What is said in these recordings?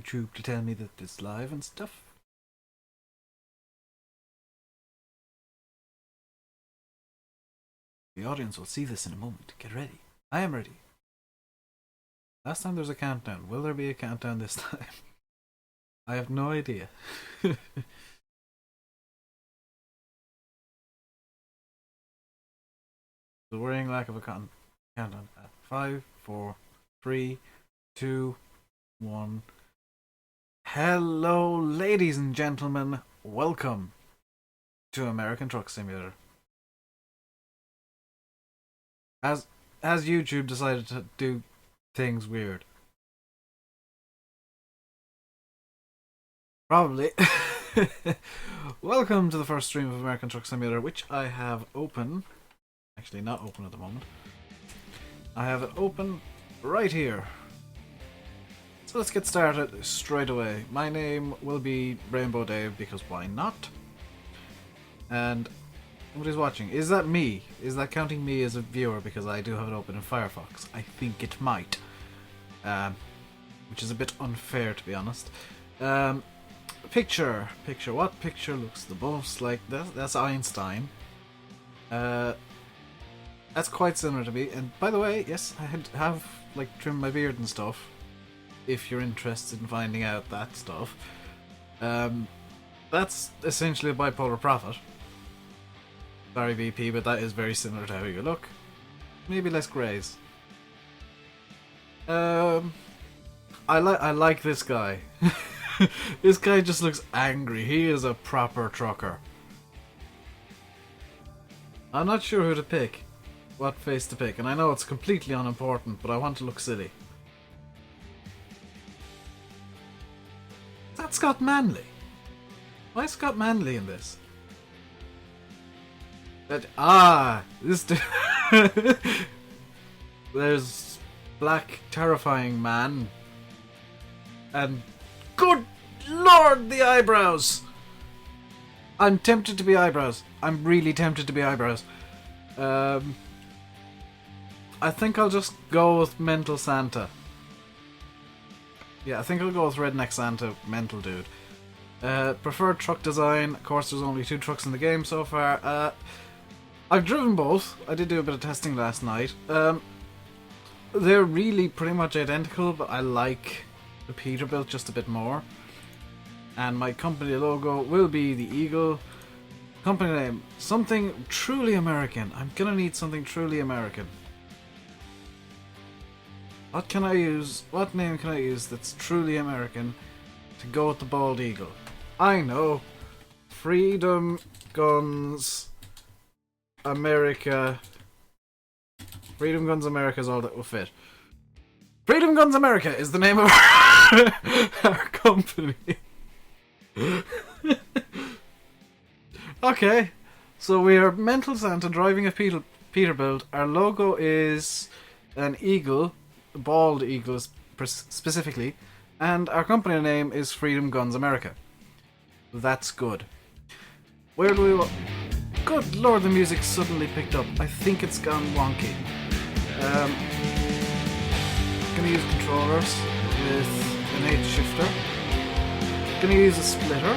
YouTube to tell me that it's live and stuff. The audience will see this in a moment. Get ready. I am ready. Last time there was a countdown. Will there be a countdown this time? I have no idea. The worrying lack of a countdown. 5, 4, 3, 2, 1. Hello, ladies and gentlemen. Welcome to American Truck Simulator. As YouTube decided to do things weird. Probably. Welcome to the first stream of American Truck Simulator, which I have open. Actually, not open at the moment. I have it open right here. So let's get started straight away. My name will be Rainbowdave, because why not? And nobody's watching. Is that me? Is that counting me as a viewer because I do have it open in Firefox? I think it might. Which is a bit unfair, to be honest. Picture. What picture looks the most like that? That's Einstein. That's quite similar to me. And by the way, yes, I have like trimmed my beard and stuff. If you're interested in finding out that stuff. That's essentially a bipolar prophet. Sorry VP, but that is very similar to how you look. Maybe less greys. I like this guy. This guy just looks angry. He is a proper trucker. I'm not sure who to pick. What face to pick. And I know it's completely unimportant, but I want to look silly. Is that Scott Manley? Why is Scott Manley in this? This dude. There's Black Terrifying Man. And good lord, the eyebrows! I'm tempted to be eyebrows. I'm really tempted to be eyebrows. I think I'll just go with Mental Santa. Yeah, I think I'll go with Redneck Santa, Mental Dude. Preferred truck design. Of course, there's only 2 trucks in the game so far. I've driven both. I did do a bit of testing last night. They're really pretty much identical, but I like the Peterbilt just a bit more. And my company logo will be the eagle. Company name, something truly American. I'm gonna need something truly American. What can I use? What name can I use that's truly American to go with the bald eagle? I know. Freedom Guns America. Freedom Guns America is all that will fit. Freedom Guns America is the name of our company. Okay, so we are Mental Santa driving a Peterbilt. Our logo is an eagle, a bald eagle specifically, and our company name is Freedom Guns America. That's good. Where do we... Good lord, the music suddenly picked up. I think it's gone wonky. Gonna use controllers with an H shifter. Gonna use a splitter.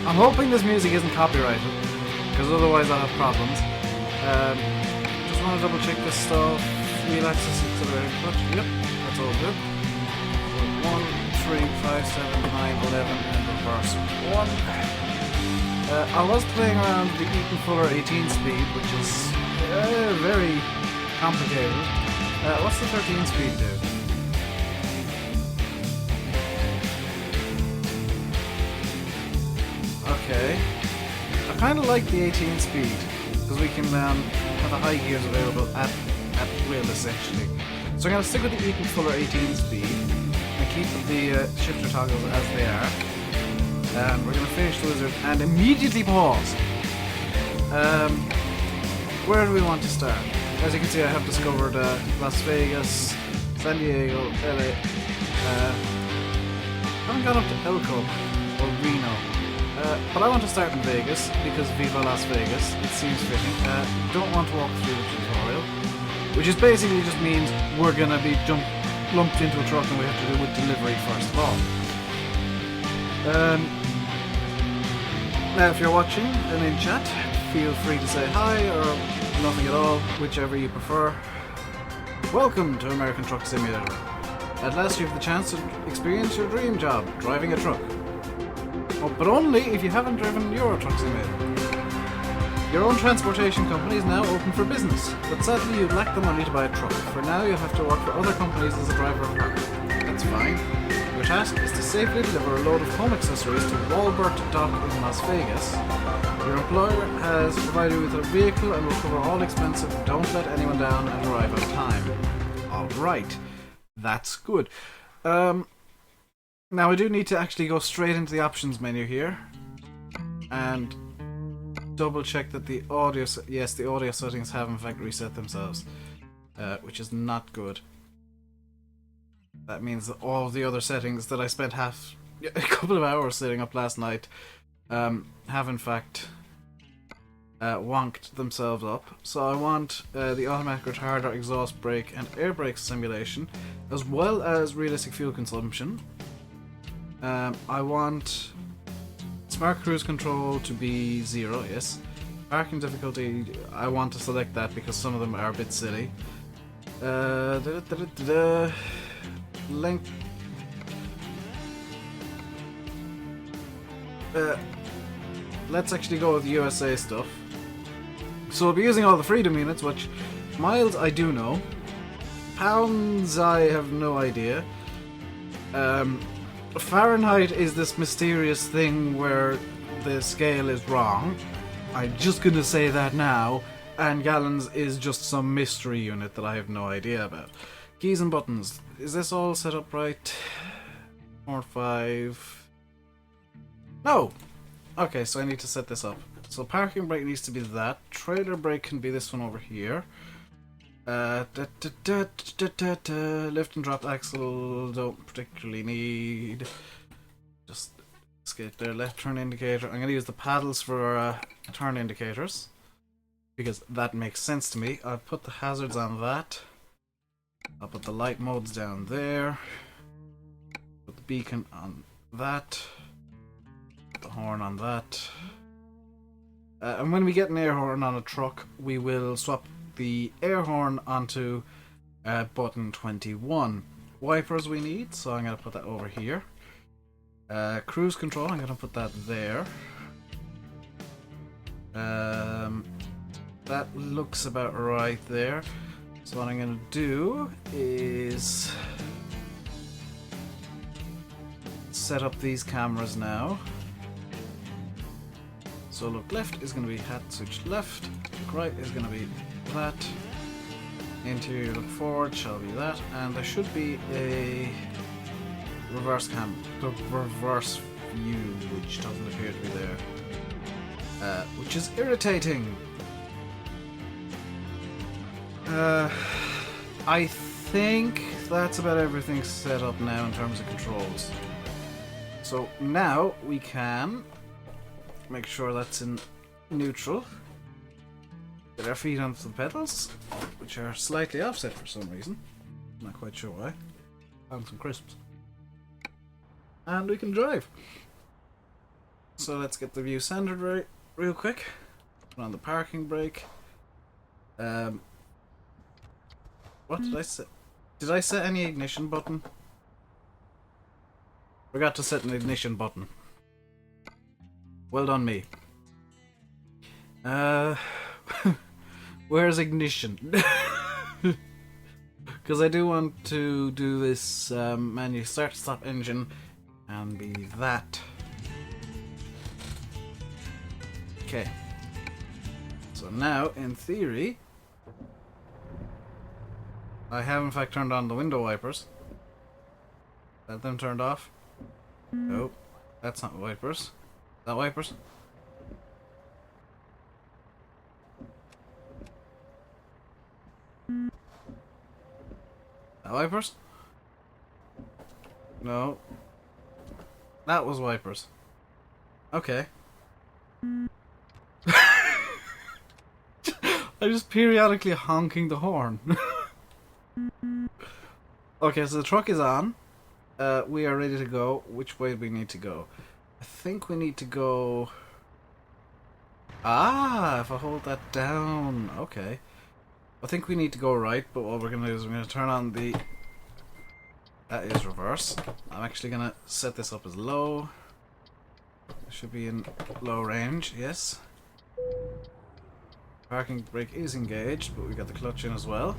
I'm hoping this music isn't copyrighted, because otherwise I'll have problems. Just want to double check this stuff. Wheel axis, accelerator, clutch. Yep, that's all good. 1, 3, 5, 7, 9, 11, and reverse 1. I was playing around the Eaton Fuller 18 speed, which is very complicated. What's the 13 speed do? Okay. I kind of like the 18 speed, because we can have the high gears available at will, essentially. So I'm going to stick with the Eaton Fuller 18 speed, and keep the shifter toggles as they are. And we're going to finish the wizard and immediately pause. Where do we want to start? As you can see, I have discovered Las Vegas, San Diego, LA. Haven't gone up to Elko or Reno. But I want to start in Vegas, because Viva Las Vegas, it seems fitting. Don't want to walk through the tutorial, which is basically just means we're gonna be lumped into a truck and we have to do with delivery first of all. Now if you're watching and in chat, feel free to say hi or nothing at all, whichever you prefer. Welcome to American Truck Simulator. At last you have the chance to experience your dream job, driving a truck. Oh, but only if you haven't driven Euro Truck Simulator. Your own transportation company is now open for business, but sadly you lack the money to buy a truck. For now you'll have to work for other companies as a driver of car. That's fine. Your task is to safely deliver a load of home accessories to Walbert Dock in Las Vegas. Your employer has provided you with a vehicle and will cover all expenses. Don't let anyone down and arrive on time. Alright, that's good. Now I do need to actually go straight into the options menu here and double check that the audio, yes, the audio settings have in fact reset themselves, which is not good. That means that all the other settings that I spent a couple of hours setting up last night have in fact wonked themselves up. So I want the automatic retarder, exhaust brake and air brake simulation, as well as realistic fuel consumption. I want smart cruise control to be 0, yes. Parking difficulty, I want to select that because some of them are a bit silly. Length. Let's actually go with USA stuff. So I'll be using all the freedom units, which miles I do know. Pounds I have no idea. Fahrenheit is this mysterious thing where the scale is wrong. I'm just gonna say that now. And gallons is just some mystery unit that I have no idea about. Keys and buttons. Is this all set up right? 4, 5. No! Okay, so I need to set this up. So parking brake needs to be that. Trailer brake can be this one over here. Lift and drop axle don't particularly need. Just skate there. Left turn indicator. I'm going to use the paddles for turn indicators because that makes sense to me. I'll put the hazards on that. I'll put the light modes down there. Put the beacon on that. Put the horn on that. And when we get an air horn on a truck, we will swap the air horn onto button 21. Wipers we need, so I'm going to put that over here. Cruise control, I'm going to put that there. That looks about right there. So what I'm going to do is set up these cameras now. So look, left is going to be hat switch left, look right is going to be that, interior look forward shall be that, and there should be a reverse reverse view which doesn't appear to be there, which is irritating. I think that's about everything set up now in terms of controls. So now we can make sure that's in neutral. Get our feet onto the pedals, which are slightly offset for some reason. Not quite sure why. Found some crisps. And we can drive. So let's get the view centered real quick. Put on the parking brake. What did I set? Did I set any ignition button? Forgot to set an ignition button. Well done me. Where's ignition? Because I do want to do this menu start stop engine and be that. Okay. So now, in theory, I have in fact turned on the window wipers. Let them turned off. Nope, that's not wipers. Is that wipers? That wipers? No. That was wipers. Okay. I'm just periodically honking the horn. Okay, so the truck is on. We are ready to go. Which way do we need to go? I think we need to go... Ah, if I hold that down. Okay. I think we need to go right, but what we're going to do is we're going to turn on the... That is reverse. I'm actually going to set this up as low. It should be in low range, yes. Parking brake is engaged, but we got the clutch in as well.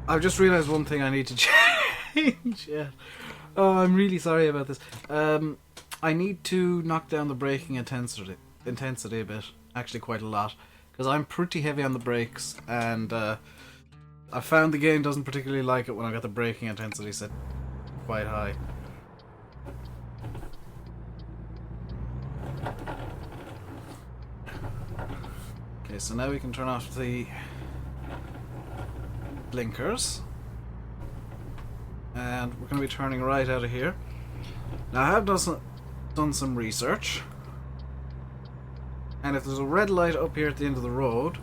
I've just realised one thing I need to change. Yeah. Oh, I'm really sorry about this. I need to knock down the braking intensity a bit. Actually, quite a lot. Because I'm pretty heavy on the brakes, and I found the game doesn't particularly like it when I got the braking intensity set quite high. Okay, so now we can turn off the blinkers. And we're going to be turning right out of here. Now I have done some research. And if there's a red light up here at the end of the road,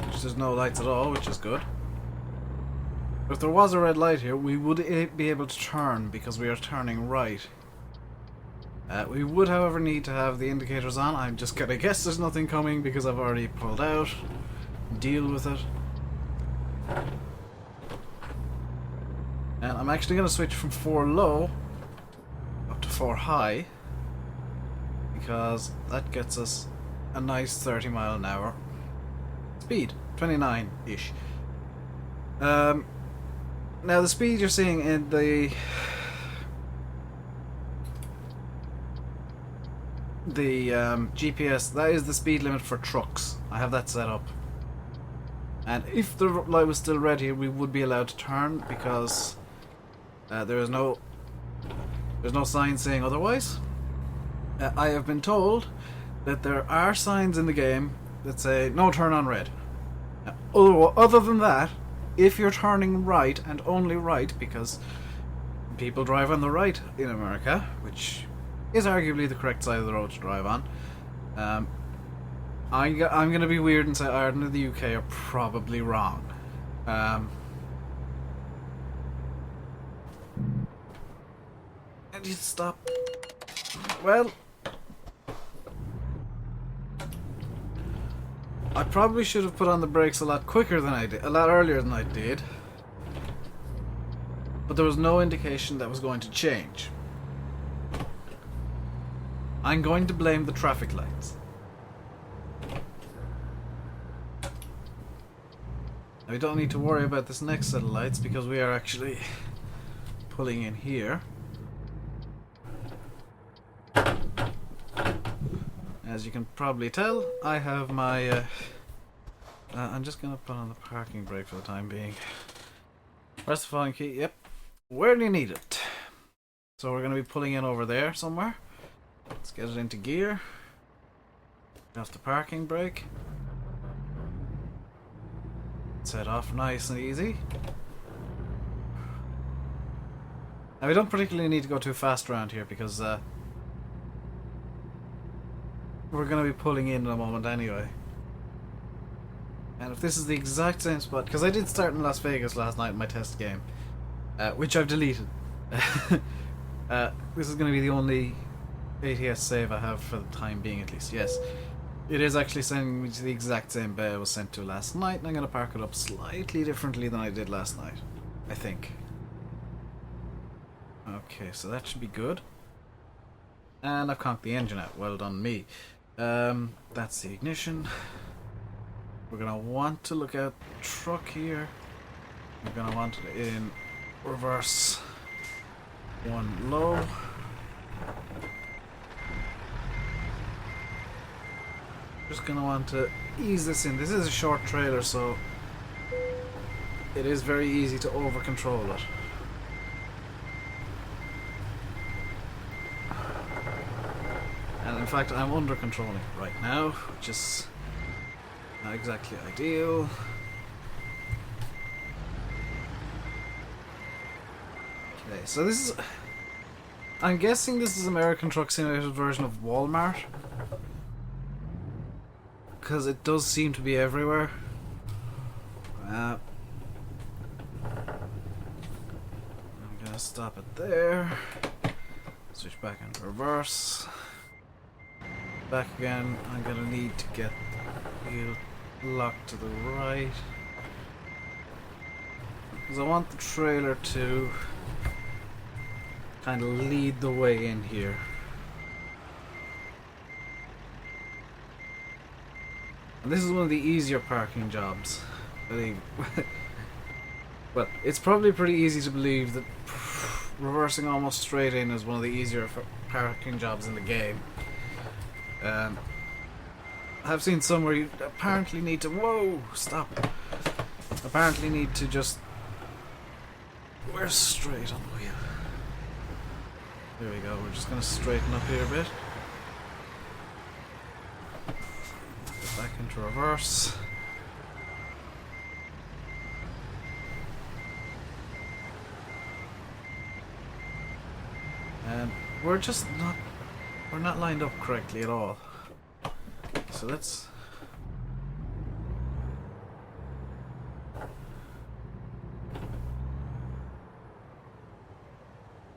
which there's no lights at all, which is good. If there was a red light here, we would be able to turn because we are turning right. We would, however, need to have the indicators on. I'm just gonna guess there's nothing coming because I've already pulled out. Deal with it. And I'm actually gonna switch from 4 low up to 4 high because that gets us a nice 30 mile an hour speed, 29-ish. Now the speed you're seeing in the GPS, that is the speed limit for trucks. I have that set up. And if the light was still red here, we would be allowed to turn because there's no sign saying otherwise. I have been told that there are signs in the game that say no turn on red. Other than that, if you're turning right and only right, because people drive on the right in America, which is arguably the correct side of the road to drive on. I'm going to be weird and say Ireland and the UK are probably wrong. And you stop. Well, I probably should have put on the brakes a lot quicker than I did, a lot earlier than I did. But there was no indication that was going to change. I'm going to blame the traffic lights. Now we don't need to worry about this next set of lights because we are actually pulling in here. As you can probably tell, I have my... I'm just going to put on the parking brake for the time being. Press the following key. Yep. Where do you need it? So we're going to be pulling in over there somewhere. Let's get it into gear. Off the parking brake. Set off nice and easy. Now we don't particularly need to go too fast around here because we're going to be pulling in a moment anyway. And if this is the exact same spot, because I did start in Las Vegas last night in my test game, which I've deleted. This is going to be the only ATS save I have for the time being, at least. Yes, it is actually sending me to the exact same bay I was sent to last night, and I'm going to park it up slightly differently than I did last night, I think. Okay, so that should be good. And I've conked the engine out. Well done me. That's the ignition. We're going to want to look at the truck here. We're going to want it in reverse. 1 low. Just going to want to ease this in. This is a short trailer, so it is very easy to over control it. And in fact, I'm under controlling it right now, which is not exactly ideal. Okay, so this is... I'm guessing this is American Truck Simulator's version of Walmart. because it does seem to be everywhere. I'm gonna stop it there. Switch back into reverse. Back again. I'm gonna need to get the wheel locked to the right, because I want the trailer to kind of lead the way in here. And this is one of the easier parking jobs. Well, it's probably pretty easy to believe that reversing almost straight in is one of the easier parking jobs in the game. I've seen some where you apparently need to... Whoa! Stop. Apparently need to just... We're straight on the wheel. There we go. We're just going to straighten up here a bit. Get back into reverse. And we're just not... We're not lined up correctly at all. So let's...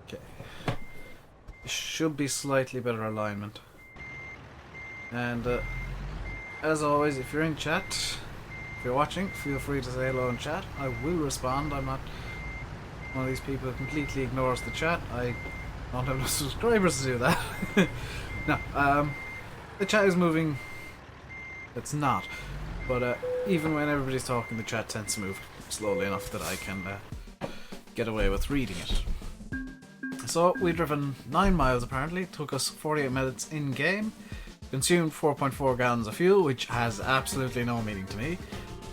Okay. This should be slightly better alignment. And as always, if you're in chat, if you're watching, feel free to say hello in chat. I will respond. I'm not one of these people who completely ignores the chat. I don't have enough subscribers to do that. No, the chat is moving. It's not. But even when everybody's talking, the chat tends to move slowly enough that I can get away with reading it. So, we've driven 9 miles apparently. It took us 48 minutes in-game. Consumed 4.4 gallons of fuel, which has absolutely no meaning to me.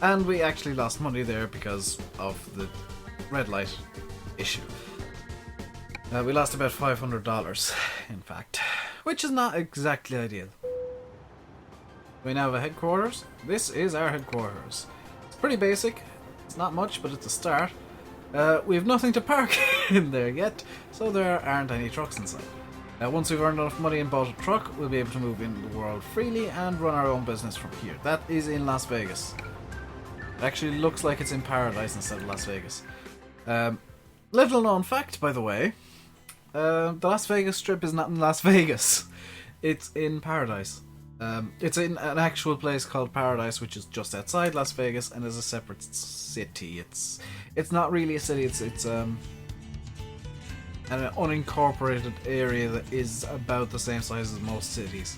And we actually lost money there because of the red light issue. We lost about $500, in fact. Which is not exactly ideal. We now have a headquarters. This is our headquarters. It's pretty basic. It's not much, but it's a start. We have nothing to park in there yet, so there aren't any trucks inside. Once we've earned enough money and bought a truck, we'll be able to move in the world freely and run our own business from here. That is in Las Vegas. It actually looks like it's in Paradise instead of Las Vegas. Little known fact, by the way, the Las Vegas Strip is not in Las Vegas. It's in Paradise. It's in an actual place called Paradise, which is just outside Las Vegas and is a separate city. It's not really a city. It's an unincorporated area that is about the same size as most cities.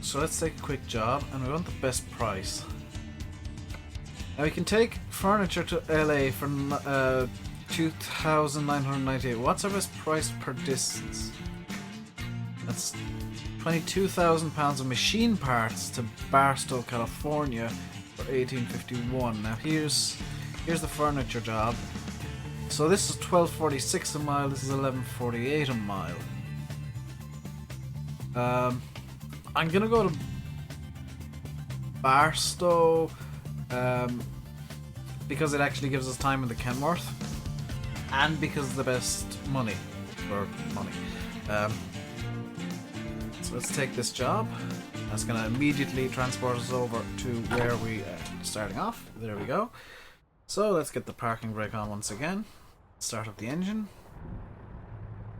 So let's take a quick job, and we want the best price. Now we can take furniture to LA for $2,998. What's our best price per distance? That's £22,000 of machine parts to Barstow, California for $1,851. Now here's the furniture job. So this is $12.46 a mile. This is $11.48 a mile. I'm gonna go to Barstow because it actually gives us time in the Kenworth, and because of the best money for money. So let's take this job. That's going to immediately transport us over to where we are starting off. There we go. So let's get the parking brake on once again. Start up the engine.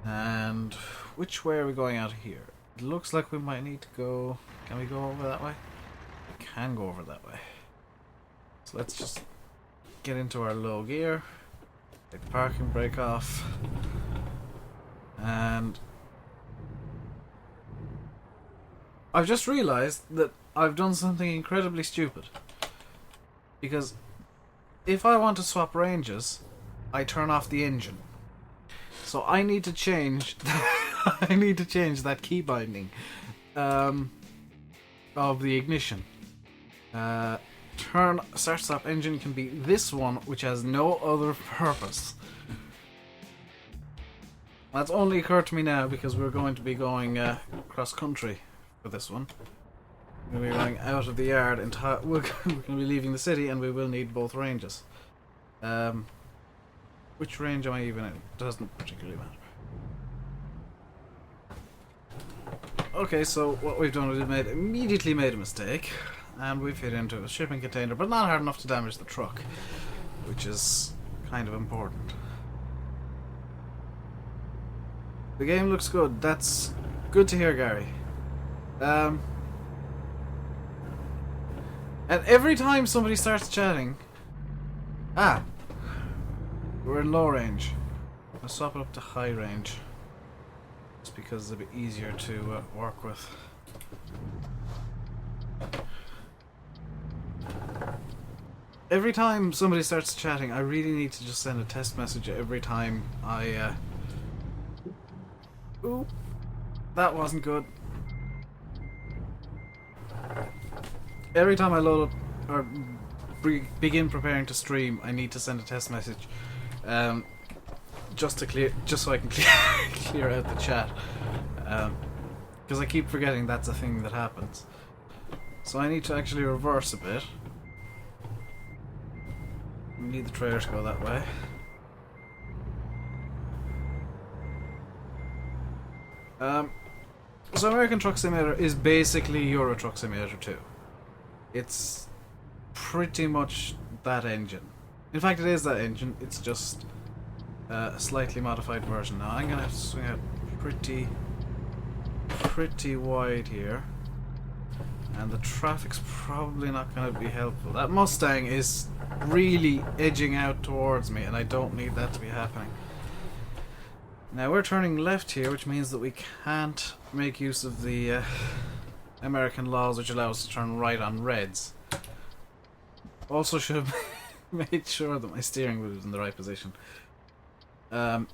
And which way are we going out of here? It looks like we might need to go... Can we go over that way? We can go over that way. So let's just get into our low gear. Take the parking brake off. And... I've just realised that I've done something incredibly stupid. Because if I want to swap ranges, I turn off the engine. So I need to change I need to change that key binding of the ignition. Start stop engine can be this one, which has no other purpose. That's only occurred to me now because we're going to be going cross country for this one. We're going to be going out of the yard and we're going to be leaving the city, and we will need both ranges. Which range am I even in? Doesn't particularly matter. Okay, so what we've done is we've immediately made a mistake, and we've hit into a shipping container, but not hard enough to damage the truck, which is kind of important. The game looks good. That's good to hear, Gary. And every time somebody starts chatting... we're in low range. I'll swap it up to high range. Just because it's a bit easier to work with. Every time somebody starts chatting, I really need to just send a test message every time I... Ooh, that wasn't good. Every time I load up or begin preparing to stream, I need to send a test message, just so I can clear out the chat, because I keep forgetting that's a thing that happens. So I need to actually reverse a bit. We need the trailer to go that way. So American Truck Simulator is basically Euro Truck Simulator 2. It's pretty much that engine. In fact, it is that engine, it's just a slightly modified version. Now I'm gonna have to swing out pretty wide here, and the traffic's probably not gonna be helpful. That Mustang is really edging out towards me, and I don't need that to be happening. Now we're turning left here, which means that we can't make use of the American laws, which allow us to turn right on reds. Also should have made sure that my steering wheel was in the right position. So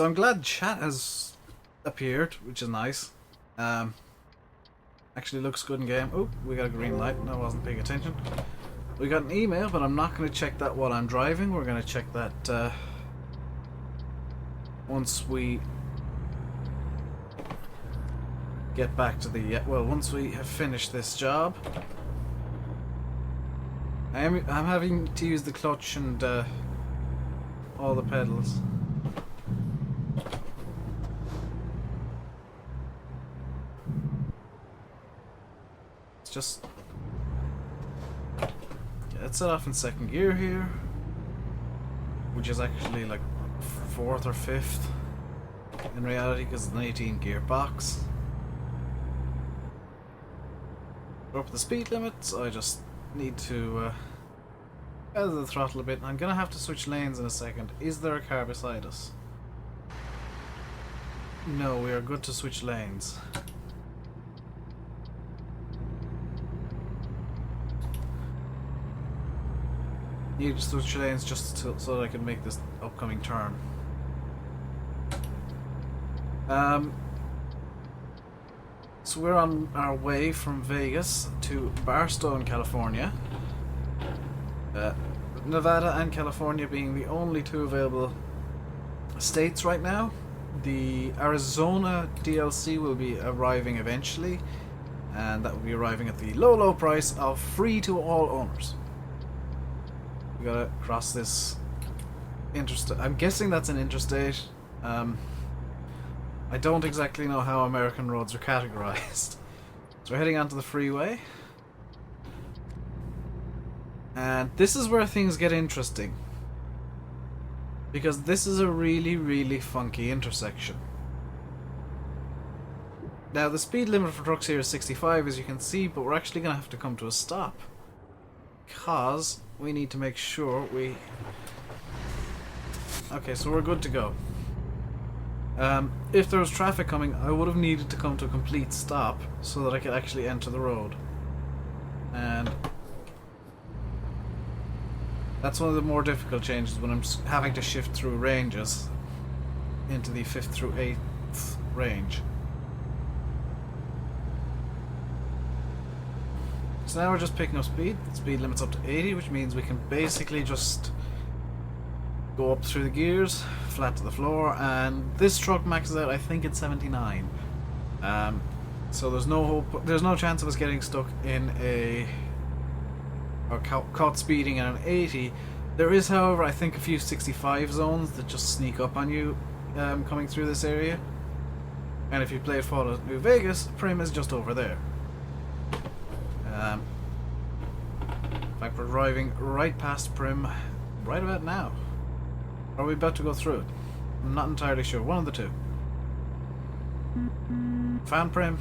I'm glad chat has appeared, which is nice. Actually looks good in game. Oh, we got a green light. No, I wasn't paying attention. We got an email, but I'm not going to check that while I'm driving. We're going to check that once we get back to the... well, once we have finished this job. I'm having to use the clutch and all the pedals. It's just... let's set off in second gear here, which is actually like 4th or 5th in reality because it's an 18 gear box. We're up the speed limit, so I just need to feather the throttle a bit. I'm gonna have to switch lanes in a second. Is there a car beside us? No, we are good to switch lanes. Need to switch lanes just so that I can make this upcoming turn. So we're on our way from Vegas to Barstow, California. Nevada and California being the only two available states right now. The Arizona DLC will be arriving eventually, and that will be arriving at the low price of free to all owners. We gotta cross this interstate. I'm guessing that's an interstate. I don't exactly know how American roads are categorized. So we're heading onto the freeway. And this is where things get interesting. Because this is a really funky intersection. Now the speed limit for trucks here is 65, as you can see, but we're actually going to have to come to a stop. Because we need to make sure we... Okay, so we're good to go. If there was traffic coming, I would have needed to come to a complete stop so that I could actually enter the road. And that's one of the more difficult changes when I'm having to shift through ranges into the 5th through 8th range. So now we're just picking up speed. The speed limit's up to 80, which means we can basically just go up through the gears, flat to the floor, and this truck maxes out, I think, at 79. So there's no hope, there's no chance of us getting stuck in a... or caught speeding in an 80. There is, however, I think a few 65 zones that just sneak up on you coming through this area. And if you played Fallout New Vegas, Prim is just over there. In fact, we're driving right past Prim right about now. Or are we about to go through it? I'm not entirely sure. One of the two. Found Prim.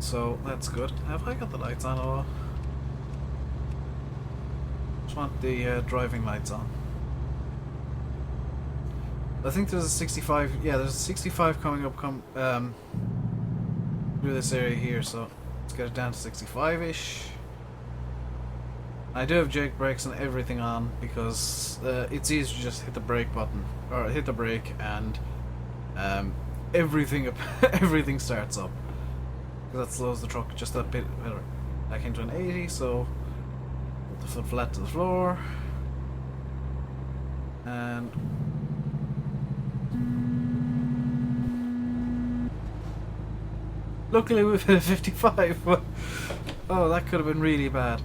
So that's good. Have I got the lights on at all? Just want the driving lights on. I think there's a 65. Yeah, there's a 65 coming up through this area here. So let's get it down to 65-ish. I do have Jake brakes and everything on because it's easy to just hit the brake button or hit the brake and everything everything starts up. Because that slows the truck just a bit better. Back into an 80, so put the foot flat to the floor and luckily we've hit a 55. But oh, that could have been really bad.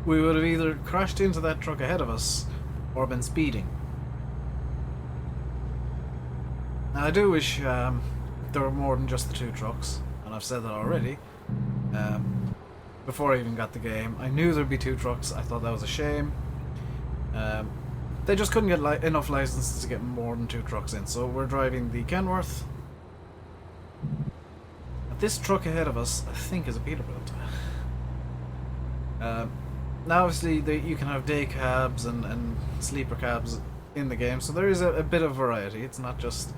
We would have either crashed into that truck ahead of us or been speeding. Now I do wish there were more than just the two trucks, and I've said that already. Before I even got the game, I knew there'd be two trucks. I thought that was a shame. They just couldn't get enough licenses to get more than two trucks in, so we're driving the Kenworth. This truck ahead of us, I think, is a Peterbilt. Now obviously you can have day cabs and sleeper cabs in the game, so there is a bit of variety. It's not just...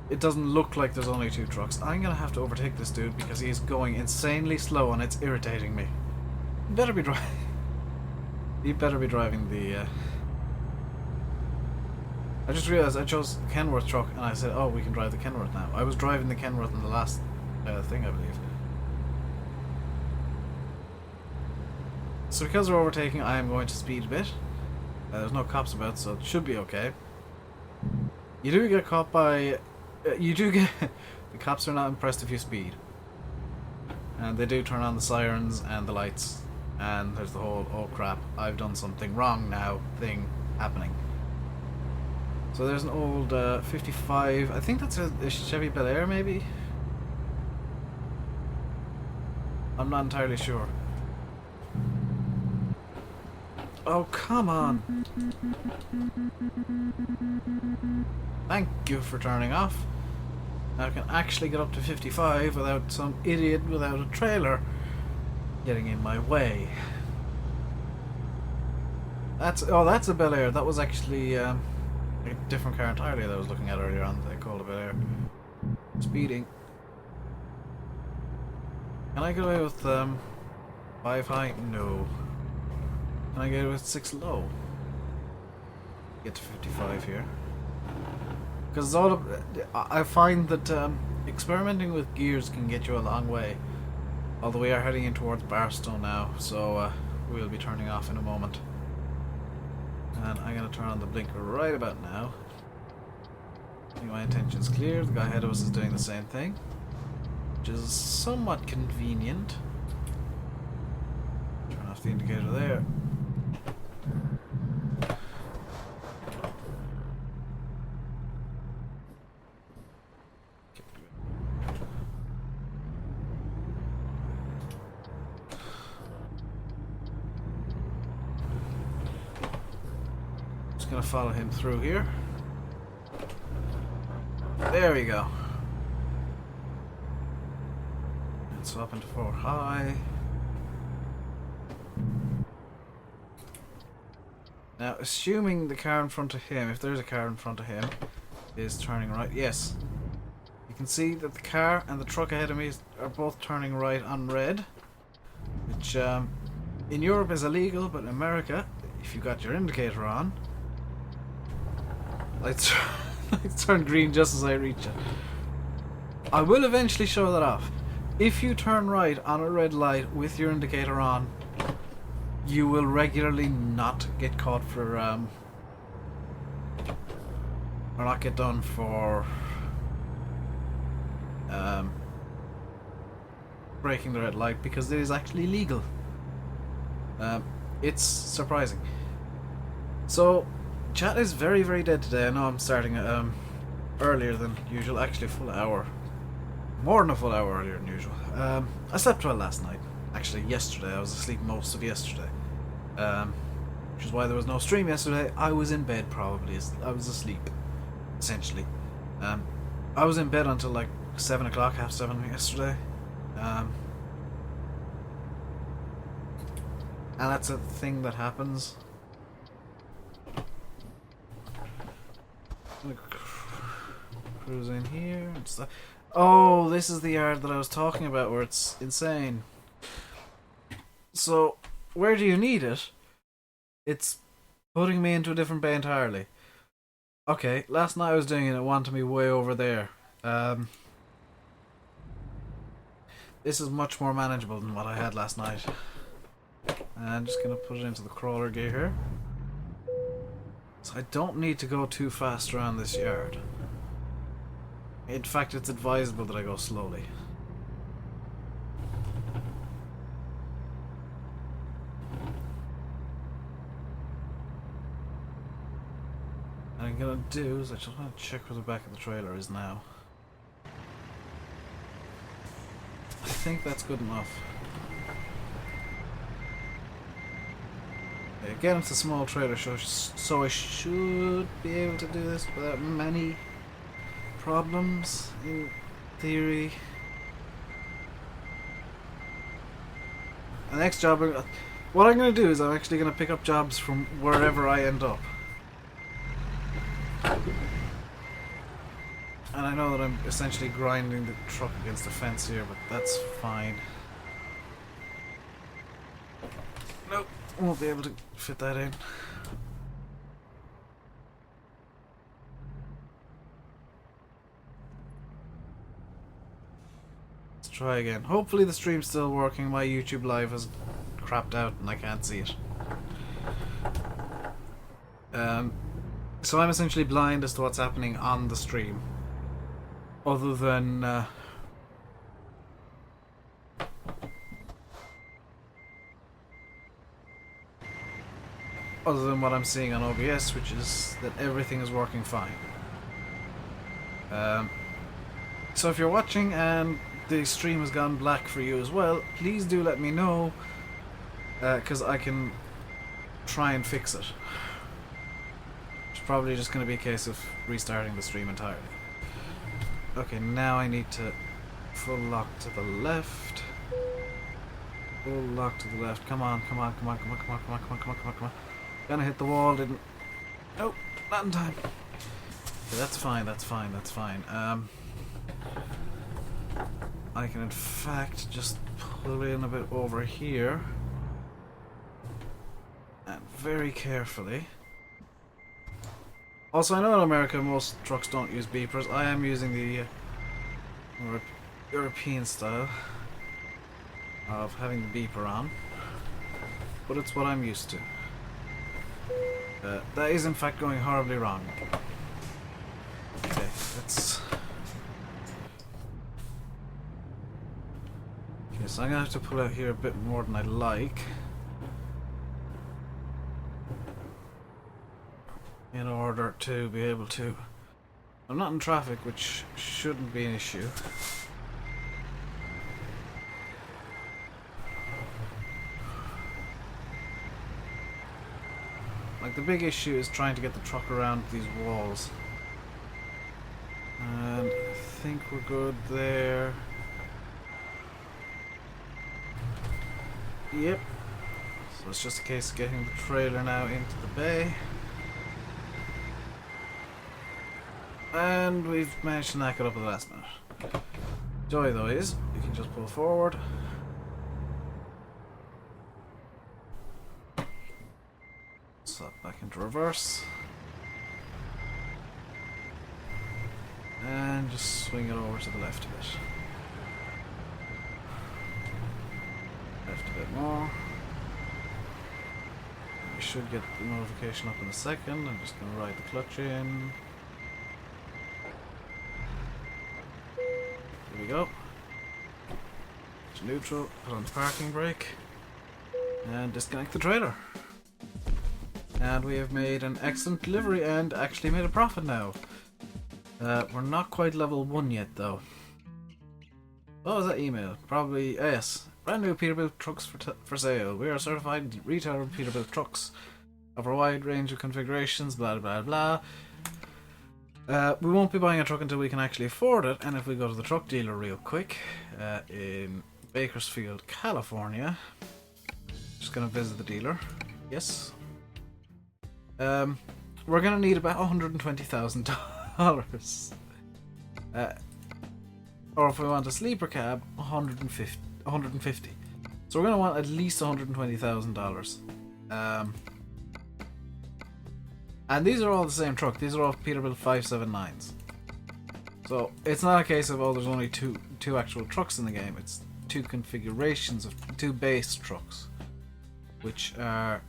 It doesn't look like there's only two trucks. I'm gonna have to overtake this dude because he's going insanely slow and it's irritating me. He better be driving... He better be driving the... I just realized I chose the Kenworth truck and I said, oh, we can drive the Kenworth now. I was driving the Kenworth in the last thing, I believe. So because we're overtaking, I am going to speed a bit. There's no cops about, so it should be okay. You do get caught by... you do get... the cops are not impressed if you speed. And they do turn on the sirens and the lights. And there's the whole, oh crap, I've done something wrong now thing happening. So there's an old 55, I think that's a Chevy Bel Air maybe? I'm not entirely sure. Oh, come on. Thank you for turning off. Now I can actually get up to 55 without some idiot without a trailer getting in my way. That's a Bel Air. That was actually a different car entirely that I was looking at earlier on. They called a Bel Air. Speeding. Can I get away with 5 high? No. Can I get away with 6 low? Get to 55 here. Because all of, I find that experimenting with gears can get you a long way. Although we are heading in towards Barstow now, so we'll be turning off in a moment. And I'm going to turn on the blinker right about now. I think my intention's clear. The guy ahead of us is doing the same thing, which is somewhat convenient. Turn off the indicator there. Just gonna follow him through here. There we go. And swap into 4 high. Now, assuming the car in front of him, if there's a car in front of him, is turning right. Yes. You can see that the car and the truck ahead of me are both turning right on red. Which, in Europe is illegal, but in America, if you got your indicator on, lights turn green just as I reach it. I will eventually show that off. If you turn right on a red light with your indicator on, you will regularly not get caught for or not get done for breaking the red light, because it is actually legal. It's surprising. So chat is very, very dead today. I know I'm starting or earlier than usual. Actually, a full hour. More than a full hour earlier than usual. I slept well last night. Actually, yesterday. I was asleep most of yesterday. Which is why there was no stream yesterday. I was in bed probably. I was asleep, essentially. I was in bed until like 7 o'clock, half 7 yesterday. And that's a thing that happens. I'm gonna cruise in here and stuff. Oh, this is the yard that I was talking about where it's insane. So, where do you need it? It's putting me into a different bay entirely. Okay, last night I was doing it, it wanted me way over there. This is much more manageable than what I had last night. And I'm just going to put it into the crawler gear here. So I don't need to go too fast around this yard. In fact, it's advisable that I go slowly. What I'm gonna do is I just want to check where the back of the trailer is now. I think that's good enough. Again, it's a small trailer, so I should be able to do this without many problems, in theory. The next job, what I'm going to do is I'm actually going to pick up jobs from wherever I end up. And I know that I'm essentially grinding the truck against the fence here, but that's fine. Nope, won't be able to fit that in. Let's try again. Hopefully the stream's still working. My YouTube live has crapped out and I can't see it. So I'm essentially blind as to what's happening on the stream. Other than what I'm seeing on OBS, which is that everything is working fine. So if you're watching and the stream has gone black for you as well, please do let me know, because I can try and fix it. It's probably just going to be a case of restarting the stream entirely. Okay, now I need to full lock to the left. Full lock to the left. Come on, come on, come on, come on, come on, come on, come on, come on, come on, come on. Gonna hit the wall, didn't. Nope, not in time. Okay, that's fine, that's fine, that's fine. I can in fact just pull in a bit over here. And very carefully. Also, I know in America most trucks don't use beepers. I am using the European style of having the beeper on, but it's what I'm used to. That is in fact going horribly wrong. Okay, let's... Okay, so I'm gonna have to pull out here a bit more than I'd like. In order to be able to... I'm not in traffic, which shouldn't be an issue. Like, the big issue is trying to get the truck around these walls. And I think we're good there. Yep. So it's just a case of getting the trailer now into the bay. And we've managed to knock it up at the last minute. Joy though is, you can just pull forward. Slap back into reverse. And just swing it over to the left a bit. Left a bit more. We should get the notification up in a second. I'm just going to ride the clutch in. Here we go. To neutral, put on the parking brake, and disconnect the trailer. And we have made an excellent delivery and actually made a profit now. We're not quite level 1 yet though. What was that email? Probably, yes. Brand new Peterbilt trucks for sale. We are certified retailer of Peterbilt trucks. Offer a wide range of configurations, blah blah blah. We won't be buying a truck until we can actually afford it, and if we go to the truck dealer real quick, in Bakersfield, California. Just gonna visit the dealer. Yes. We're gonna need about $120,000. Or if we want a sleeper cab, 150. So we're gonna want at least $120,000. And these are all the same truck. These are all Peterbilt 579s. So it's not a case of, oh, there's only two actual trucks in the game. It's two configurations of two base trucks, which are,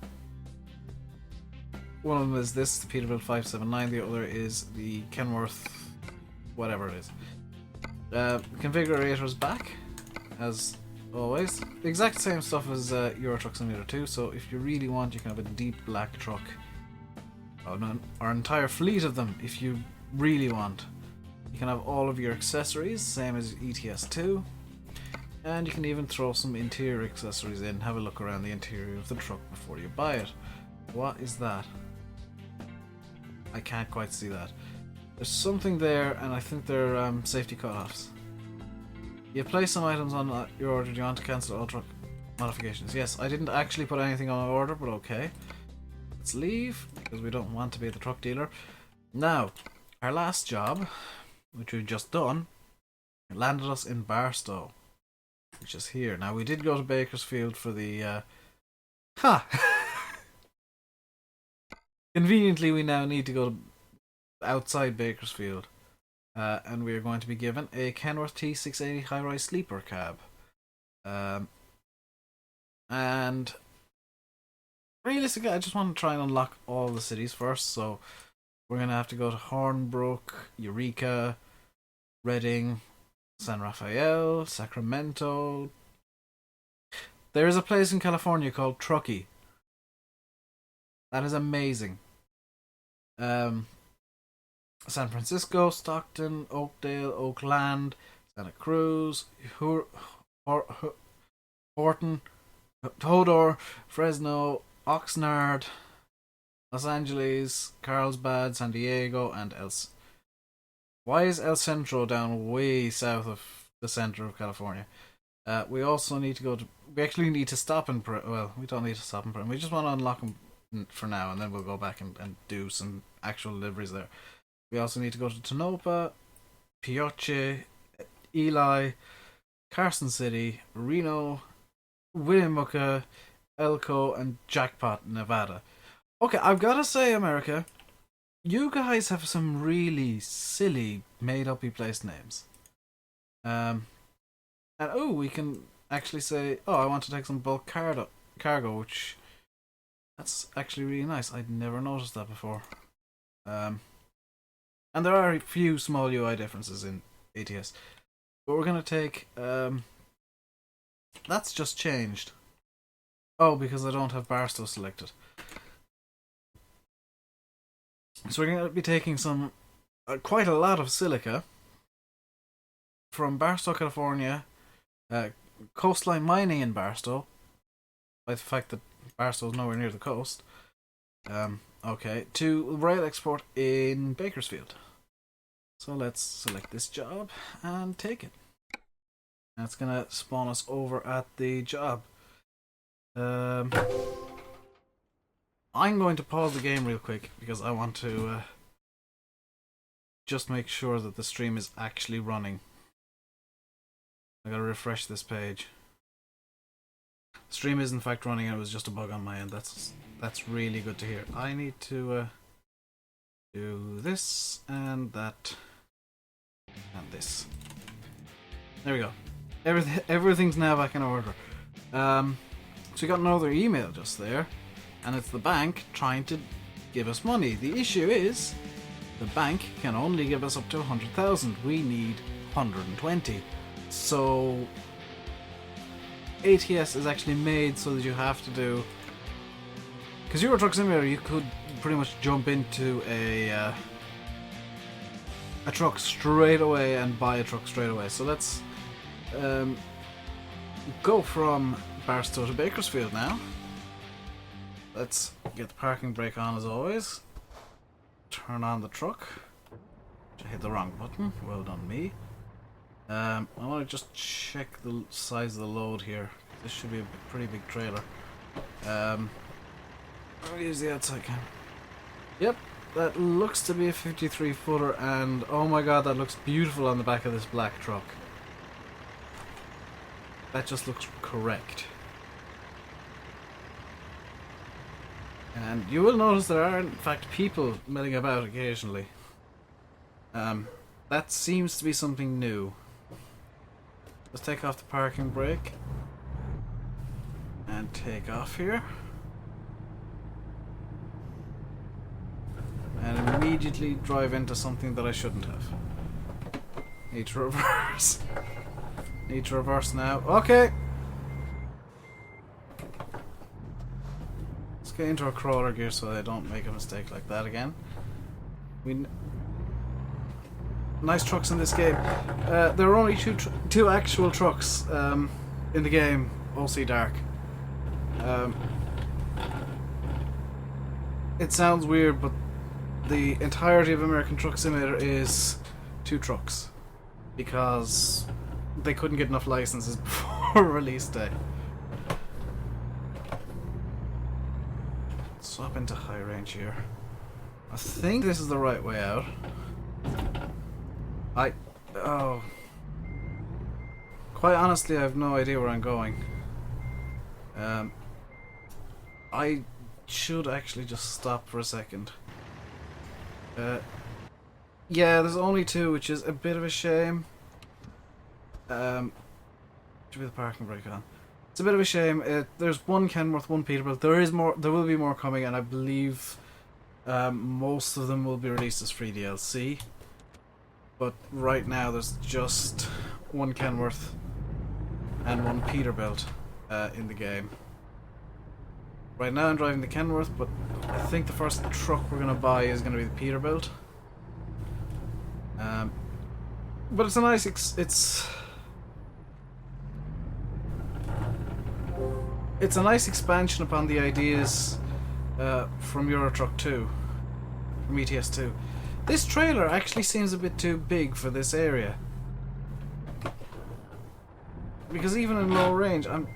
one of them is this, the Peterbilt 579. The other is the Kenworth, whatever it is. Configurator's back, as always. The exact same stuff as Euro Truck Simulator 2. So if you really want, you can have a deep black truck. Oh, no, our entire fleet of them, if you really want. You can have all of your accessories, same as ETS2. And you can even throw some interior accessories in. Have a look around the interior of the truck before you buy it. What is that? I can't quite see that. There's something there, and I think they're safety cutoffs. You place some items on your order. Do you want to cancel all truck modifications? Yes, I didn't actually put anything on my order, but okay. Let's leave, because we don't want to be the truck dealer. Now, our last job, which we've just done, landed us in Barstow, which is here. Now, we did go to Bakersfield for the... Conveniently, we now need to go outside Bakersfield. And we are going to be given a Kenworth T680 high-rise sleeper cab. And... realistically, I just want to try and unlock all the cities first, so we're going to have to go to Hornbrook, Eureka, Reading, San Rafael, Sacramento. There is a place in California called Truckee. That is amazing. San Francisco, Stockton, Oakdale, Oakland, Santa Cruz, Horton, Hodor, Fresno, Oxnard, Los Angeles, Carlsbad, San Diego, and Why is El Centro down way south of the center of California? We also need to go to... we actually need to stop in... well, we don't need to stop in... we just want to unlock them for now, and then we'll go back and do some actual deliveries there. We also need to go to Tonopah, Pioche, Ely, Carson City, Reno, Winnemucca, Elko, and Jackpot, Nevada. Okay, I've got to say, America, you guys have some really silly, made-up-y place names. And oh, we can actually say, oh, I want to take some bulk cargo, which... that's actually really nice. I'd never noticed that before. And there are a few small UI differences in ATS. But we're going to take... that's just changed. Oh, because I don't have Barstow selected. So we're going to be taking some... quite a lot of silica from Barstow, California, coastline mining in Barstow, by the fact that Barstow is nowhere near the coast, okay, to rail export in Bakersfield. So let's select this job and take it. That's gonna spawn us over at the job. I'm going to pause the game real quick because I want to just make sure that the stream is actually running. I gotta refresh this page. The stream is in fact running, and it was just a bug on my end. That's really good to hear. I need to do this and that and this. There we go. Everything's now back in order. So we got another email just there, and it's the bank trying to give us money. The issue is the bank can only give us up to 100,000. We need 120. So ATS is actually made so that you have to do... because Euro Truck Simulator, you could pretty much jump into a a truck straight away and buy a truck straight away. So let's go from Barstow to Bakersfield now. Let's get the parking brake on as always. Turn on the truck. I hit the wrong button. Well done me. I want to just check the size of the load here. This should be a pretty big trailer. I'll use the outside cam. Yep, that looks to be a 53 footer, and oh my god, that looks beautiful on the back of this black truck. That just looks correct. And you will notice there are in fact people milling about occasionally. That seems to be something new. Let's take off the parking brake and take off here. And immediately drive into something that I shouldn't have. Need to reverse. Need to reverse now. Okay. Let's get into a crawler gear so I don't make a mistake like that again. Nice trucks in this game. There are only two actual trucks in the game, OC Dark. It sounds weird, but the entirety of American Truck Simulator is 2 trucks because they couldn't get enough licenses before release day. Swap into high range here. I think this is the right way out. Quite honestly, I have no idea where I'm going. I should actually just stop for a second. Yeah, there's only 2, which is a bit of a shame. Should be the parking brake on. It's a bit of a shame. There's 1 Kenworth, 1 Peterbilt. There is more. There will be more coming, and I believe most of them will be released as free DLC. But right now, there's just 1 Kenworth and 1 Peterbilt in the game. Right now, I'm driving the Kenworth, but I think the first truck we're gonna buy is gonna be the Peterbilt. But it's a nice. It's a nice expansion upon the ideas from Euro Truck 2, from ETS 2. This trailer actually seems a bit too big for this area. Because even in low range, I'm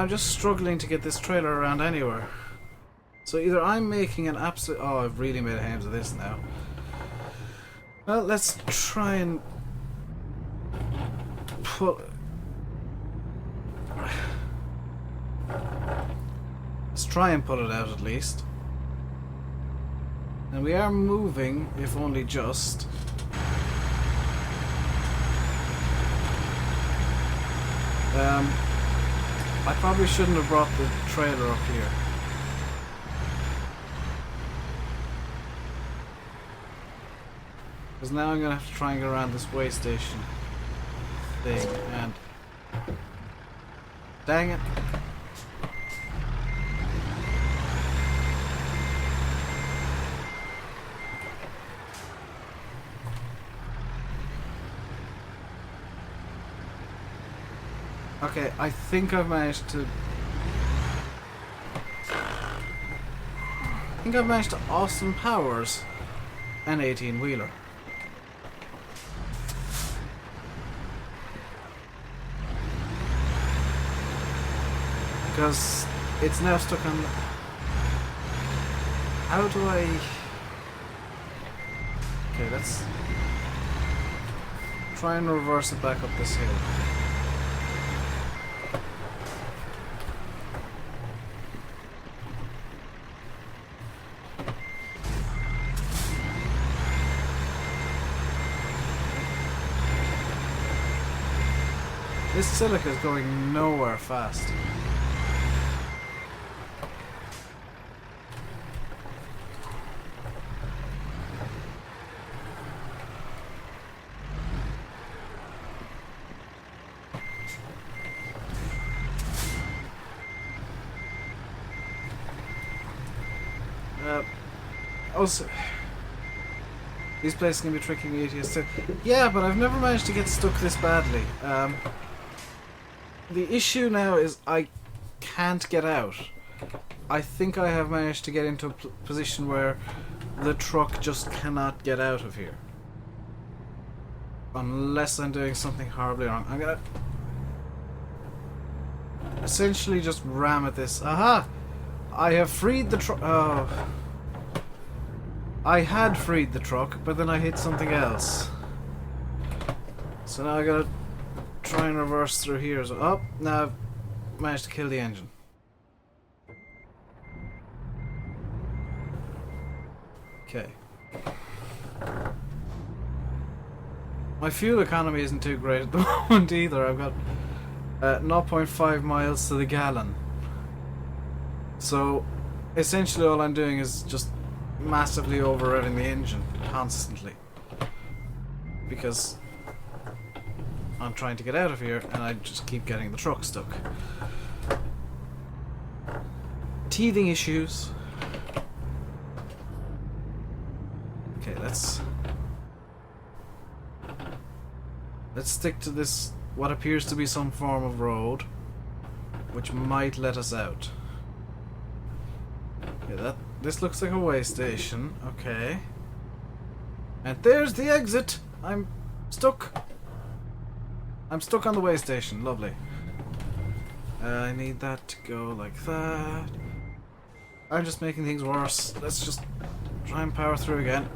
just struggling to get this trailer around anywhere. So either I'm making an absolute... Oh, I've really made a hames of this now. Well, let's try and put... Let's try and put it out at least. And we are moving, if only just. I probably shouldn't have brought the trailer up here. Because now I'm going to have to try and get around this way station thing, and... Dang it. Okay, I think I've managed to... Austin Powers an 18-wheeler. Because it's now stuck on... How do I... Okay, let's try and reverse it back up this hill. This silica is going nowhere fast. Also, These places can be tricky and ETS too. Yeah, but I've never managed to get stuck this badly. The issue now is I can't get out. I think I have managed to get into a position where the truck just cannot get out of here. Unless I'm doing something horribly wrong. I'm gonna essentially just ram at this. Aha! I have freed the truck. Oh. I had freed the truck, but then I hit something else. So now I gotta try and reverse through here as well. Oh, now I've managed to kill the engine. Okay. My fuel economy isn't too great at the moment either. I've got 0.5 miles to the gallon. So essentially all I'm doing is just massively overrevving the engine constantly. Because I'm trying to get out of here and I just keep getting the truck stuck. Teething issues. Okay, let's stick to this, what appears to be some form of road, which might let us out. Okay, this looks like a way station. Okay. And there's the exit! I'm stuck! I'm stuck on the way station. Lovely. I need that to go like that. I'm just making things worse. Let's just try and power through again.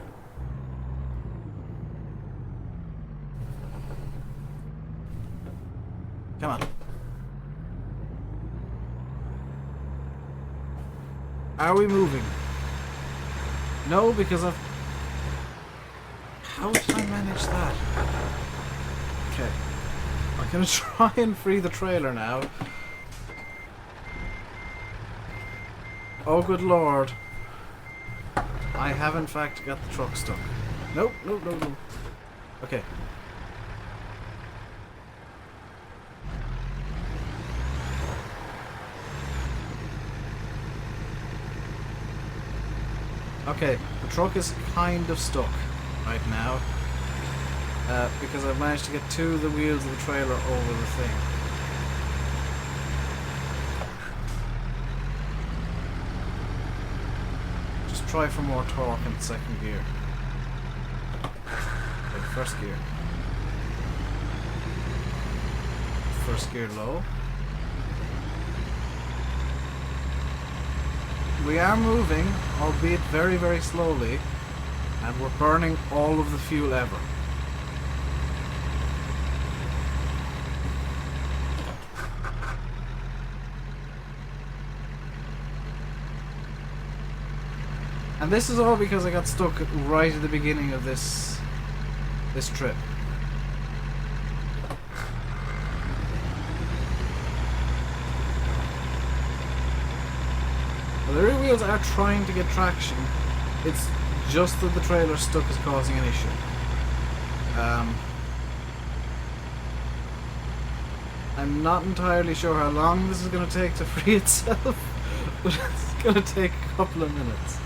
Come on. Are we moving? No, because I've... How did I manage that? Okay. I'm gonna try and free the trailer now. Oh, good lord. I have in fact got the truck stuck. Nope, nope, nope, nope. Okay. Okay, the truck is kind of stuck right now because I've managed to get two of the wheels of the trailer over the thing. Just try for more torque in second gear. Okay, first gear. First gear low. We are moving, albeit very, very slowly, and we're burning all of the fuel ever. And this is all because I got stuck right at the beginning of this trip. The rear wheels are trying to get traction. It's just that the trailer stuck is causing an issue. I'm not entirely sure how long this is going to take to free itself, but it's going to take a couple of minutes.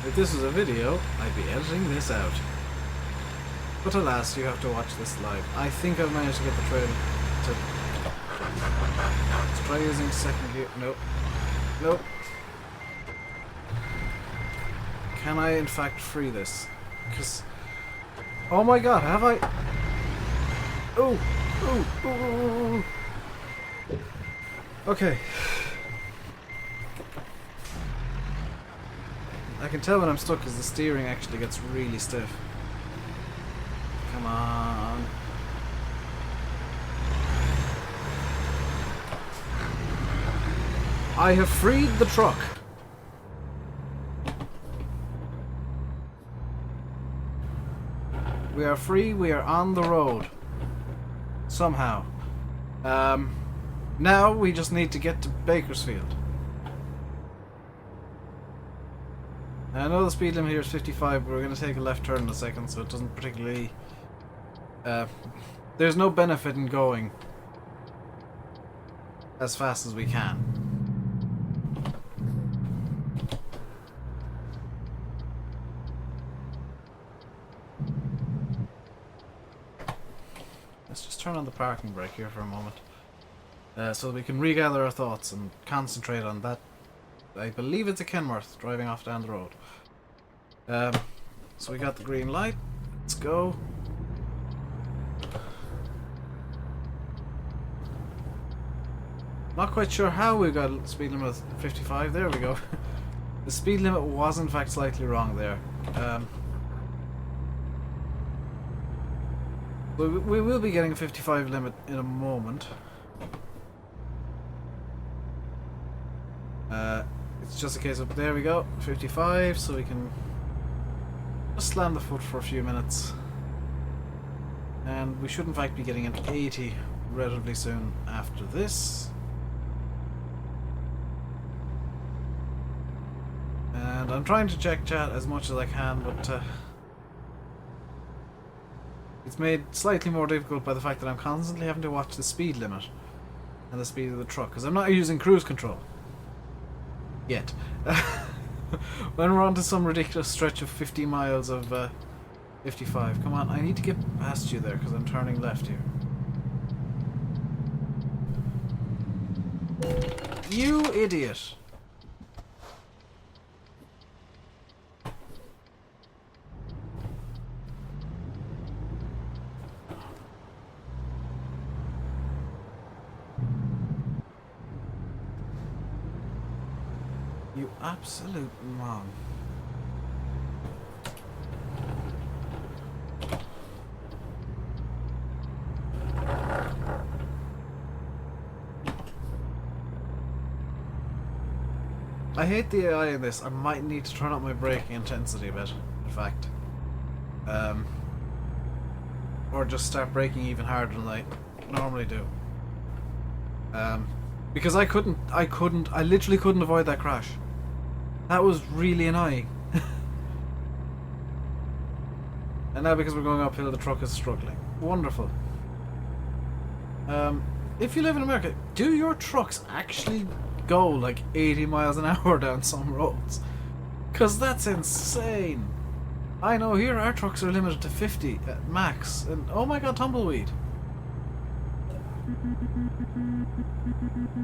If this was a video, I'd be editing this out. But alas, you have to watch this live. I think I've managed to get the trailer to... Let's try using second gear. Nope. Nope. Can I in fact free this? Because... Oh my god, have I... Oh! Oh! Oh! Okay. I can tell when I'm stuck because the steering actually gets really stiff. Come on. I have freed the truck. We are free, we are on the road. Somehow. Now we just need to get to Bakersfield. I know the speed limit here is 55, but we're going to take a left turn in a second, so it doesn't particularly... there's no benefit in going as fast as we can. Let's just turn on the parking brake here for a moment. So we can regather our thoughts and concentrate on that. I believe it's a Kenworth driving off down the road. So we got the green light. Let's go. Not quite sure how we got a speed limit of 55. There we go. The speed limit was in fact slightly wrong there. We will be getting a 55 limit in a moment. It's just a case of, there we go, 55, so we can just slam the foot for a few minutes. And we should in fact be getting an 80 relatively soon after this. And I'm trying to check chat as much as I can, but it's made slightly more difficult by the fact that I'm constantly having to watch the speed limit and the speed of the truck, because I'm not using cruise control. Yet. When we're on to some ridiculous stretch of 50 miles of 55. Come on, I need to get past you there because I'm turning left here. You idiot! You absolute mom. I hate the AI in this. I might need to turn up my braking intensity a bit, in fact. Or just start braking even harder than I normally do. Because I literally couldn't avoid that crash. That was really annoying. And now because we're going uphill, the truck is struggling. Wonderful. If you live in America, do your trucks actually go like 80 miles an hour down some roads? Because that's insane. I know here our trucks are limited to 50 at max. And oh my god, tumbleweed.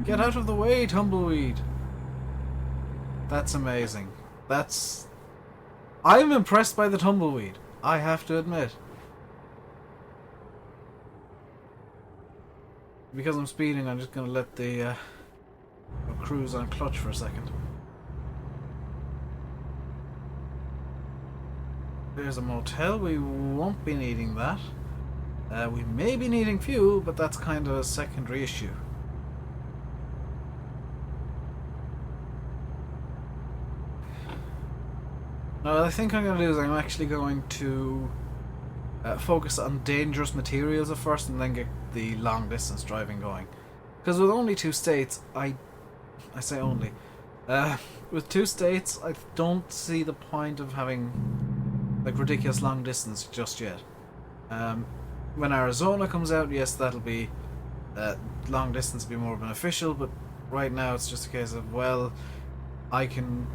Get out of the way, tumbleweed. That's amazing. I'm impressed by the tumbleweed, I have to admit. Because I'm speeding, I'm just going to let the cruise on clutch for a second. There's a motel. We won't be needing that. We may be needing fuel, but that's kind of a secondary issue. Now, what I think I'm going to do is I'm actually going to focus on dangerous materials at first and then get the long distance driving going. Because with only 2 states, I say only, with 2 states I don't see the point of having like ridiculous long distance just yet. When Arizona comes out, yes, that'll be long distance be more beneficial, but right now it's just a case of, well, I can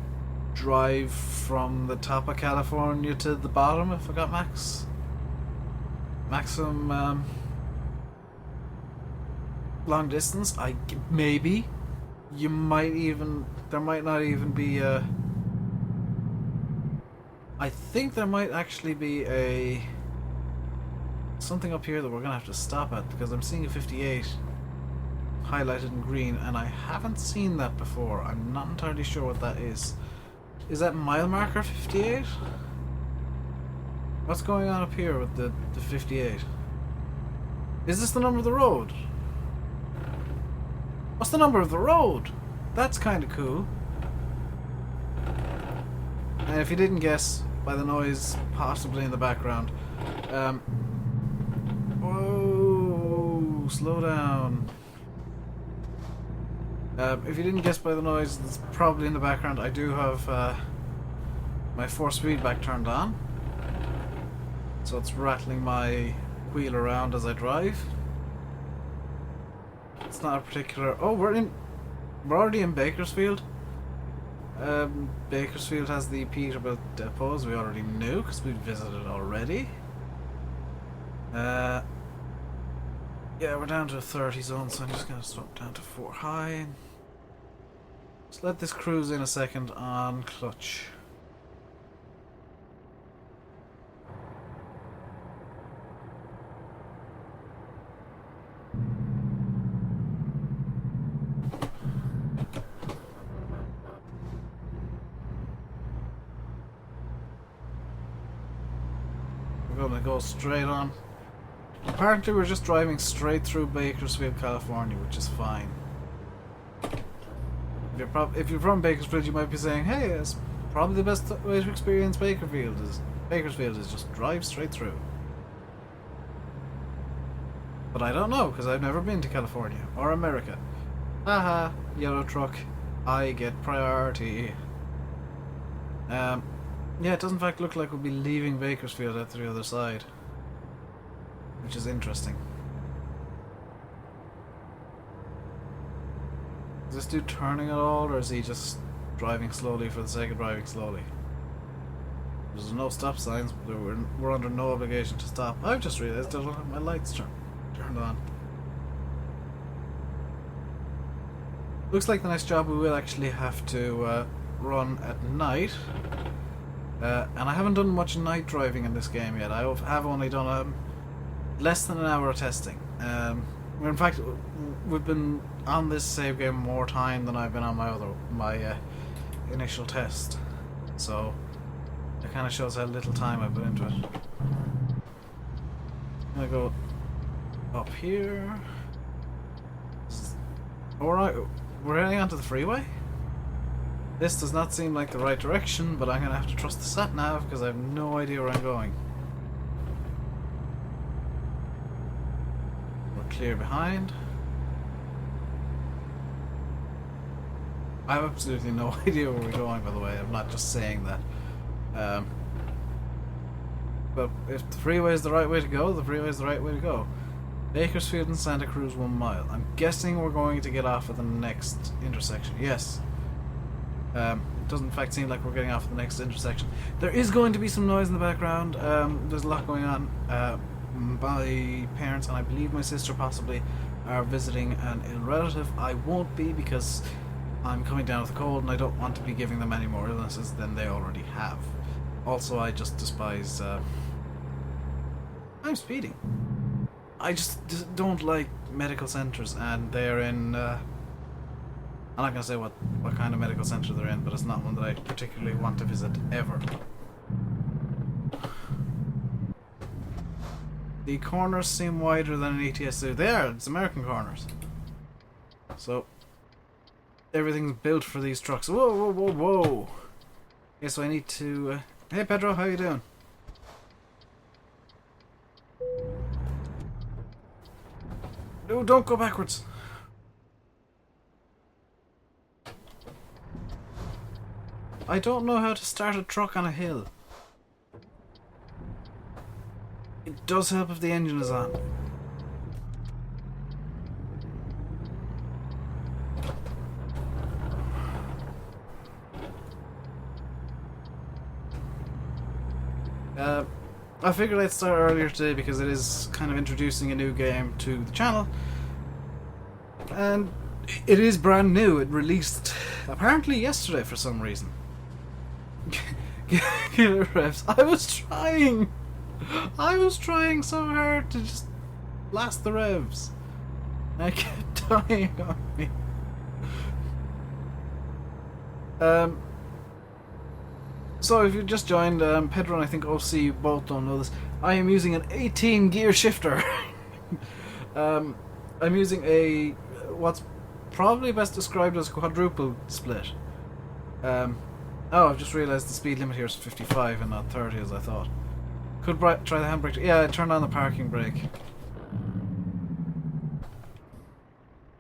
drive from the top of California to the bottom if I got maximum long distance. Maybe you might even, there might not even be a, I think there might actually be something up here that we're gonna have to stop at, because I'm seeing a 58 highlighted in green and I haven't seen that before. I'm not entirely sure what that is. Is that mile marker 58? What's going on up here with the 58? Is this the number of the road? What's the number of the road? That's kind of cool. And if you didn't guess by the noise possibly in the background, whoa, slow down. If you didn't guess by the noise that's probably in the background, I do have my 4-speed back turned on, so it's rattling my wheel around as I drive. It's not a particular. Oh, we're already in Bakersfield. Bakersfield has the Peterbilt depot, as we already knew because we visited already. Yeah, we're down to a 30 zone, so I'm just gonna stop down to 4 high. Just let this cruise in a second on clutch. We're gonna go straight on. Apparently we're just driving straight through Bakersfield, California, which is fine. If you're from Bakersfield, you might be saying, hey, it's probably the best way to experience Bakersfield is just drive straight through. But I don't know, because I've never been to California or America. Haha, yellow truck, I get priority. Yeah, it does in fact look like we'll be leaving Bakersfield at the other side, which is interesting. Is this dude turning at all, or is he just driving slowly for the sake of driving slowly? There's no stop signs, but we're under no obligation to stop. I've just realised I don't have my lights turned on. Looks like the next job we will actually have to run at night. And I haven't done much night driving in this game yet. I have only done less than an hour of testing. In fact, we've been on this save game more time than I've been on my initial test. So it kind of shows how little time I've put into it. I'm gonna go up here. Alright, we're heading onto the freeway. This does not seem like the right direction, but I'm gonna have to trust the sat nav because I have no idea where I'm going. We're clear behind. I have absolutely no idea where we're going, by the way. I'm not just saying that. But if the freeway is the right way to go, the freeway is the right way to go. Bakersfield and Santa Cruz 1 mile. I'm guessing we're going to get off at the next intersection. Yes. It doesn't in fact seem like we're getting off at the next intersection. There is going to be some noise in the background. There's a lot going on. My parents and I believe my sister possibly are visiting an ill relative. I won't be because I'm coming down with a cold and I don't want to be giving them any more illnesses than they already have. Also, I just despise... I'm speeding. I just don't like medical centres, and they're in... I'm not going to say what kind of medical centre they're in, but it's not one that I particularly want to visit, ever. The corners seem wider than an ETS2. They are! It's American corners. So, everything's built for these trucks. Whoa, whoa, whoa, whoa! Okay, so I need to... Hey Pedro, how you doing? No, don't go backwards! I don't know how to start a truck on a hill. It does help if the engine is on. I figured I'd start earlier today because it is kind of introducing a new game to the channel. And it is brand new. It released apparently yesterday for some reason. Killer revs. I was trying so hard to just blast the revs. I kept dying on me. So if you just joined, Pedro and I think OC, you both don't know this. I am using an 18 gear shifter. I'm using a what's probably best described as a quadruple split. Oh, I've just realised the speed limit here is 55 and not 30 as I thought. Could try the handbrake. Yeah, I turned on the parking brake.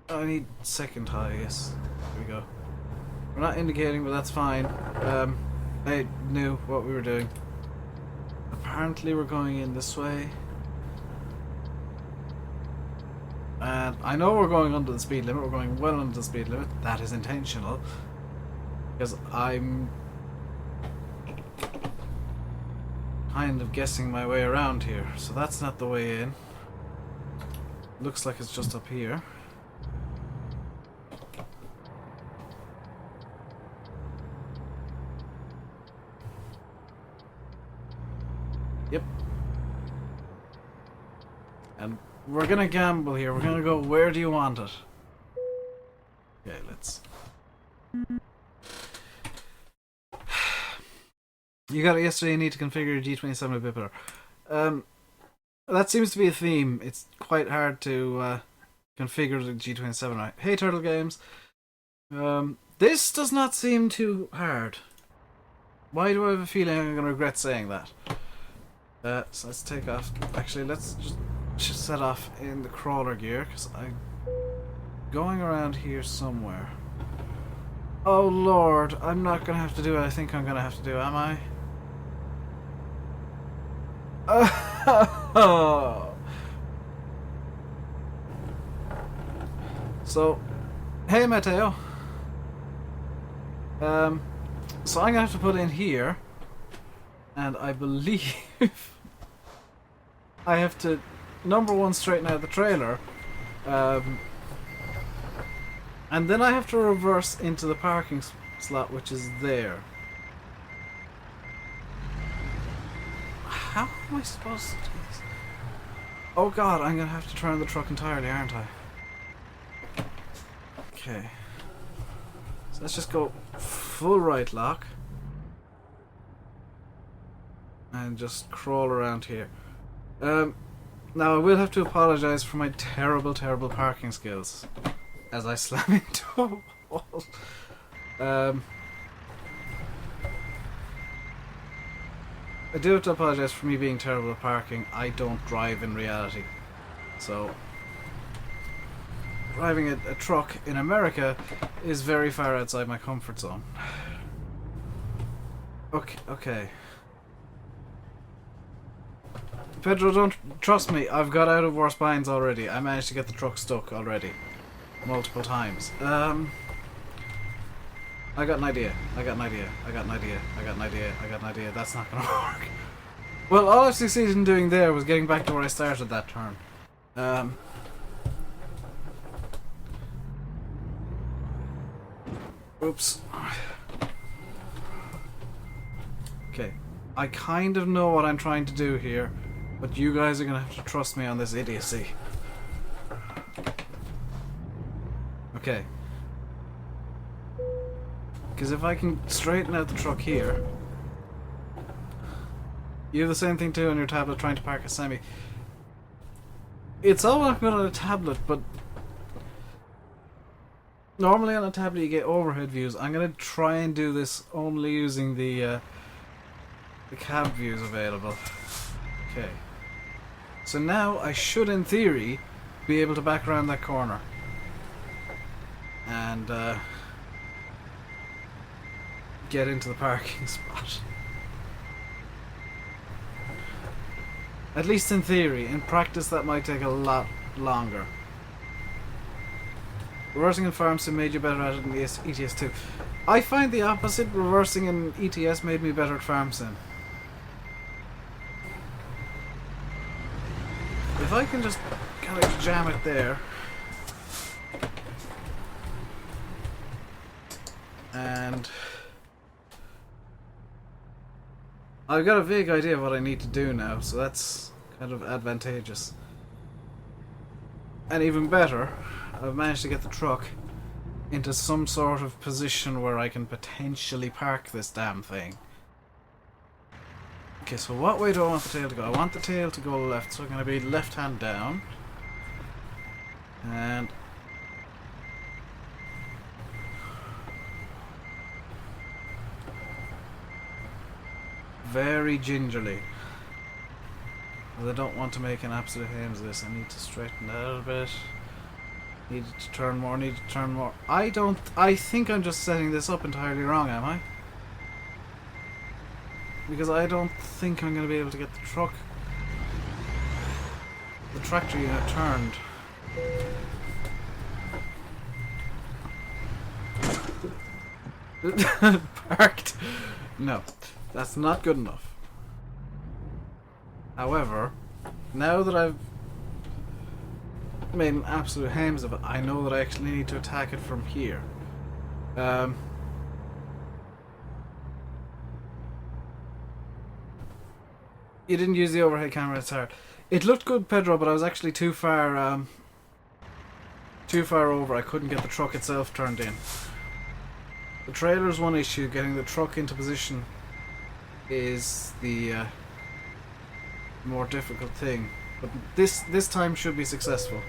I need second high, yes. Here we go. We're not indicating, but that's fine. I knew what we were doing. Apparently we're going in this way. And I know we're going under the speed limit. We're going well under the speed limit. That is intentional. Because I'm kind of guessing my way around here. So that's not the way in. Looks like it's just up here. Yep. And we're gonna gamble here. We're gonna go, where do you want it? Okay, let's... You got it yesterday, you need to configure your G27 a bit better. That seems to be a theme. It's quite hard to configure the G27 right. Hey Turtle Games. This does not seem too hard. Why do I have a feeling I'm going to regret saying that? So let's take off. Actually, let's just set off in the crawler gear, because I'm going around here somewhere. Oh lord, I'm not going to have to do what I think I'm going to have to do, am I? So, hey Matteo. So I'm gonna have to put in here, and I believe I have to number one straighten out the trailer, and then I have to reverse into the parking slot, which is there. How am I supposed to do this? Oh god, I'm gonna have to turn the truck entirely, aren't I? Okay. So let's just go full right lock. And just crawl around here. Now I will have to apologise for my terrible, terrible parking skills as I slam into a wall. I do have to apologise for me being terrible at parking. I don't drive in reality. So, driving a truck in America is very far outside my comfort zone. Okay. Pedro, don't trust me. I've got out of worse binds already. I managed to get the truck stuck already. Multiple times. I got an idea. That's not gonna work. Well, all I succeeded in doing there was getting back to where I started that turn. Oops. Okay. I kind of know what I'm trying to do here, but you guys are gonna have to trust me on this idiocy. Okay. Because if I can straighten out the truck here... You have the same thing too on your tablet trying to park a semi. It's all well good on a tablet, but... Normally on a tablet you get overhead views. I'm going to try and do this only using the cab views available. Okay. So now I should, in theory, be able to back around that corner. And, get into the parking spot. At least in theory. In practice that might take a lot longer. Reversing in Farm Sim made you better at it in the ETS2. I find the opposite. Reversing in ETS made me better at Farm Sim. If I can just kind of jam it there. And... I've got a vague idea of what I need to do now, so that's kind of advantageous. And even better, I've managed to get the truck into some sort of position where I can potentially park this damn thing. Okay, so what way do I want the tail to go? I want the tail to go left, so I'm going to be left hand down. And... very gingerly. Because I don't want to make an absolute hames of this. I need to straighten that out a bit. Need to turn more, need to turn more. I think I'm just setting this up entirely wrong, am I? Because I don't think I'm going to be able to get the truck, the tractor unit turned. Parked. No. That's not good enough. However, now that I've made an absolute hames of it. I know that I actually need to attack it from here. You didn't use the overhead camera, it's hard. It looked good, Pedro, but I was actually too far over. I couldn't get the truck itself turned in. The trailer's one issue. Getting the truck into position is the more difficult thing. But this time should be successful.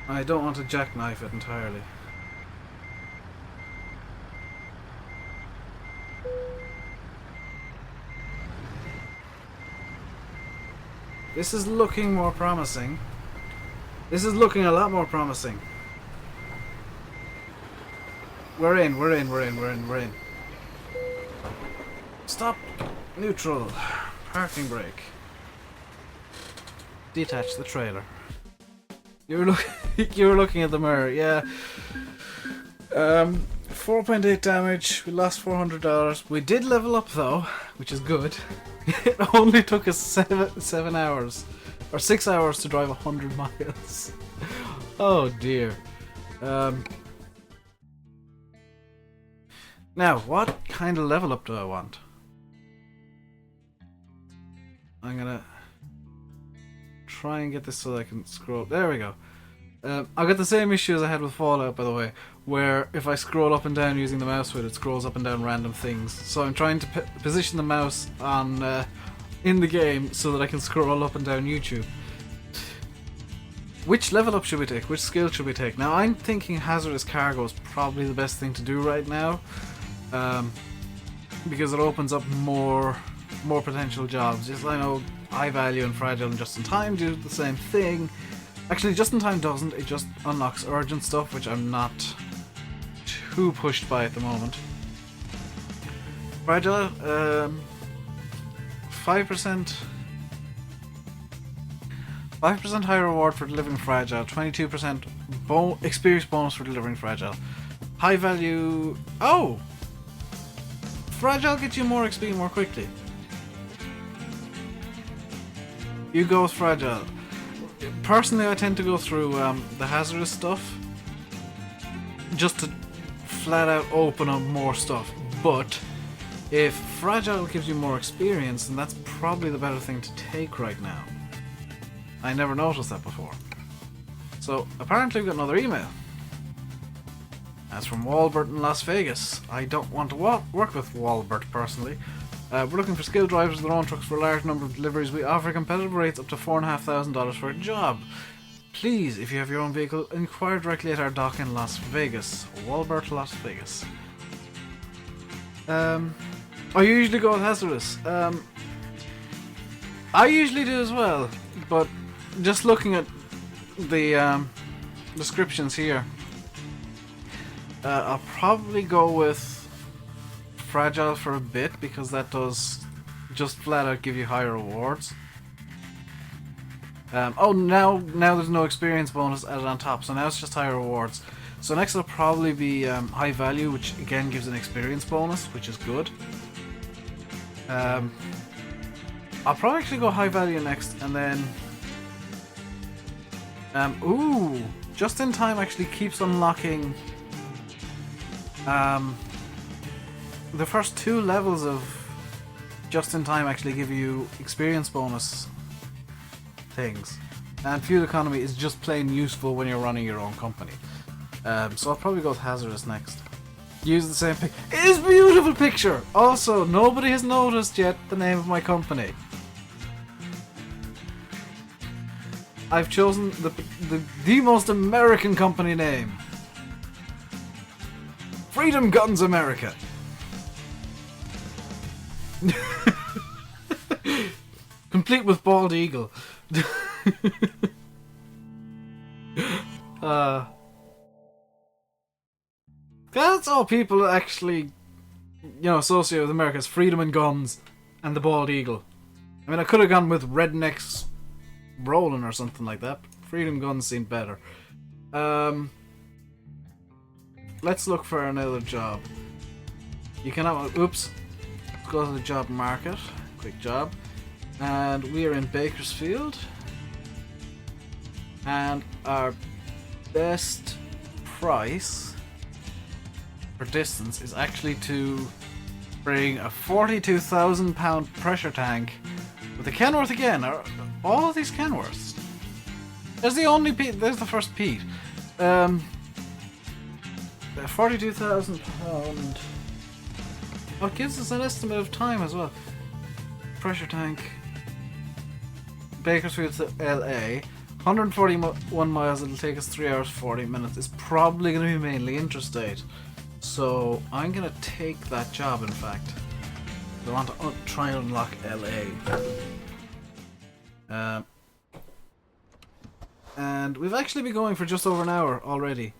I don't want to jackknife it entirely. This is looking more promising. This is looking a lot more promising. We're in. Stop. Neutral. Parking brake. Detach the trailer. You were looking at the mirror, yeah. 4.8 damage. We lost $400. We did level up though, which is good. It only took us 7 hours or 6 hours to drive 100 miles. Oh dear. Now, what kind of level up do I want? I'm gonna try and get this so that I can scroll. There we go. I've got the same issue as I had with Fallout, by the way, where if I scroll up and down using the mouse wheel, it scrolls up and down random things. So I'm trying to position the mouse on in the game so that I can scroll up and down YouTube. Which level up should we take? Which skill should we take? Now I'm thinking hazardous cargo is probably the best thing to do right now, because it opens up more potential jobs. Yes, I know high value and fragile and just in time do the same thing. Actually, just in time doesn't. It just unlocks urgent stuff, which I'm not too pushed by at the moment. Fragile, 5% higher reward for delivering fragile, 22% experience bonus for delivering fragile. High value. Oh, fragile gets you more XP more quickly. You go with fragile. Personally, I tend to go through the hazardous stuff just to flat out open up more stuff. But if fragile gives you more experience, then that's probably the better thing to take right now. I never noticed that before. So apparently we've got another email. That's from Walbert in Las Vegas. I don't want to work with Walbert personally. We're looking for skilled drivers with their own trucks for a large number of deliveries. We offer competitive rates up to $4,500 for a job. Please, if you have your own vehicle, inquire directly at our dock in Las Vegas. Walbert, Las Vegas. I usually go with hazardous. I usually do as well, but just looking at the descriptions here, I'll probably go with fragile for a bit, because that does just flat out give you higher rewards. Oh, now there's no experience bonus added on top, so now it's just higher rewards. So next will probably be high value, which again gives an experience bonus, which is good. I'll probably actually go high value next, and then ooh, just in time actually keeps unlocking the first 2 levels of just in time actually give you experience bonus things, and fuel economy is just plain useful when you're running your own company. So I'll probably go with hazardous next. Use the same pic. It is a beautiful picture. Also, nobody has noticed yet the name of my company. I've chosen the most American company name. Freedom Guns America. Complete with bald eagle. That's all people actually, associate with America's freedom and guns and the bald eagle. I mean, I could have gone with rednecks rolling or something like that. Freedom guns seemed better. Let's look for another job. You cannot. Oops. Let's go to the job market. Quick job. And we are in Bakersfield. And our best price for distance is actually to bring a £42,000 pressure tank with a Kenworth again. Are all of these Kenworths? There's the only Pete. There's the first Pete. £42,000. Oh, it gives us an estimate of time as well. Pressure tank. Bakersfield to LA. 141 miles. It'll take us 3 hours 40 minutes. It's probably going to be mainly interstate. So I'm going to take that job, in fact. I want to try and unlock LA. And we've actually been going for just over an hour already.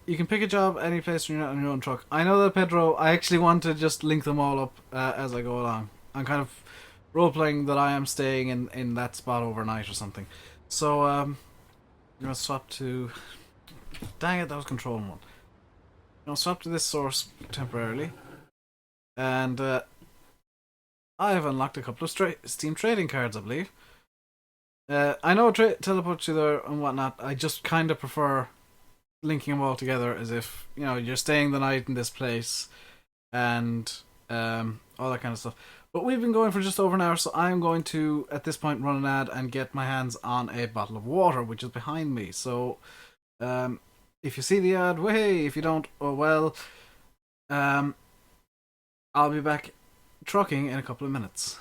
You can pick a job any place when you're not on your own truck. I know that, Pedro. I actually want to just link them all up as I go along. I'm kind of role-playing that I am staying in that spot overnight or something. So, I'm going to swap to... Dang it, that was control one. I'll swap to this source temporarily. And I have unlocked a couple of Steam trading cards, I believe. I know teleports you there and whatnot. I just kind of prefer linking them all together as if, you know, you're staying the night in this place and all that kind of stuff. But we've been going for just over an hour, so I'm going to, at this point, run an ad and get my hands on a bottle of water, which is behind me. So, if you see the ad, way. If you don't, oh well. I'll be back trucking in a couple of minutes.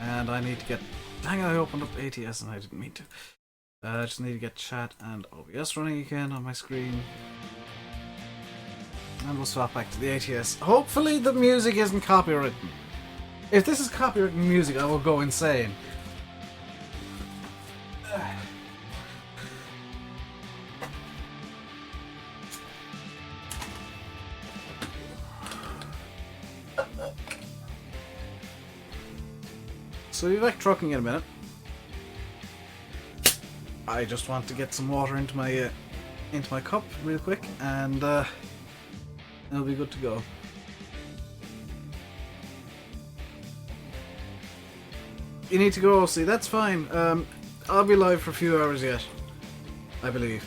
And I need to get... Dang it, I opened up ATS and I didn't mean to. I just need to get chat and OBS running again on my screen. And we'll swap back to the ATS. Hopefully the music isn't copywritten. If this is copywritten music, I will go insane. So we'll be back trucking in a minute. I just want to get some water into my cup real quick, and it'll be good to go. You need to go, see, that's fine. I'll be live for a few hours yet, I believe.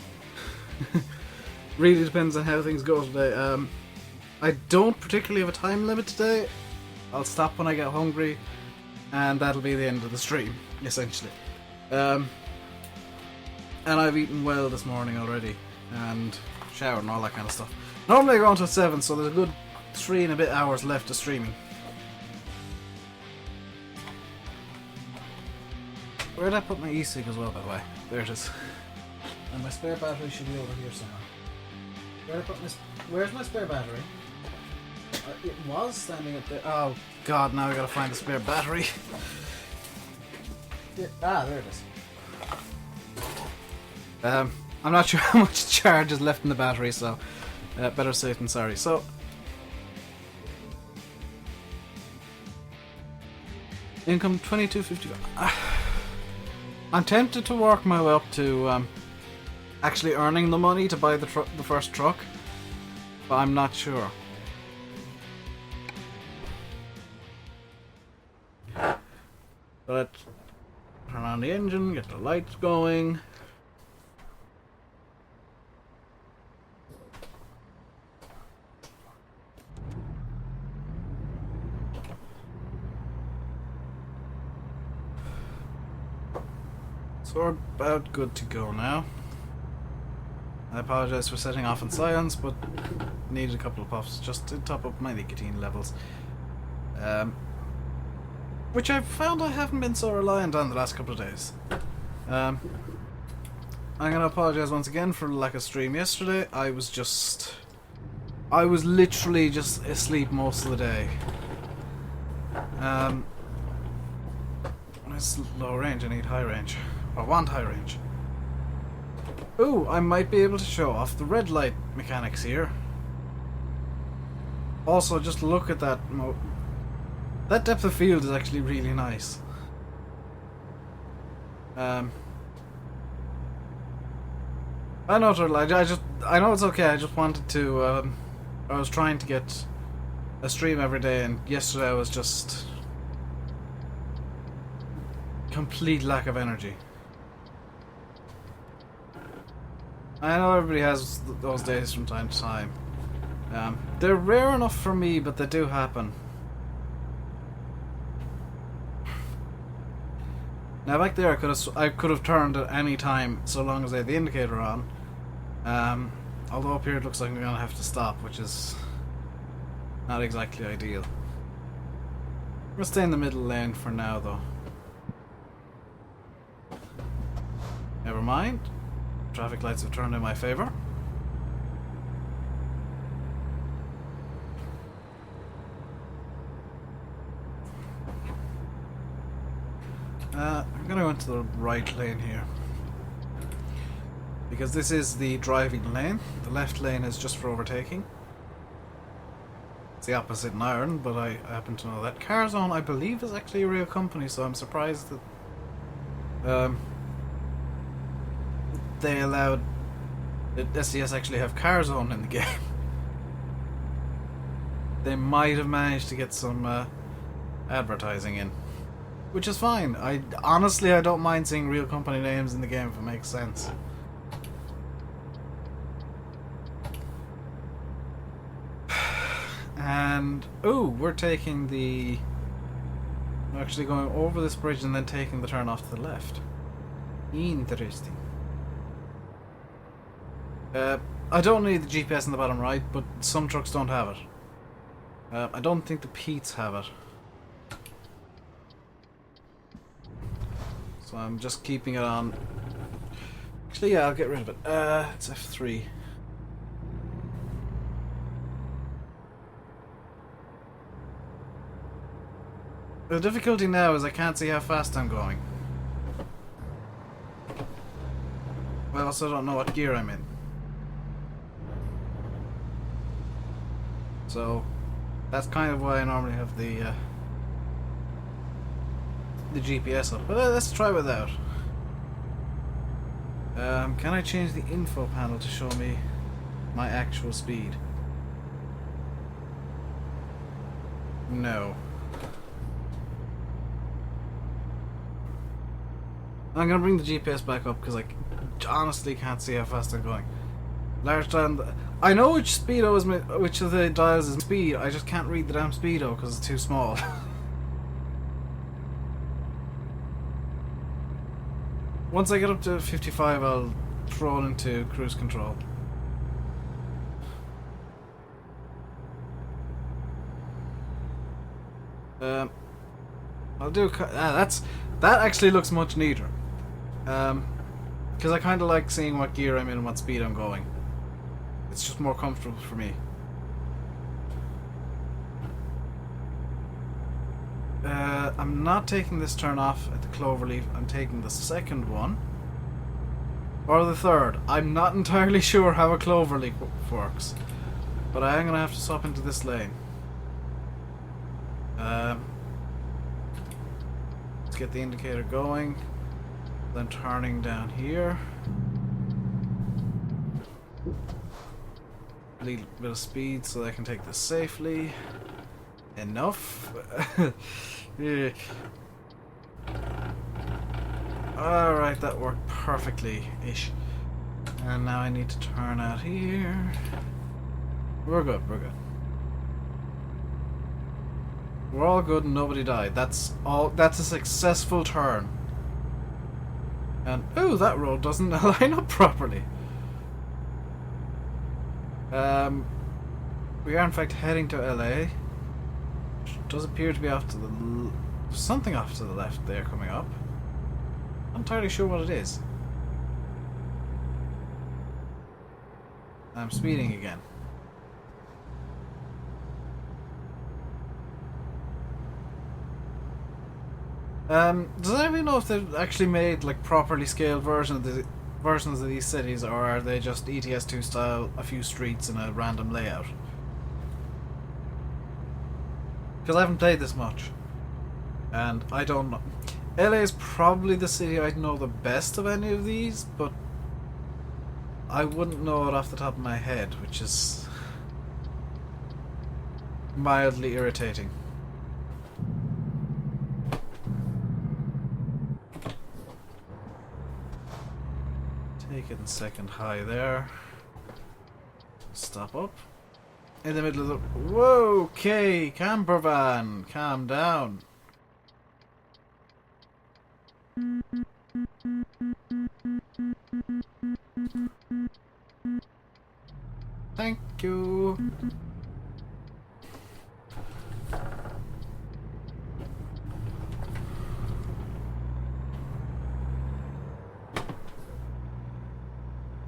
Really depends on how things go today. I don't particularly have a time limit today. I'll stop when I get hungry, and that'll be the end of the stream, essentially. And I've eaten well this morning already, and showered and all that kind of stuff. Normally I go until 7, so there's a good 3 and a bit hours left of streaming. Where did I put my e-cig as well, by the way? There it is. And my spare battery should be over here somewhere. Where did I put my... Where's my spare battery? It was standing up there. Oh god, now I gotta find the spare battery. There it is. I'm not sure how much charge is left in the battery, so better safe than sorry. So, income $22.50. I'm tempted to work my way up to actually earning the money to buy the first truck, but I'm not sure. So let's turn on the engine, get the lights going. So we're about good to go now. I apologise for setting off in silence, but needed a couple of puffs just to top up my nicotine levels. Which I've found I haven't been so reliant on the last couple of days. I'm going to apologise once again for the lack of stream yesterday. I was literally just asleep most of the day. It's low range, I need high range. I want high range. Ooh, I might be able to show off the red light mechanics here. Also, just look at that. That depth of field is actually really nice. I know, Turtle. I know it's okay. I just wanted to. I was trying to get a stream every day, and yesterday was just complete lack of energy. I know everybody has those days from time to time. They're rare enough for me, but they do happen. Now back there, I could have turned at any time so long as I had the indicator on. Although up here it looks like I'm gonna have to stop, which is not exactly ideal. I'm gonna stay in the middle lane for now, though. Never mind. Traffic lights have turned in my favor. I'm gonna go into the right lane here, because this is the driving lane. The left lane is just for overtaking. It's the opposite in Ireland, but I happen to know that. Carzone, I believe, is actually a real company, so I'm surprised that they allowed SCS actually have Carzone in the game. They might have managed to get some advertising in, which is fine. I don't mind seeing real company names in the game if it makes sense. And we're taking the... we're actually going over this bridge and then taking the turn off to the left. Interesting. I don't need the GPS in the bottom right, but some trucks don't have it. I don't think the Pete's have it. So I'm just keeping it on. Actually, yeah, I'll get rid of it. It's F3. The difficulty now is I can't see how fast I'm going. I also don't know what gear I'm in. So that's kind of why I normally have the GPS up. But let's try without. Can I change the info panel to show me my actual speed? No. I'm gonna bring the GPS back up because I honestly can't see how fast I'm going. Large dial. I know which speedo is which of the dials is speed. I just can't read the damn speedo because it's too small. Once I get up to 55, I'll throw it into cruise control. I'll do. That actually looks much neater. Because I kind of like seeing what gear I'm in and what speed I'm going. It's just more comfortable for me. I'm not taking this turn off at the Cloverleaf. I'm taking the second one. Or the third. I'm not entirely sure how a Cloverleaf works. But I am going to have to swap into this lane. Let's get the indicator going. Then turning down here. A little bit of speed so that I can take this safely. Enough. Yeah. Alright, that worked perfectly-ish. And now I need to turn out here. We're good, we're good. We're all good and nobody died. That's a successful turn. And that road doesn't line up properly. We are in fact heading to LA. Does appear to be off to the something off to the left there coming up. Not entirely sure what it is. I'm speeding again. Does anybody know if they've actually made like properly scaled versions of these cities, or are they just ETS2 style, a few streets in a random layout? Because I haven't played this much, and I don't know. LA is probably the city I'd know the best of any of these, but I wouldn't know it off the top of my head, which is mildly irritating. Take it in second high there. Stop up. In the middle of the... Whoa, okay, camper van, calm down. Thank you.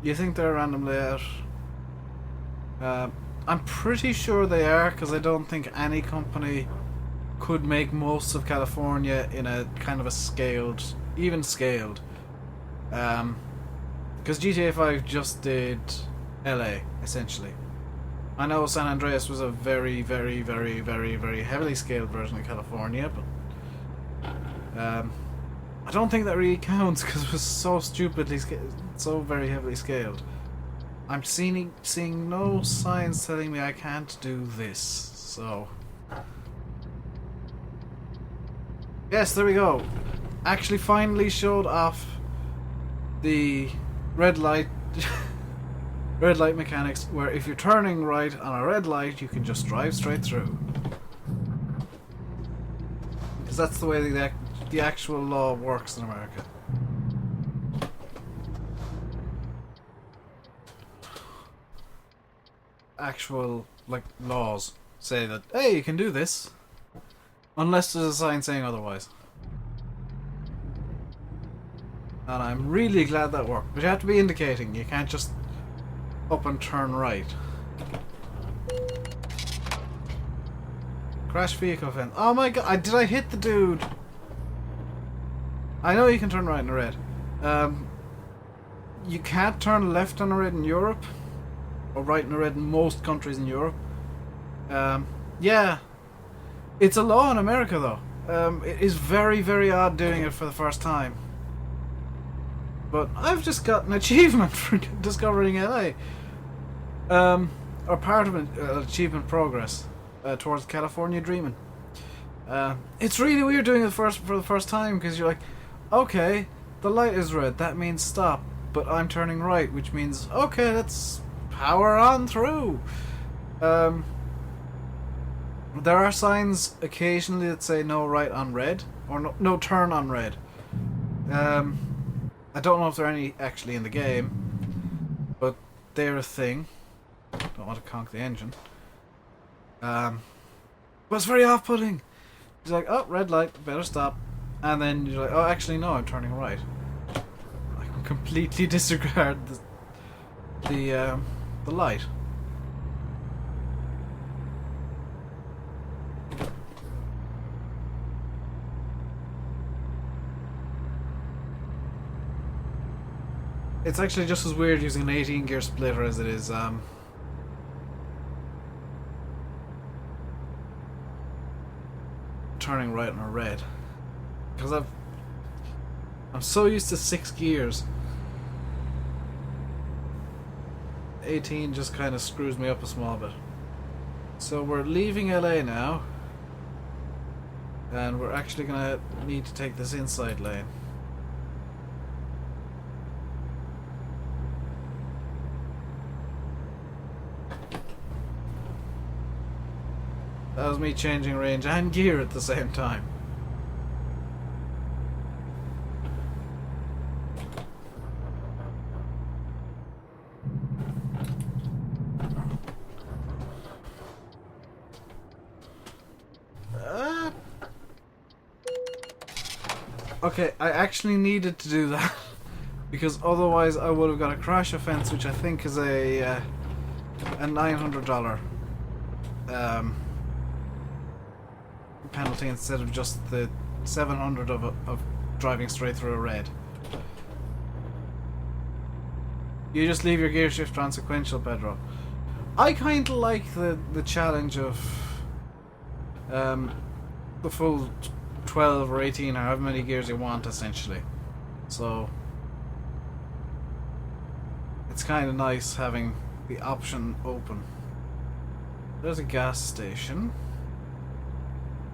You think they're a random layout? I'm pretty sure they are, because I don't think any company could make most of California in a kind of a scaled, even scaled. Because GTA 5 just did LA, essentially. I know San Andreas was a very, very, very, very, very heavily scaled version of California, but I don't think that really counts because it was so stupidly, so very heavily scaled. I'm seeing no signs telling me I can't do this, so... Yes, there we go. Actually finally showed off the red light red light mechanics, where if you're turning right on a red light you can just drive straight through. Because that's the way the actual law works in America. Actual, like, laws say that, hey, you can do this. Unless there's a sign saying otherwise. And I'm really glad that worked. But you have to be indicating, you can't just up and turn right. Crash vehicle fence. Oh my god, did I hit the dude? I know you can turn right in a red. You can't turn left on a red in Europe. Or right in a red in most countries in Europe. Yeah. It's a law in America though. It is very, very odd doing it for the first time. But I've just got an achievement for discovering LA. Or part of an achievement progress towards California dreaming. It's really weird doing it for the first time, because you're like, okay, the light is red, that means stop, but I'm turning right, which means, okay, let's power on through. There are signs occasionally that say no right on red, or no turn on red. I don't know if there are any actually in the game, but they're a thing. Don't want to conk the engine. But it's very off-putting. He's like, oh, red light, better stop. And then you're like, oh, actually no, I'm turning right. I can completely disregard the light. It's actually just as weird using an 18 gear splitter as it is turning right on a red, because I'm so used to 6 gears. 18 just kind of screws me up a small bit. So we're leaving LA now, and we're actually gonna need to take this inside lane. That was me changing range and gear at the same time. Okay, I actually needed to do that because otherwise I would have got a crash offense, which I think is a $900 penalty instead of just the $700 of driving straight through a red. You just leave your gear shift on sequential, Pedro. I kind of like the challenge of the full 12 or 18 or however many gears you want, essentially. So it's kind of nice having the option open. There's a gas station.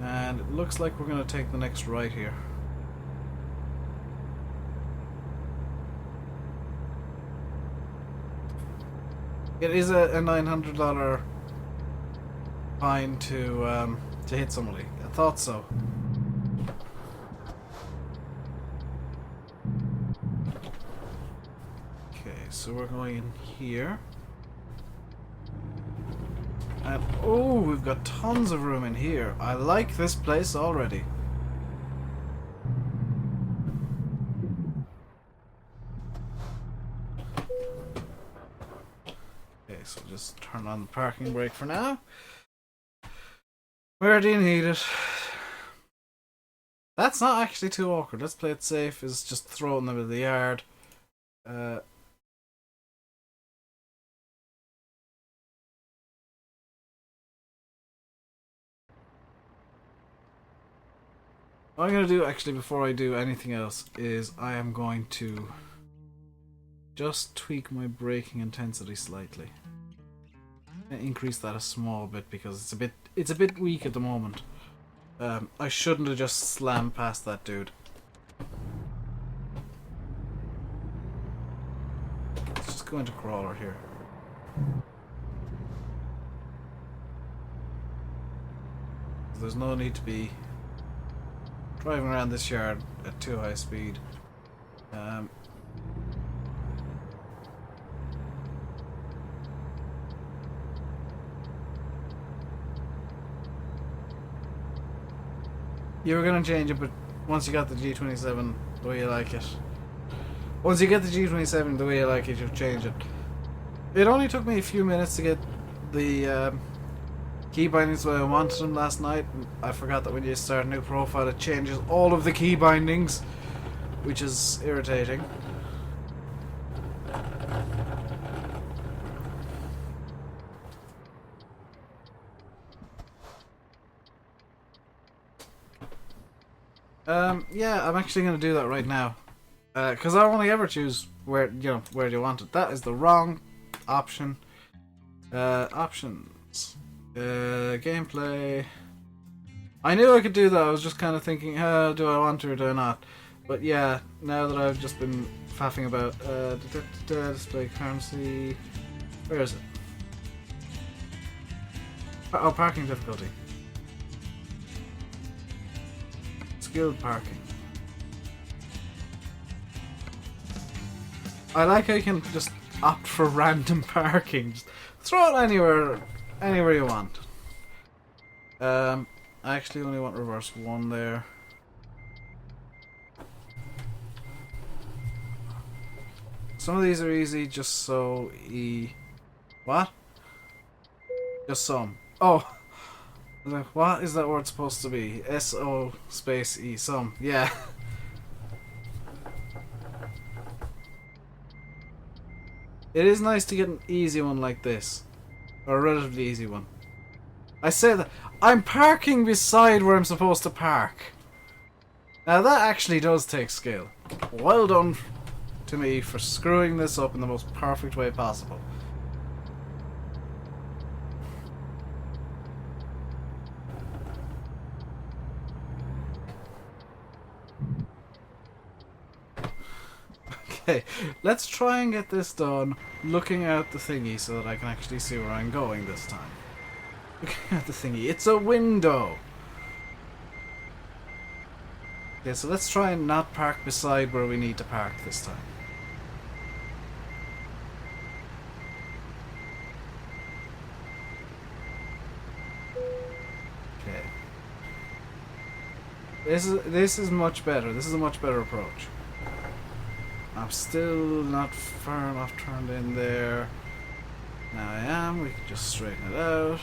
And it looks like we're going to take the next right here. It is a $900 fine to hit somebody. I thought so. Okay, so we're going in here. And oh, we've got tons of room in here. I like this place already. Okay, so just turn on the parking brake for now. Where do you need it? That's not actually too awkward. Let's play it safe. Is just throw it in the middle of the yard. What I'm going to do, actually, before I do anything else, is I am going to just tweak my braking intensity slightly. Increase that a small bit because it's a bit weak at the moment. I shouldn't have just slammed past that dude. Let's just go into crawler here. There's no need to be driving around this yard at too high speed. You were going to change it, but once you got the G27 the way you like it. Once you get the G27 the way you like it, you'll change it. It only took me a few minutes to get the key bindings the way I wanted them last night. I forgot that when you start a new profile it changes all of the key bindings, which is irritating. Yeah, I'm actually going to do that right now. Because I only ever choose where do you want it. That is the wrong option. Options. Gameplay. I knew I could do that. I was just kind of thinking, do I want to or do I not? But yeah, now that I've just been faffing about, display currency. Where is it? Oh, parking difficulty. Skilled parking. I like how you can just opt for random parking. Just throw it anywhere you want. I actually only want reverse one there. Some of these are easy, just so what? Just some. Oh! What is that word supposed to be? S-O space E, some. Yeah. It is nice to get an easy one like this. Or a relatively easy one. I say that. I'm parking beside where I'm supposed to park. Now that actually does take skill. Well done to me for screwing this up in the most perfect way possible. Okay, let's try and get this done looking at the thingy so that I can actually see where I'm going this time. Looking at the thingy. It's a window! Okay, so let's try and not park beside where we need to park this time. Okay. This is much better. This is a much better approach. I'm still not far enough turned in there. Now I am. We can just straighten it out.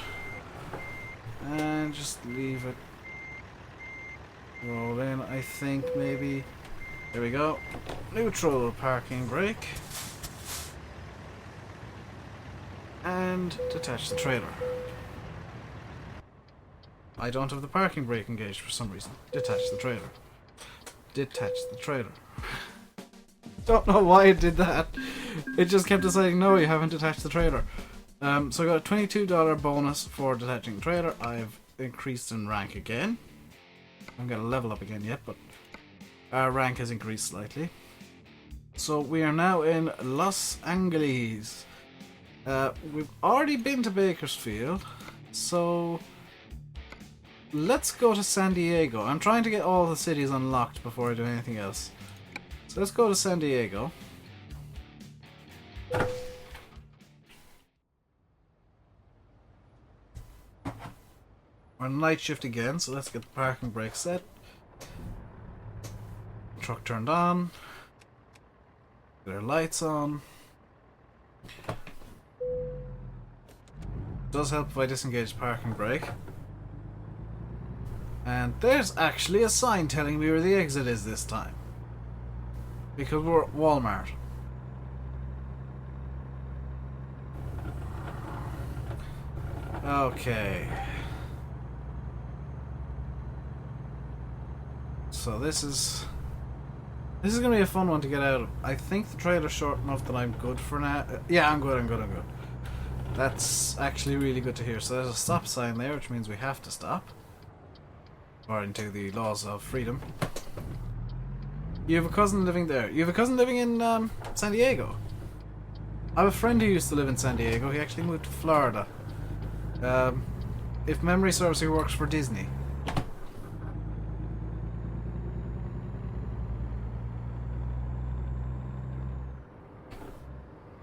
And just leave it roll in, I think, maybe. There we go. Neutral parking brake. And detach the trailer. I don't have the parking brake engaged for some reason. Detach the trailer. Detach the trailer. Don't know why it did that. It just kept deciding, no, you haven't detached the trailer. So I got a $22 bonus for detaching the trailer. I've increased in rank again. I haven't got a level up again yet, but our rank has increased slightly. So we are now in Los Angeles. We've already been to Bakersfield, so let's go to San Diego. I'm trying to get all the cities unlocked before I do anything else. So let's go to San Diego. We're on night shift again, so let's get the parking brake set. Truck turned on. Get our lights on. Does help if I disengage the parking brake. And there's actually a sign telling me where the exit is this time. Because we're at Walmart. Okay. So this is gonna be a fun one to get out of. I think the trailer's short enough that I'm good for now. Yeah, I'm good. That's actually really good to hear. So there's a stop sign there, which means we have to stop, according to the laws of freedom. You have a cousin living there. You have a cousin living in San Diego. I have a friend who used to live in San Diego. He actually moved to Florida. If memory serves, he works for Disney.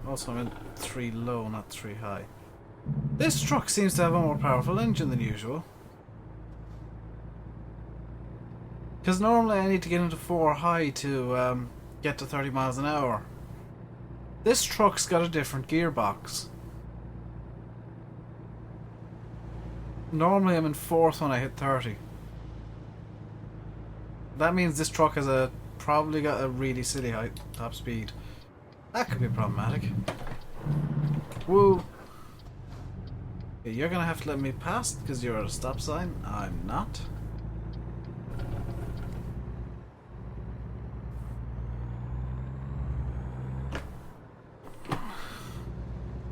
Also, I'm in 3 low, not 3 high. This truck seems to have a more powerful engine than usual. Because normally I need to get into 4 high to get to 30 miles an hour. This truck's got a different gearbox. Normally I'm in 4th when I hit 30. That means this truck has probably got a really silly high top speed. That could be problematic. Woo! Okay, you're gonna have to let me pass because you're at a stop sign. I'm not.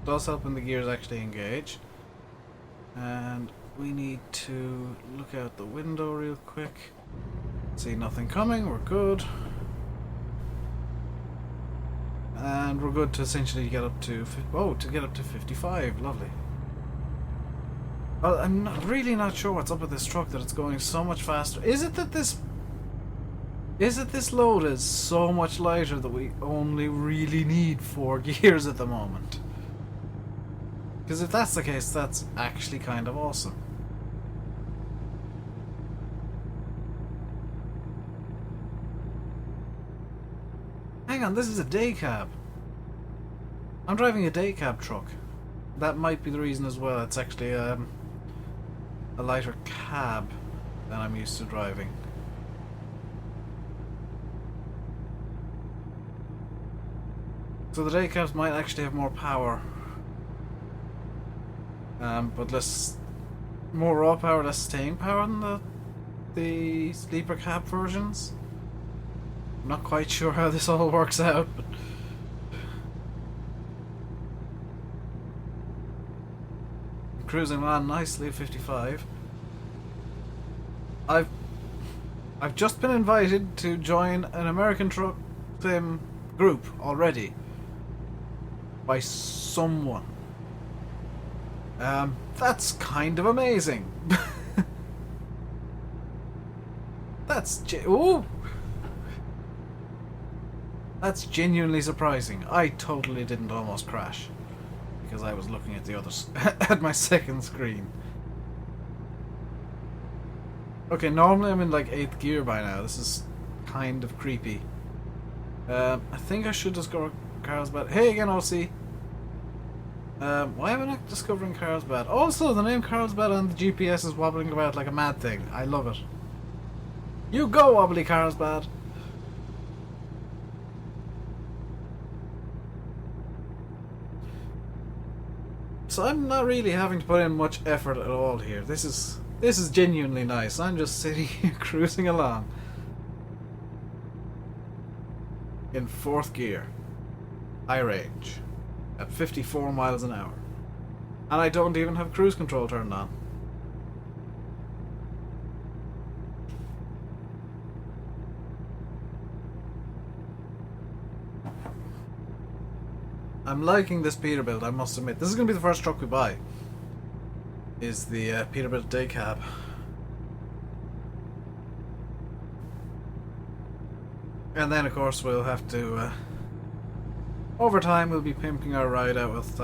Does help when the gears actually engage. And we need to look out the window real quick. See nothing coming, we're good. And we're good to essentially get up to... to get up to 55, lovely. Well, I'm really not sure what's up with this truck that it's going so much faster. Is it that this load is so much lighter that we only really need 4 gears at the moment? Because if that's the case, that's actually kind of awesome. Hang on, this is a day cab. I'm driving a day cab truck. That might be the reason as well. It's actually a lighter cab than I'm used to driving. So the day cabs might actually have more power. But more raw power, less staying power than the sleeper cab versions. I'm not quite sure how this all works out, but I'm cruising along nicely at 55. I've just been invited to join an American truck sim group already by someone. That's kind of amazing. That's genuinely surprising. I totally didn't almost crash because I was looking at the others at my second screen. Okay, normally I'm in like 8th gear by now. This is kind of creepy. I think I should just go Carlsbad. Hey again, OC. Why am I not discovering Carlsbad? Also, the name Carlsbad on the GPS is wobbling about like a mad thing. I love it. You go, wobbly Carlsbad! So I'm not really having to put in much effort at all here. This is genuinely nice. I'm just sitting here cruising along. In 4th gear. High range. At 54 miles an hour. And I don't even have cruise control turned on. I'm liking this Peterbilt, I must admit. This is going to be the first truck we buy. Is the Peterbilt day cab. And then of course we'll have to... over time we'll be pimping our ride out with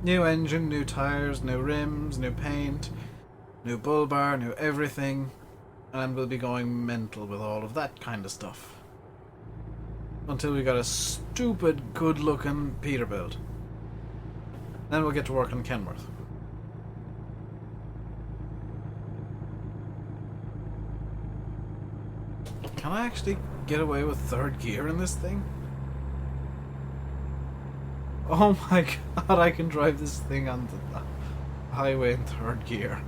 new engine, new tyres, new rims, new paint, new bull bar, new everything. And we'll be going mental with all of that kind of stuff. Until we got a stupid, good-looking Peterbilt. Then we'll get to work on Kenworth. Can I actually get away with third gear in this thing? Oh my god, I can drive this thing on the highway in third gear.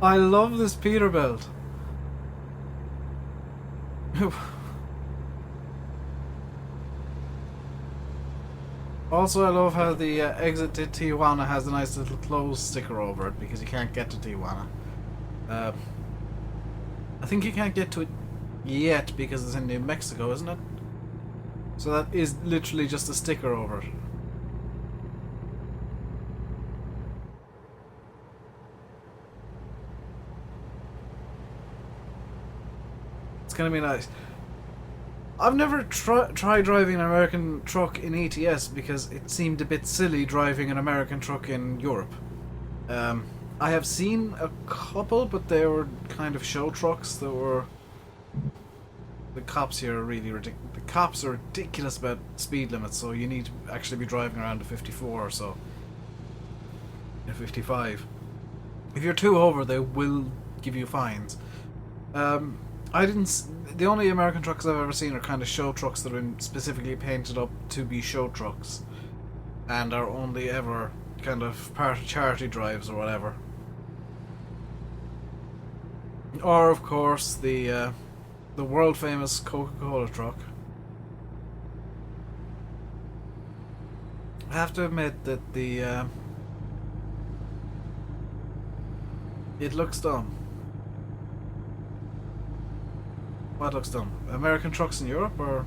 I love this Peterbilt. Also, I love how the exit to Tijuana has a nice little closed sticker over it because you can't get to Tijuana. I think you can't get to it yet because it's in New Mexico, isn't it? So that is literally just a sticker over it. It's gonna be nice. I've never tried driving an American truck in ETS because it seemed a bit silly driving an American truck in Europe. I have seen a couple, but they were kind of show trucks that were... The cops here are really ridiculous. The cops are ridiculous about speed limits, so you need to actually be driving around a 54 or so. A 55. If you're too over, they will give you fines. The only American trucks I've ever seen are kind of show trucks that have been specifically painted up to be show trucks, and are only ever kind of part of charity drives or whatever. Or of course the world famous Coca-Cola truck. I have to admit that the it looks dumb. What looks dumb? American trucks in Europe or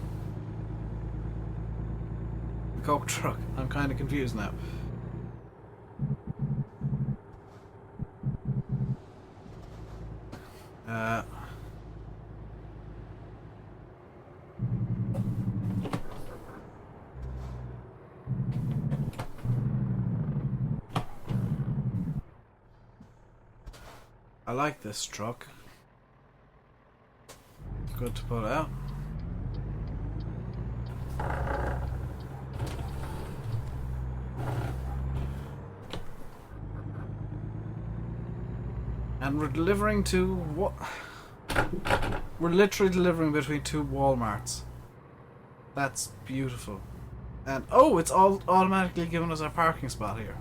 the Coke truck? I'm kind of confused now. I like this truck. Good to pull out. And we're delivering to what? We're literally delivering between two Walmarts. That's beautiful. And oh, it's all automatically giving us our parking spot here.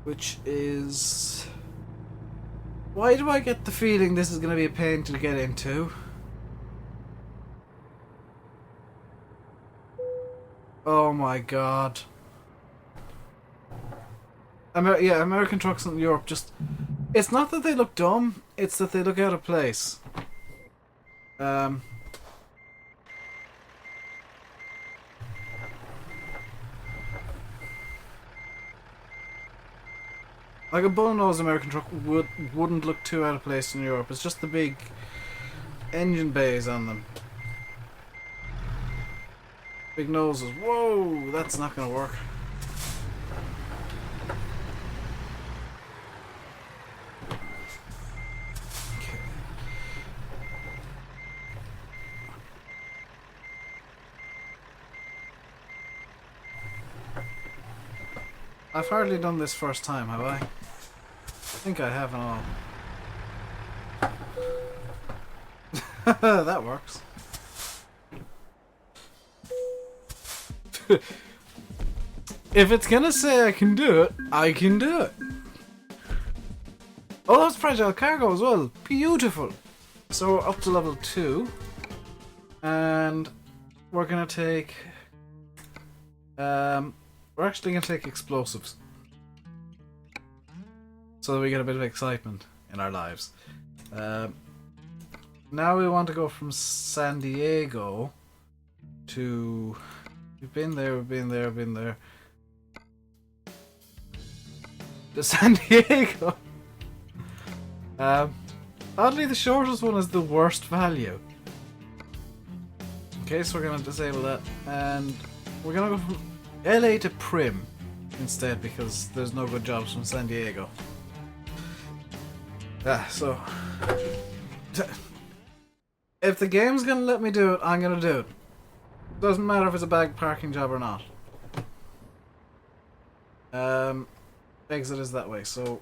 Which is... Why do I get the feeling this is going to be a pain to get into? Oh my god. Yeah, American trucks in Europe just... It's not that they look dumb, it's that they look out of place. Like a bull-nosed American truck wouldn't look too out of place in Europe. It's just the big engine bays on them. Big noses. Whoa, that's not gonna work. Okay. I've hardly done this first time, have I? I think I have and all. That works. If it's gonna say I can do it, I can do it. Oh, that's fragile cargo as well. Beautiful. So we're up to level 2. And we're gonna take We're actually going to take explosives. So that we get a bit of excitement in our lives. Now we want to go from San Diego to... We've been there, we've been there, we've been there. To San Diego! Oddly, the shortest one is the worst value. Okay, so we're going to disable that. And we're going to go from LA to Prim instead because there's no good jobs from San Diego. So... If the game's going to let me do it, I'm going to do it. Doesn't matter if it's a bad parking job or not. Exit is that way, so...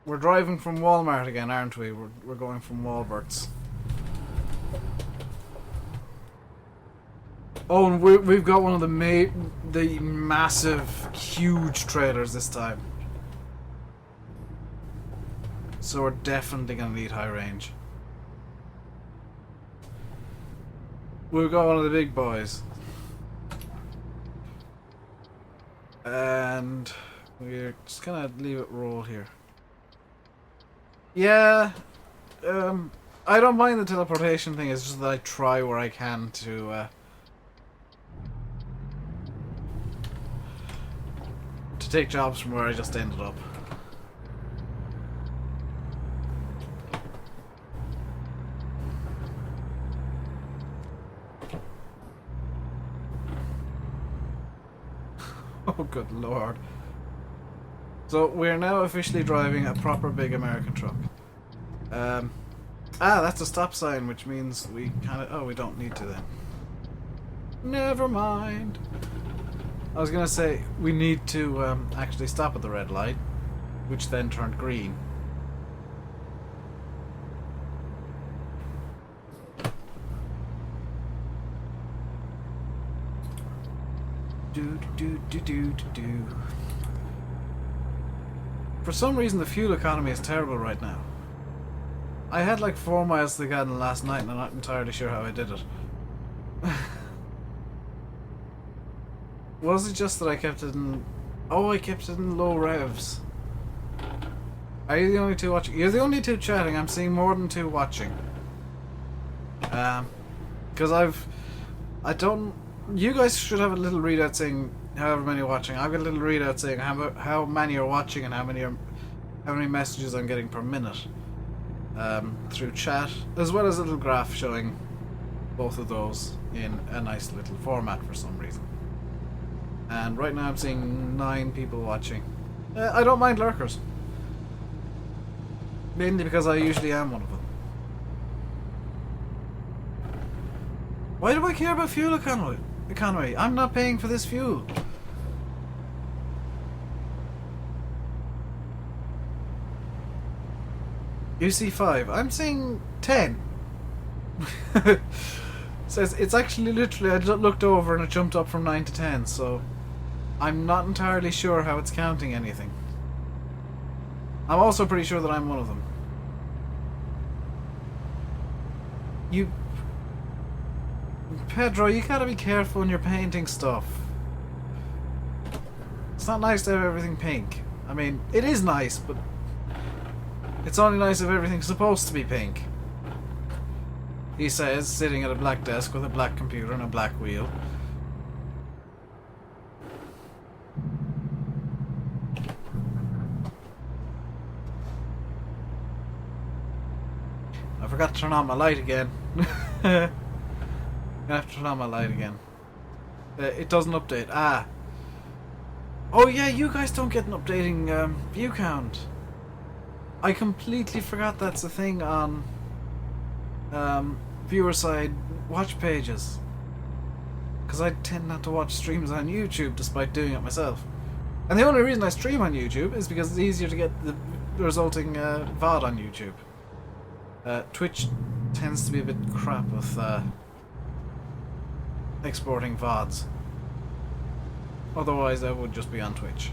We're driving from Walmart again, aren't we? We're going from Walbert's. Oh, and we've got one of the massive, huge trailers this time. So we're definitely going to need high range. We've got one of the big boys. And we're just going to leave it roll here. Yeah, I don't mind the teleportation thing, it's just that I try where I can to take jobs from where I just ended up. Oh, good lord. So we're now officially driving a proper big American truck. That's a stop sign, which means we kind of... Oh, we don't need to then. Never mind. I was going to say, we need to actually stop at the red light, which then turned green. Do. For some reason, the fuel economy is terrible right now. I had like 4 miles to the gallon last night, and I'm not entirely sure how I did it. Was it just that I kept it in... Oh, I kept it in low revs. Are you the only two watching? You're the only two chatting. I'm seeing more than two watching. Because I don't... You guys should have a little readout saying however many are watching. I've got a little readout saying how many are watching and how many messages I'm getting per minute. Through chat, as well as a little graph showing both of those in a nice little format for some reason. And right now I'm seeing 9 people watching. I don't mind lurkers. Mainly because I usually am one of them. Why do I care about fuel economy? I'm not paying for this fuel. You see 5. I'm seeing 10. Says it's actually literally I looked over and it jumped up from 9 to 10, so I'm not entirely sure how it's counting anything. I'm also pretty sure that I'm one of them. Pedro, you gotta be careful when you're painting stuff. It's not nice to have everything pink. I mean, it is nice, but it's only nice if everything's supposed to be pink. He says, sitting at a black desk with a black computer and a black wheel. I forgot to turn on my light again. I'm gonna have to turn on my light again. It doesn't update. Oh yeah, you guys don't get an updating view count. I completely forgot that's a thing on viewer side watch pages. Because I tend not to watch streams on YouTube despite doing it myself. And the only reason I stream on YouTube is because it's easier to get the resulting VOD on YouTube. Twitch tends to be a bit crap with exporting VODs. Otherwise I would just be on Twitch.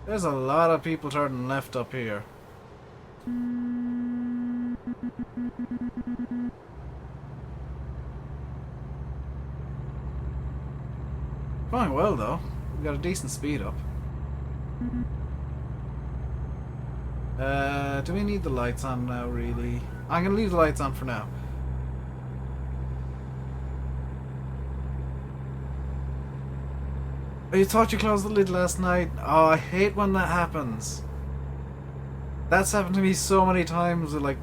There's a lot of people turning left up here. going well though. We've got a decent speed up. Do we need the lights on now, really? I'm gonna leave the lights on for now. Oh, you thought you closed the lid last night? Oh, I hate when that happens. That's happened to me so many times with like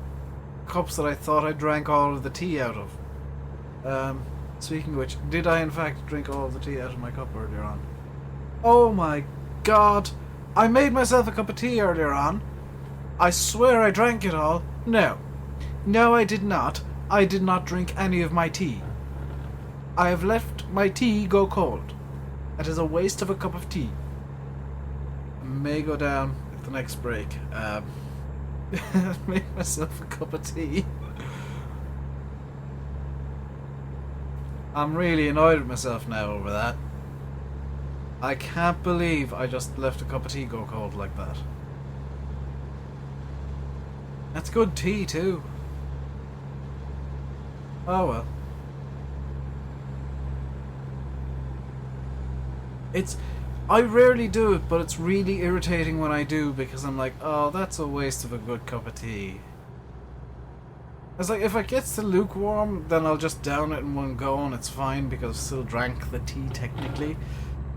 cups that I thought I drank all of the tea out of. Speaking of which, did I in fact drink all of the tea out of my cup earlier on? Oh my god! I made myself a cup of tea earlier on. I swear I drank it all. No. No, I did not. I did not drink any of my tea. I have left my tea go cold. That is a waste of a cup of tea. I may go down at the next break. Make myself a cup of tea. I'm really annoyed with myself now over that. I can't believe I just left a cup of tea go cold like that. That's good tea too. Oh well. I rarely do it, but it's really irritating when I do because I'm like, oh, that's a waste of a good cup of tea. It's like, if it gets to lukewarm, then I'll just down it in one go and it's fine because I've still drank the tea technically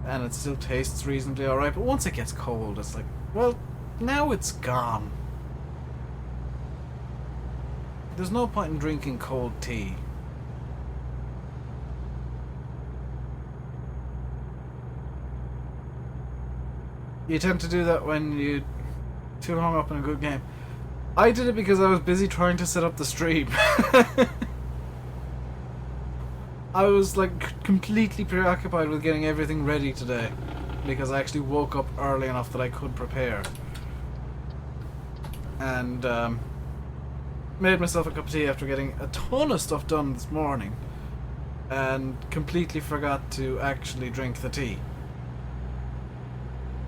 and it still tastes reasonably alright, but once it gets cold, it's like, well, now it's gone. There's no point in drinking cold tea. You tend to do that when you're too hung up in a good game. I did it because I was busy trying to set up the stream. I was like completely preoccupied with getting everything ready today because I actually woke up early enough that I could prepare. And made myself a cup of tea after getting a ton of stuff done this morning and completely forgot to actually drink the tea.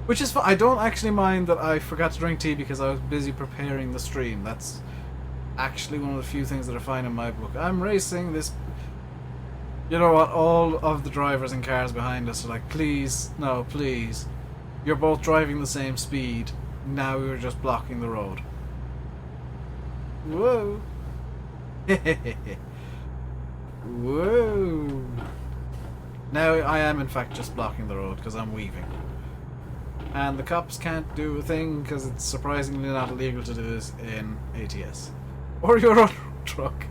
Which is fine. I don't actually mind that I forgot to drink tea because I was busy preparing the stream. That's actually one of the few things that are fine in my book. I'm racing this... You know what? All of the drivers and cars behind us are like, please, no, please. You're both driving the same speed. Now you're just blocking the road. Whoa. Whoa. Now I am in fact just blocking the road because I'm weaving. And the cops can't do a thing because it's surprisingly not illegal to do this in ATS. Or Euro Truck.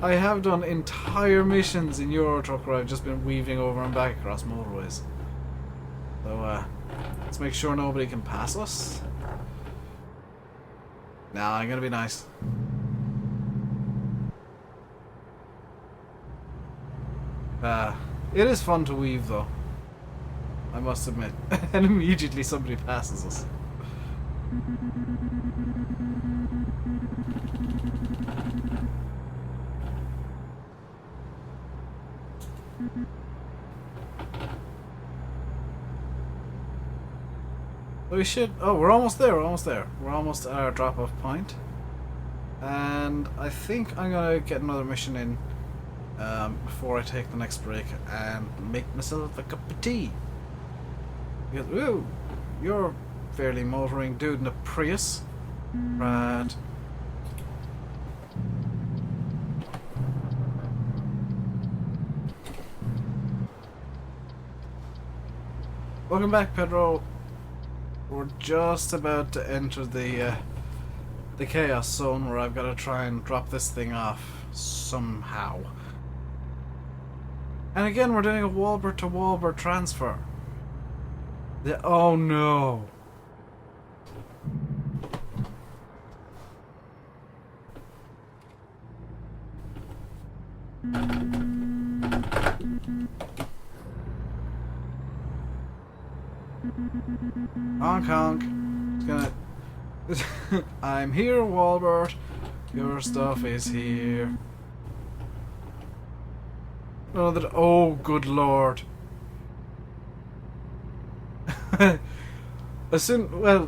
I have done entire missions in Euro Truck where I've just been weaving over and back across motorways. So, let's make sure nobody can pass us. Nah, I'm gonna be nice. It is fun to weave though, I must admit. And immediately somebody passes us. We should... Oh, we're almost there, we're almost there. We're almost at our drop-off point. And I think I'm gonna get another mission in before I take the next break and make myself a cup of tea. Because, ooh, you're fairly motoring dude in a Prius. Right. Welcome back, Pedro. We're just about to enter the chaos zone where I've got to try and drop this thing off somehow. And again, we're doing a Walbert to Walbert transfer. Oh no. Honk honk. It's gonna... I'm here, Walbert. Your stuff is here. Oh, that... Oh, good lord. Well,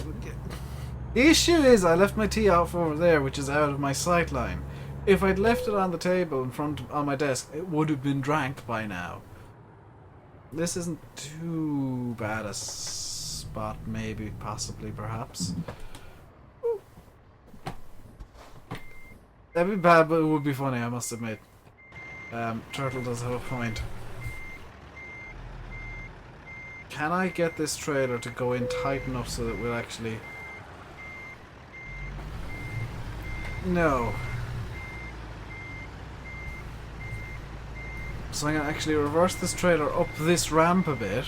the issue is I left my tea out over there, which is out of my sight line. If I'd left it on the table in front on my desk, it would have been drank by now. This isn't too bad a spot, maybe, possibly, perhaps. That'd be bad, but it would be funny, I must admit. Turtle does have a point. Can I get this trailer to go in tight enough so that we'll actually... No. So I'm going to actually reverse this trailer up this ramp a bit.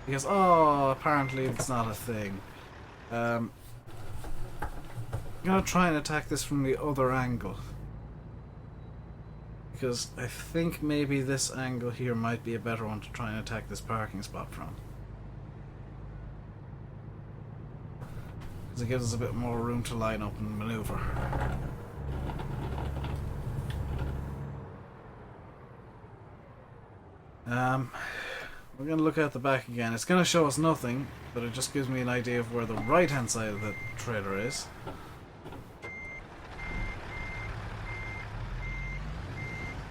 Because, oh, apparently it's not a thing. I'm going to try and attack this from the other angle. Because I think maybe this angle here might be a better one to try and attack this parking spot from. Because it gives us a bit more room to line up and maneuver. We're going to look at the back again. It's going to show us nothing, but it just gives me an idea of where the right hand side of the trailer is.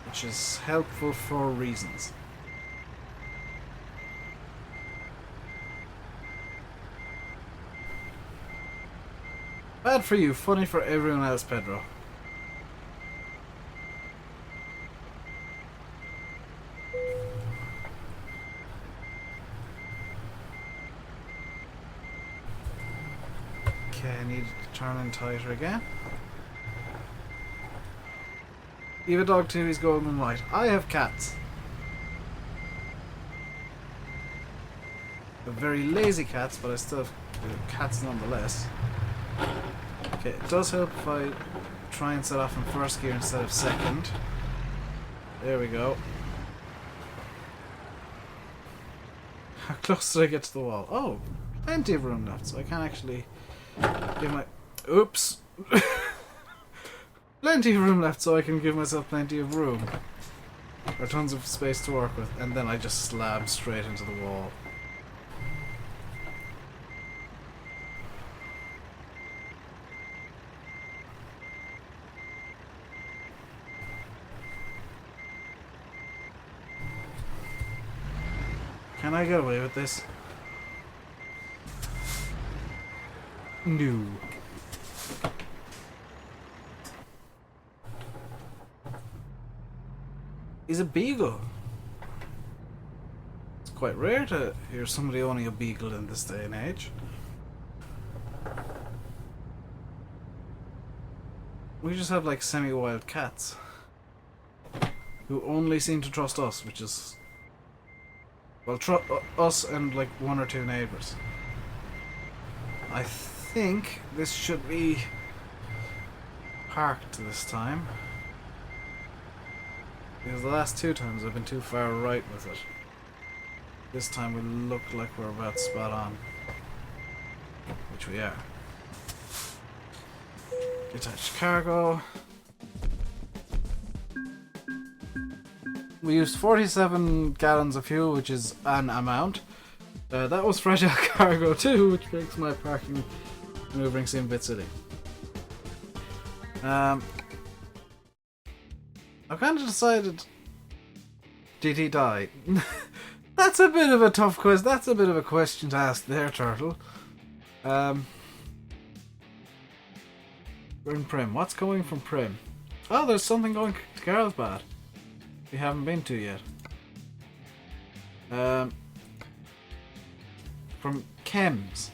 Which is helpful for reasons. Bad for you, funny for everyone else, Pedro. Okay, I need to turn in tighter again. You have a dog too, he's golden and white. I have cats. They're very lazy cats, but I still have cats nonetheless. Okay, it does help if I try and set off in first gear instead of second. There we go. How close did I get to the wall? Oh, plenty of room left, so I can actually give my... Oops! Plenty of room left, so I can give myself plenty of room. Or tons of space to work with, and then I just slab straight into the wall. Can I get away with this? No. He's a beagle. It's quite rare to hear somebody owning a beagle in this day and age. We just have like semi-wild cats who only seem to trust us, which is... Well, us and like one or two neighbours. I think this should be parked this time. Because the last two times I've been too far right with it. This time we look like we're about spot on. Which we are. Detached cargo. We used 47 gallons of fuel, which is an amount. That was fragile cargo too, which makes my parking maneuvering seem a bit silly. I've kind of decided... Did he die? That's a bit of a tough question. That's a bit of a question to ask there, Turtle. We're in Prim. What's going from Prim? Oh, there's something going to Carlsbad. We haven't been to yet. From Chems.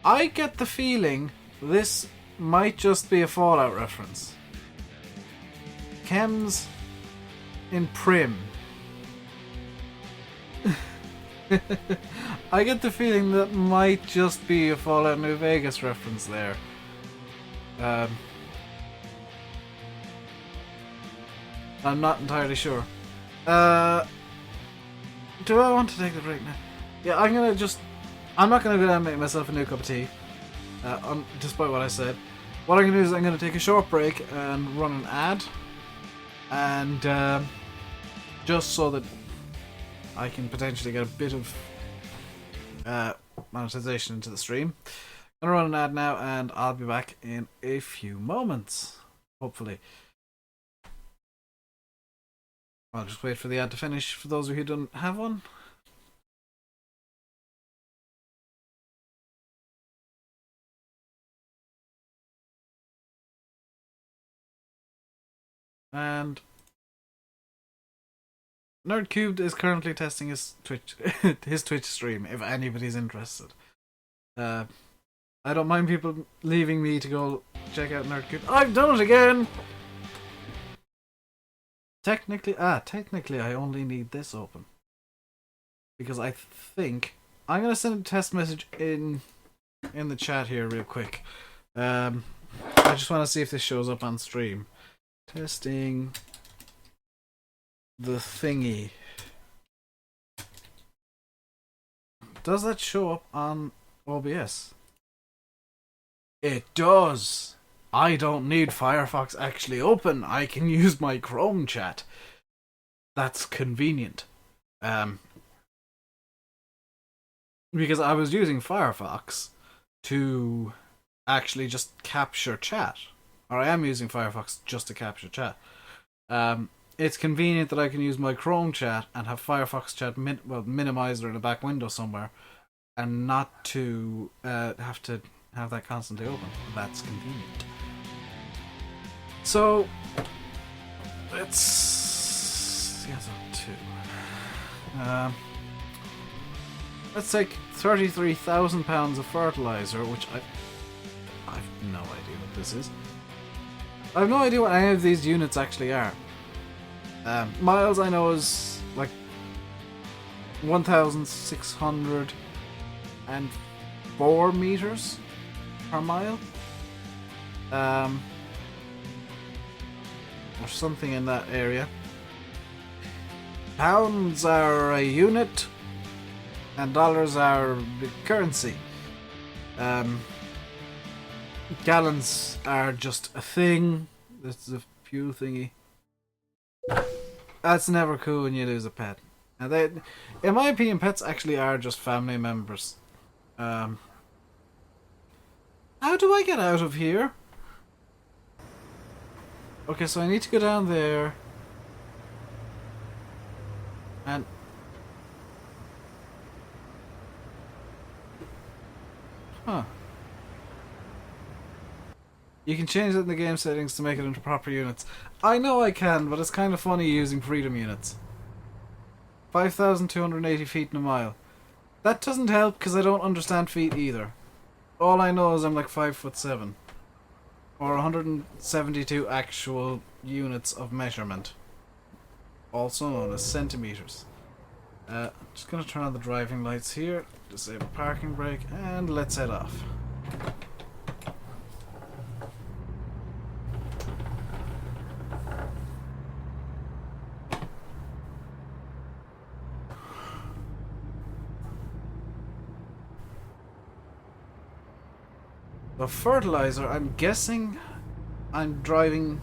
I get the feeling this might just be a Fallout reference. Chems in Prim. I get the feeling that might just be a Fallout New Vegas reference there. I'm not entirely sure. Do I want to take the break now? Yeah, I'm not gonna go down and make myself a new cup of tea. Despite what I said. What I'm gonna do is I'm gonna take a short break and run an ad. And just so that I can potentially get a bit of monetization into the stream. I'm gonna run an ad now and I'll be back in a few moments. Hopefully. I'll just wait for the ad to finish for those of you who don't have one. And Nerdcubed is currently testing his Twitch his Twitch stream if anybody's interested. I don't mind people leaving me to go check out Nerdcubed. I've done it again! Technically I only need this open. Because I think I'm gonna send a test message in the chat here real quick. I just want to see if this shows up on stream. Testing the thingy. Does that show up on OBS? It does! I don't need Firefox actually open. I can use my Chrome chat. That's convenient. Because I was using Firefox to actually just capture chat. Or I am using Firefox just to capture chat. It's convenient that I can use my Chrome chat and have Firefox chat minimized or in a back window somewhere, and not to have that constantly open. That's convenient. So let's let's take 33,000 pounds of fertilizer, which I've no idea what this is. I have no idea what any of these units actually are. Miles I know is like 1,604 meters per mile. Or something in that area. Pounds are a unit, and dollars are the currency. Gallons are just a thing. This is a fuel thingy. That's never cool when you lose a pet. And they, in my opinion, pets actually are just family members. How do I get out of here? Okay, so I need to go down there. And... huh. You can change it in the game settings to make it into proper units. I know I can, but it's kind of funny using freedom units. 5,280 feet in a mile. That doesn't help because I don't understand feet either. All I know is I'm like 5'7". Or 172 actual units of measurement. Also known as centimeters. Just gonna turn on the driving lights here, disable parking brake, and let's head off. The fertilizer, I'm guessing I'm driving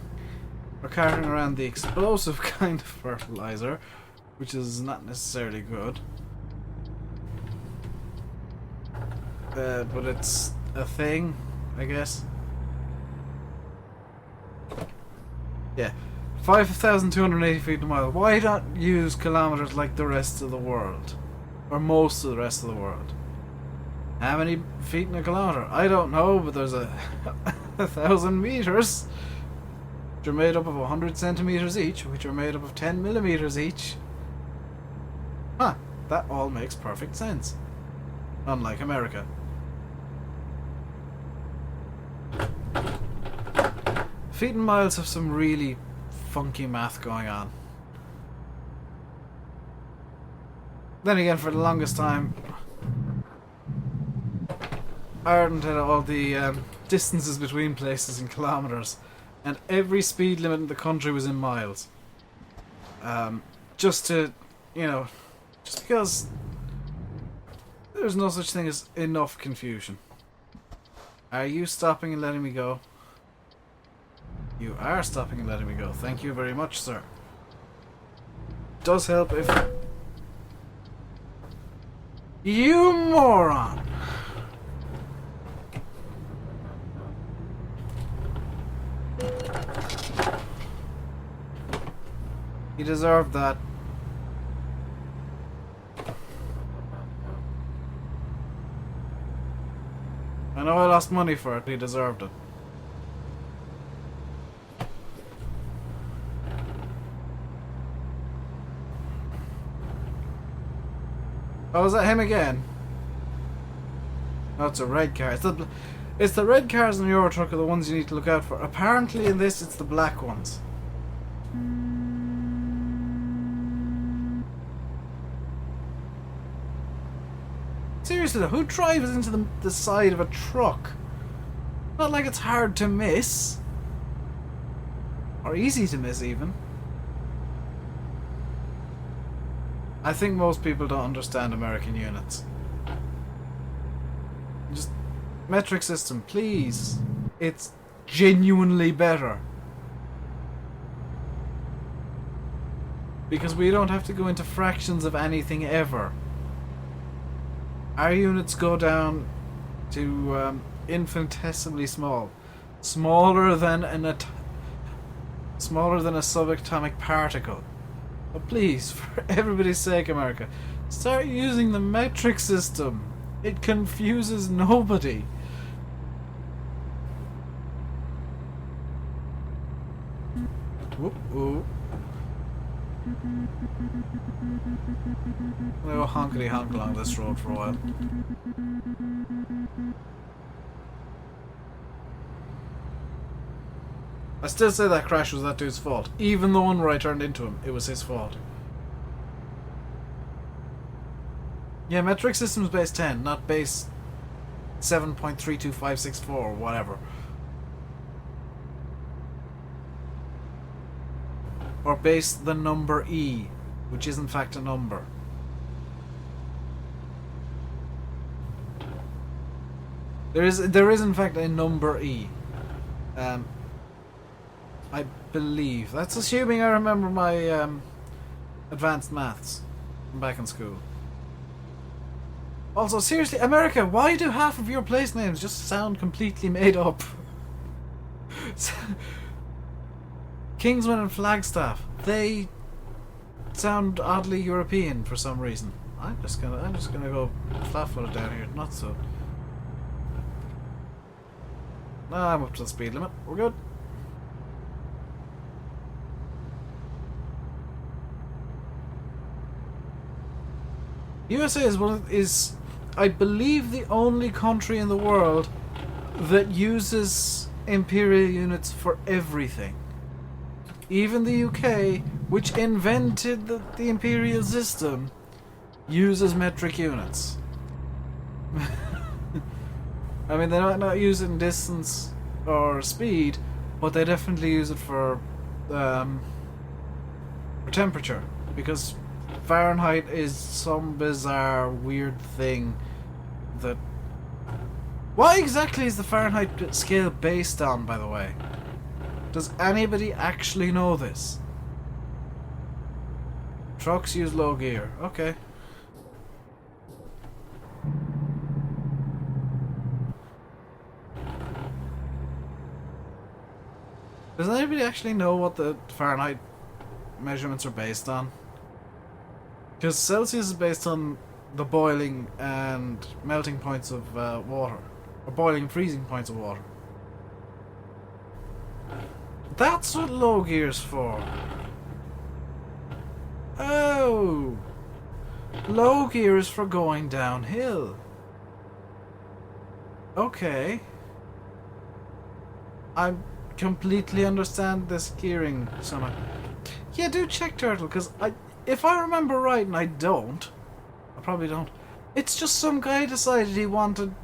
or carting around the explosive kind of fertilizer, which is not necessarily good. But it's a thing, I guess. Yeah. 5,280 feet a mile. Why not use kilometers like the rest of the world? Or most of the rest of the world? How many feet in a kilometer? I don't know, but there's 1,000 meters, which are made up of 100 centimeters each, which are made up of 10 millimeters each. Huh, that all makes perfect sense. Unlike America. Feet and miles have some really funky math going on. Then again, for the longest time, Ireland had all the distances between places in kilometres, and every speed limit in the country was in miles. Just to, you know, just because there's no such thing as enough confusion. Are you stopping and letting me go? You are stopping and letting me go. Thank you very much, sir. Does help if... You moron! He deserved that. I know I lost money for it, he deserved it. Oh, is that him again? Oh, it's a red car. It's the red cars in the Euro Truck are the ones you need to look out for. Apparently in this it's the black ones. Seriously though, who drives into the side of a truck? Not like it's hard to miss. Or easy to miss even. I think most people don't understand American units. Just metric system, please. It's genuinely better. Because we don't have to go into fractions of anything ever. Our units go down to infinitesimally small. Smaller than a subatomic particle. But please, for everybody's sake, America, start using the metric system. It confuses nobody. Whoop, whoop. I'm gonna go honkety honk along this road for a while. I still say that crash was that dude's fault. Even the one where I turned into him, it was his fault. Yeah, metric system's base 10, not base 7.32564 or whatever. Or base the number E, which is in fact a number. There is in fact a number E. I believe. That's assuming I remember my advanced maths from back in school. Also, seriously, America, why do half of your place names just sound completely made up? Kingsman and Flagstaff, they sound oddly European for some reason. I'm just gonna go flat-footed down here, not so. No, I'm up to the speed limit. We're good. USA is I believe the only country in the world that uses imperial units for everything. Even the UK, which invented the imperial system, uses metric units. I mean, they might not use it in distance or speed, but they definitely use it for temperature, because Fahrenheit is some bizarre weird thing that... What exactly is the Fahrenheit scale based on, by the way? Does anybody actually know this? Trucks use low gear. Okay. Does anybody actually know what the Fahrenheit measurements are based on? Because Celsius is based on the boiling and melting points of water. Or boiling and freezing points of water. That's what low gear's for. Oh! Low gear is for going downhill. Okay. I completely understand this gearing somehow. Yeah, do check Turtle, because if I remember right, and I don't, I probably don't, it's just some guy decided he wanted,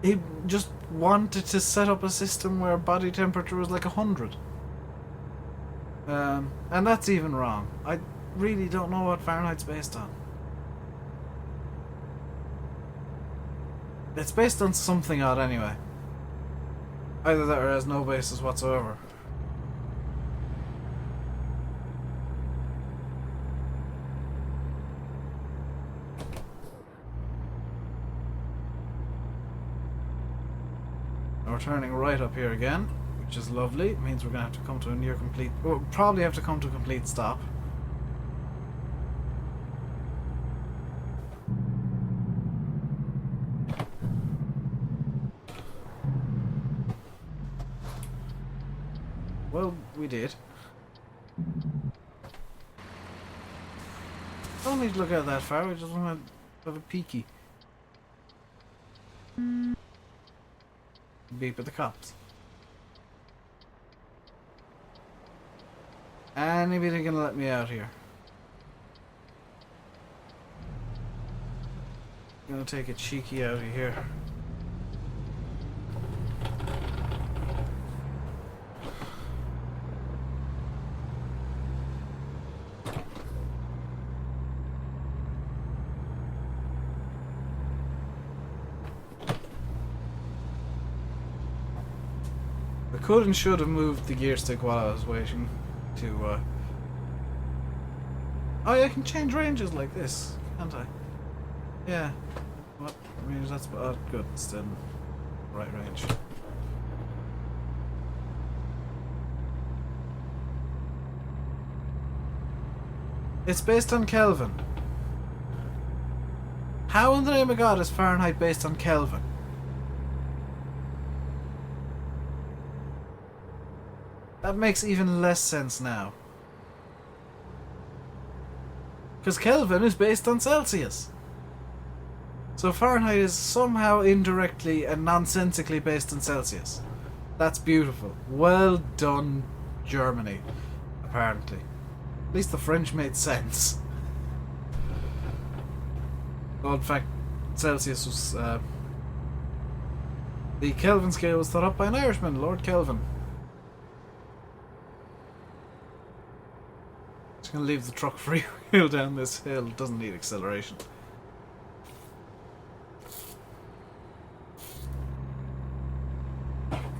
he just wanted to set up a system where body temperature was like 100. And that's even wrong. I really don't know what Fahrenheit's based on. It's based on something odd anyway. Either that or it has no basis whatsoever. We're turning right up here again. which is lovely. It means we're going to have to come to a near complete... We'll probably have to come to a complete stop. Well, we did. Don't need to look out that far, we just want to have a peeky. Beep at the cops. Anybody gonna let me out here? I'm gonna take a cheeky out of here. I could and should have moved the gear stick while I was waiting to, Oh yeah, I can change ranges like this, can't I? Yeah. What? I mean, that's... Oh, good. It's still right range. It's based on Kelvin. How in the name of God is Fahrenheit based on Kelvin? That makes even less sense now. Because Kelvin is based on Celsius. So Fahrenheit is somehow indirectly and nonsensically based on Celsius. That's beautiful. Well done, Germany, apparently. At least the French made sense. Well, in fact, Celsius was... the Kelvin scale was thought up by an Irishman, Lord Kelvin. Just gonna leave the truck freewheel down this hill. It doesn't need acceleration.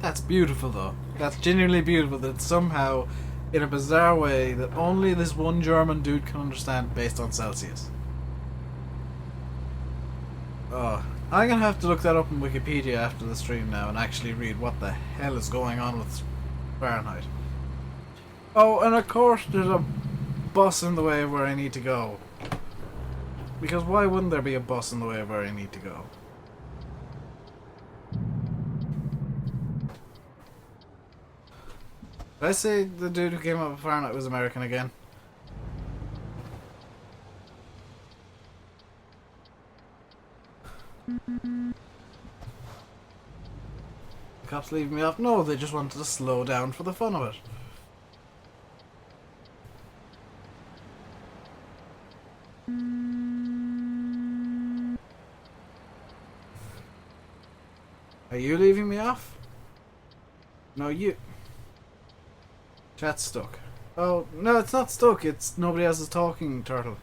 That's beautiful though. That's genuinely beautiful that somehow, in a bizarre way, that only this one German dude can understand based on Celsius. Oh, I'm gonna have to look that up in Wikipedia after the stream now and actually read what the hell is going on with Fahrenheit. Oh, and of course there's a bus in the way of where I need to go. Because why wouldn't there be a bus in the way of where I need to go? Did I say the dude who came up with Fahrenheit was American again? The cops leave me off? No, they just wanted to slow down for the fun of it. Are you leaving me off? No, you... Chat's stuck. Oh, no, it's not stuck. It's nobody else is talking, Turtle.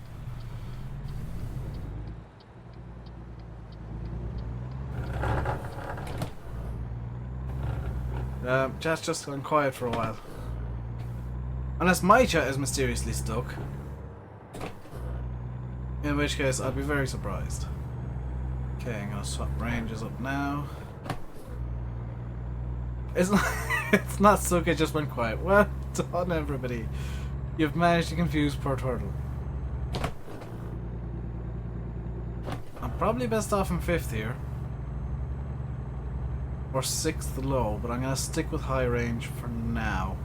Chat's just gone quiet for a while. Unless my chat is mysteriously stuck. In which case, I'd be very surprised. Okay, I'm gonna swap ranges up now. It's not, it's not stuck, it just went quiet. Well done, everybody. You've managed to confuse poor Turtle. I'm probably best off in 5th here. Or 6th low, but I'm gonna stick with high range for now.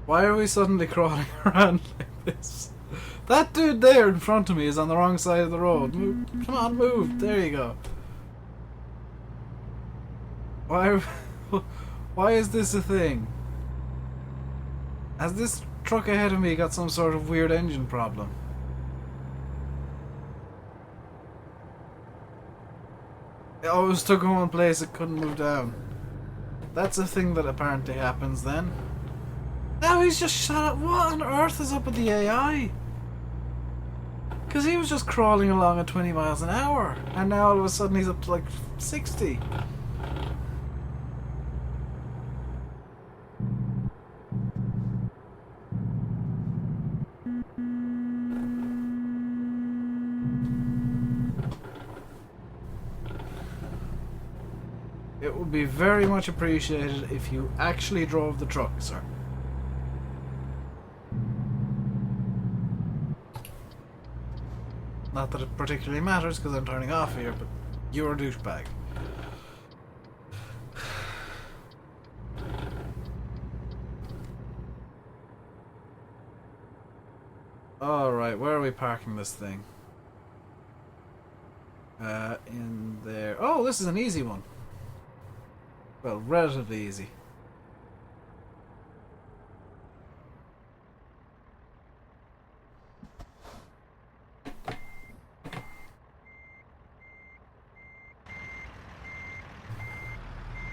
Why are we suddenly crawling around like this? That dude there in front of me is on the wrong side of the road. Move. Come on, move. There you go. Why is this a thing? Has this truck ahead of me got some sort of weird engine problem? Oh, it was stuck in one place, it couldn't move down. That's a thing that apparently happens then. Now he's just shut up. What on earth is up with the AI? Because he was just crawling along at 20 miles an hour, and now all of a sudden he's up to like 60. It would be very much appreciated if you actually drove the truck, sir. Not that it particularly matters because I'm turning off here, but you're a douchebag. Alright, where are we parking this thing? In there. Oh, this is an easy one. Well, relatively easy.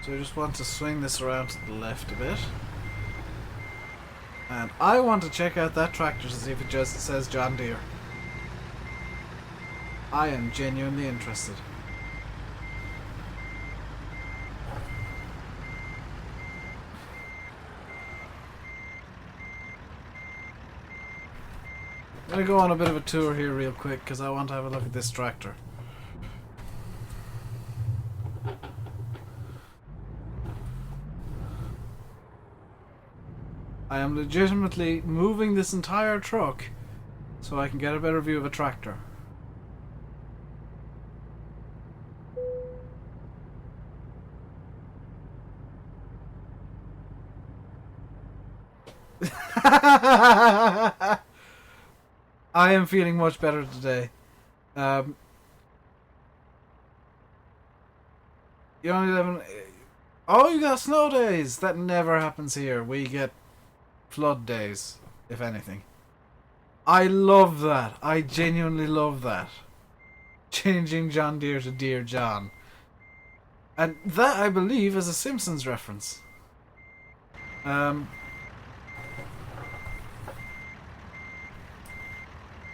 So I just want to swing this around to the left a bit. And I want to check out that tractor to see if it just says John Deere. I am genuinely interested. I'm going to go on a bit of a tour here real quick because I want to have a look at this tractor. I am legitimately moving this entire truck so I can get a better view of a tractor. I am feeling much better today. You only live in... Oh, you got snow days! That never happens here. We get flood days, if anything. I love that. I genuinely love that. Changing John Deere to Dear John. And that, I believe, is a Simpsons reference.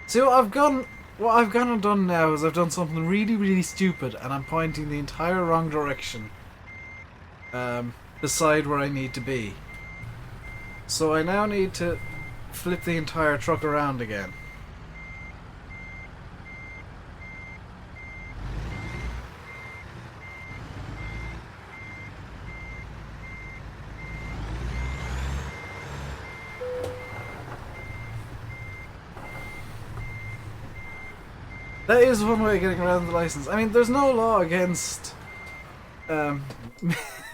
See, what I've gone and done now is I've done something really, really stupid, and I'm pointing the entire wrong direction. Beside where I need to be. So I now need to flip the entire truck around again. That is one way of getting around the license. I mean, there's no law against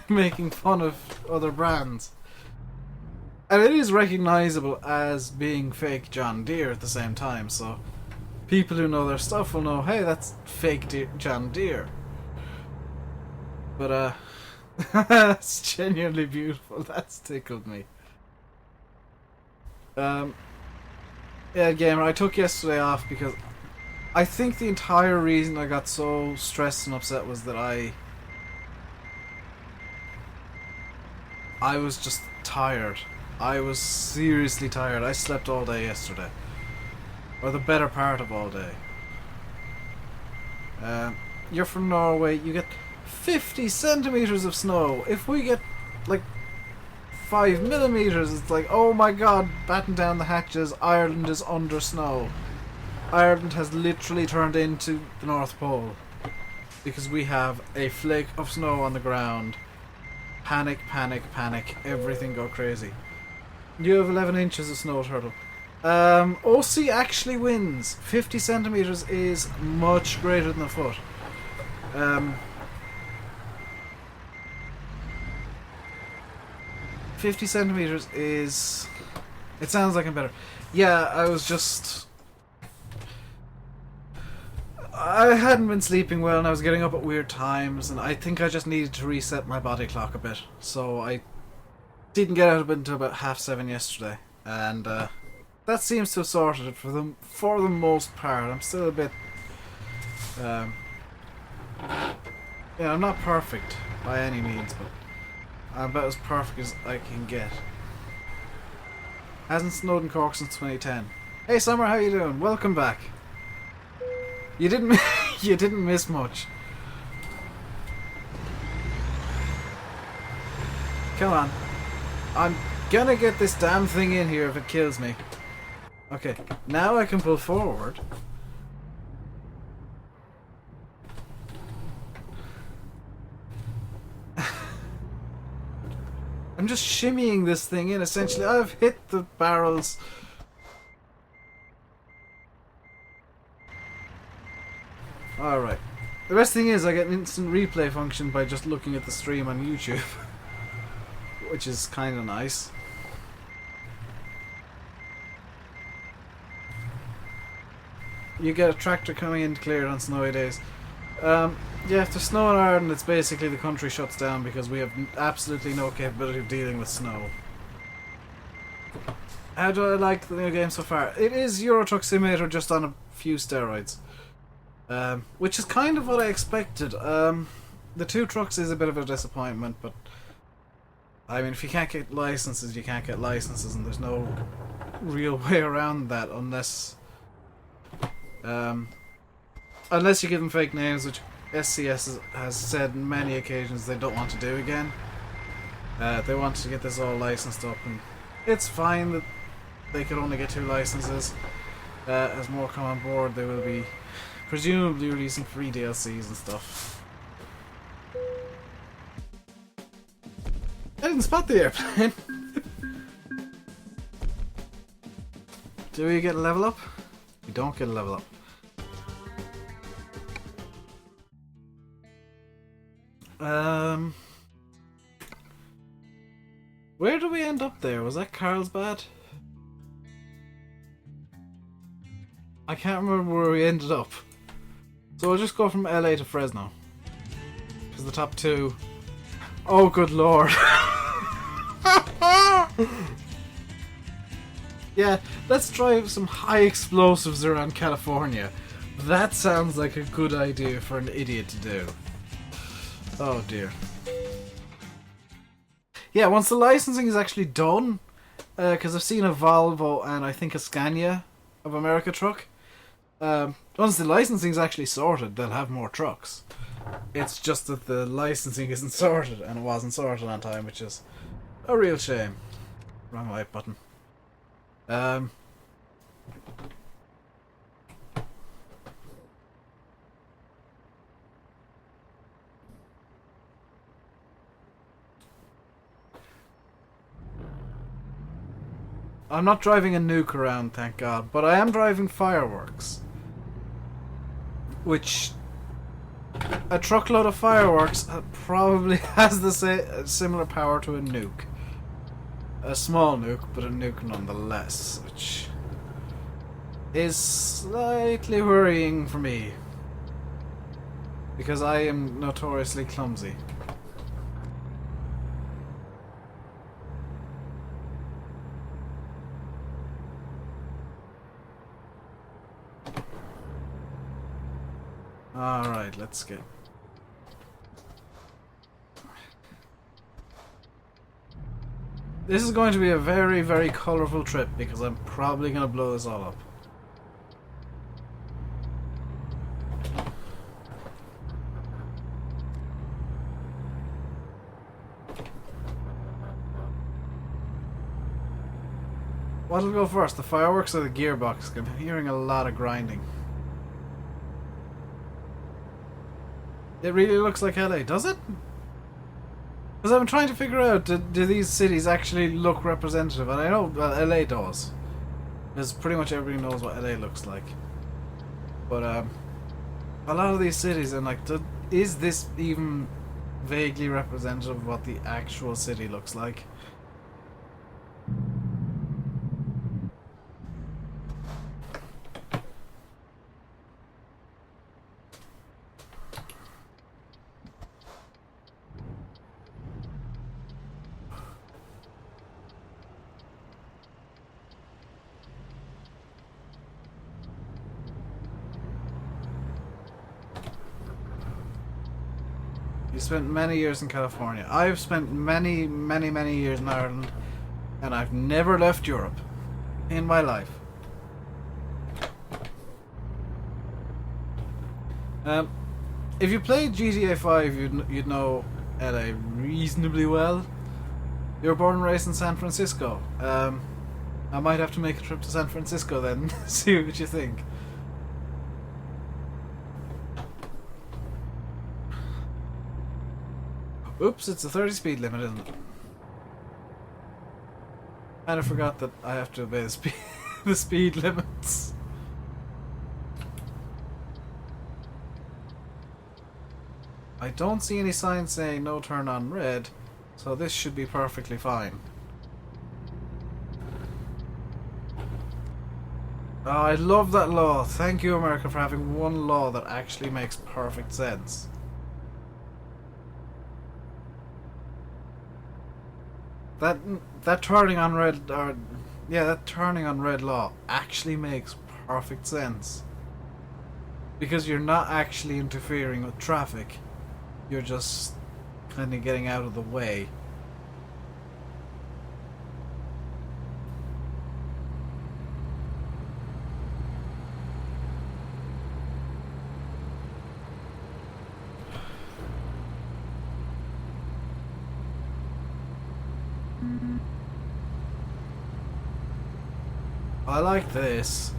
making fun of other brands. And it is recognisable as being fake John Deere at the same time, so people who know their stuff will know, hey, that's fake John Deere. But, that's genuinely beautiful. That's tickled me. Yeah, gamer, I took yesterday off because I think the entire reason I got so stressed and upset was that I was just tired. I was seriously tired. I slept all day yesterday. Or the better part of all day. You're from Norway, you get 50 centimeters of snow. If we get like 5 millimeters, it's like, oh my god, batten down the hatches, Ireland is under snow. Ireland has literally turned into the North Pole. Because we have a flake of snow on the ground. Panic, panic, panic. Everything go crazy. You have 11 inches of snow, turtle. OC actually wins. 50 centimeters is much greater than a foot. 50 centimeters is... It sounds like I'm better. Yeah, I hadn't been sleeping well and I was getting up at weird times, and I think I just needed to reset my body clock a bit. So I didn't get out of bed until about 7:30 yesterday, and that seems to have sorted it for the most part. I'm still a bit... yeah, I'm not perfect by any means, but I'm about as perfect as I can get. Hasn't snowed in Cork since 2010. Hey Summer, how you doing? Welcome back. You didn't you didn't miss much. Come on. I'm gonna get this damn thing in here if it kills me. Okay, now I can pull forward. I'm just shimmying this thing in, essentially. I've hit the barrels. Alright. The best thing is I get an instant replay function by just looking at the stream on YouTube. Which is kind of nice. You get a tractor coming in to clear it on snowy days. Yeah, if there's snow in Ireland, it's basically the country shuts down because we have absolutely no capability of dealing with snow. How do I like the new game so far? It is Euro Truck Simulator just on a few steroids. Which is kind of what I expected. The 2 trucks is a bit of a disappointment, but I mean, if you can't get licenses, you can't get licenses, and there's no real way around that unless you give them fake names, which SCS has said on many occasions they don't want to do again. They want to get this all licensed up, and it's fine that they could only get 2 licenses. As more come on board, they will be presumably releasing free DLCs and stuff. I didn't spot the airplane. Do we get a level up? We don't get a level up. Where did we end up there? Was that Carlsbad? I can't remember where we ended up. So we'll just go from LA to Fresno. Because the top 2... Oh, good lord. Yeah, let's drive some high explosives around California. That sounds like a good idea for an idiot to do. Oh dear. Yeah, once the licensing is actually done, because I've seen a Volvo and I think a Scania of America truck. Once the licensing is actually sorted, they'll have more trucks. It's just that the licensing isn't sorted, and it wasn't sorted on time, which is a real shame. Wrong light button. I'm not driving a nuke around, thank God, but I am driving fireworks. Which... a truckload of fireworks probably has the similar power to a nuke. A small nuke, but a nuke nonetheless, which is slightly worrying for me. Because I am notoriously clumsy. Alright, let's get... This is going to be a very, very colourful trip because I'm probably going to blow this all up. What'll go first, the fireworks or the gearbox? I'm hearing a lot of grinding. It really looks like LA, does it? Because I'm trying to figure out, do these cities actually look representative? And I know LA does. Because pretty much everybody knows what LA looks like. But a lot of these cities, I'm like, is this even vaguely representative of what the actual city looks like? You spent many years in California. I've spent many, many, many years in Ireland, and I've never left Europe. in my life. If you played GTA 5, you'd know LA reasonably well. You were born and raised in San Francisco. I might have to make a trip to San Francisco then, see what you think. Oops, it's a 30 speed limit, isn't it? And I forgot that I have to obey the speed limits. I don't see any signs saying no turn on red, so this should be perfectly fine. Oh, I love that law. Thank you, America, for having one law that actually makes perfect sense. That turning on red, that turning on red law actually makes perfect sense. Because you're not actually interfering with traffic. You're just kind of getting out of the way. I like this.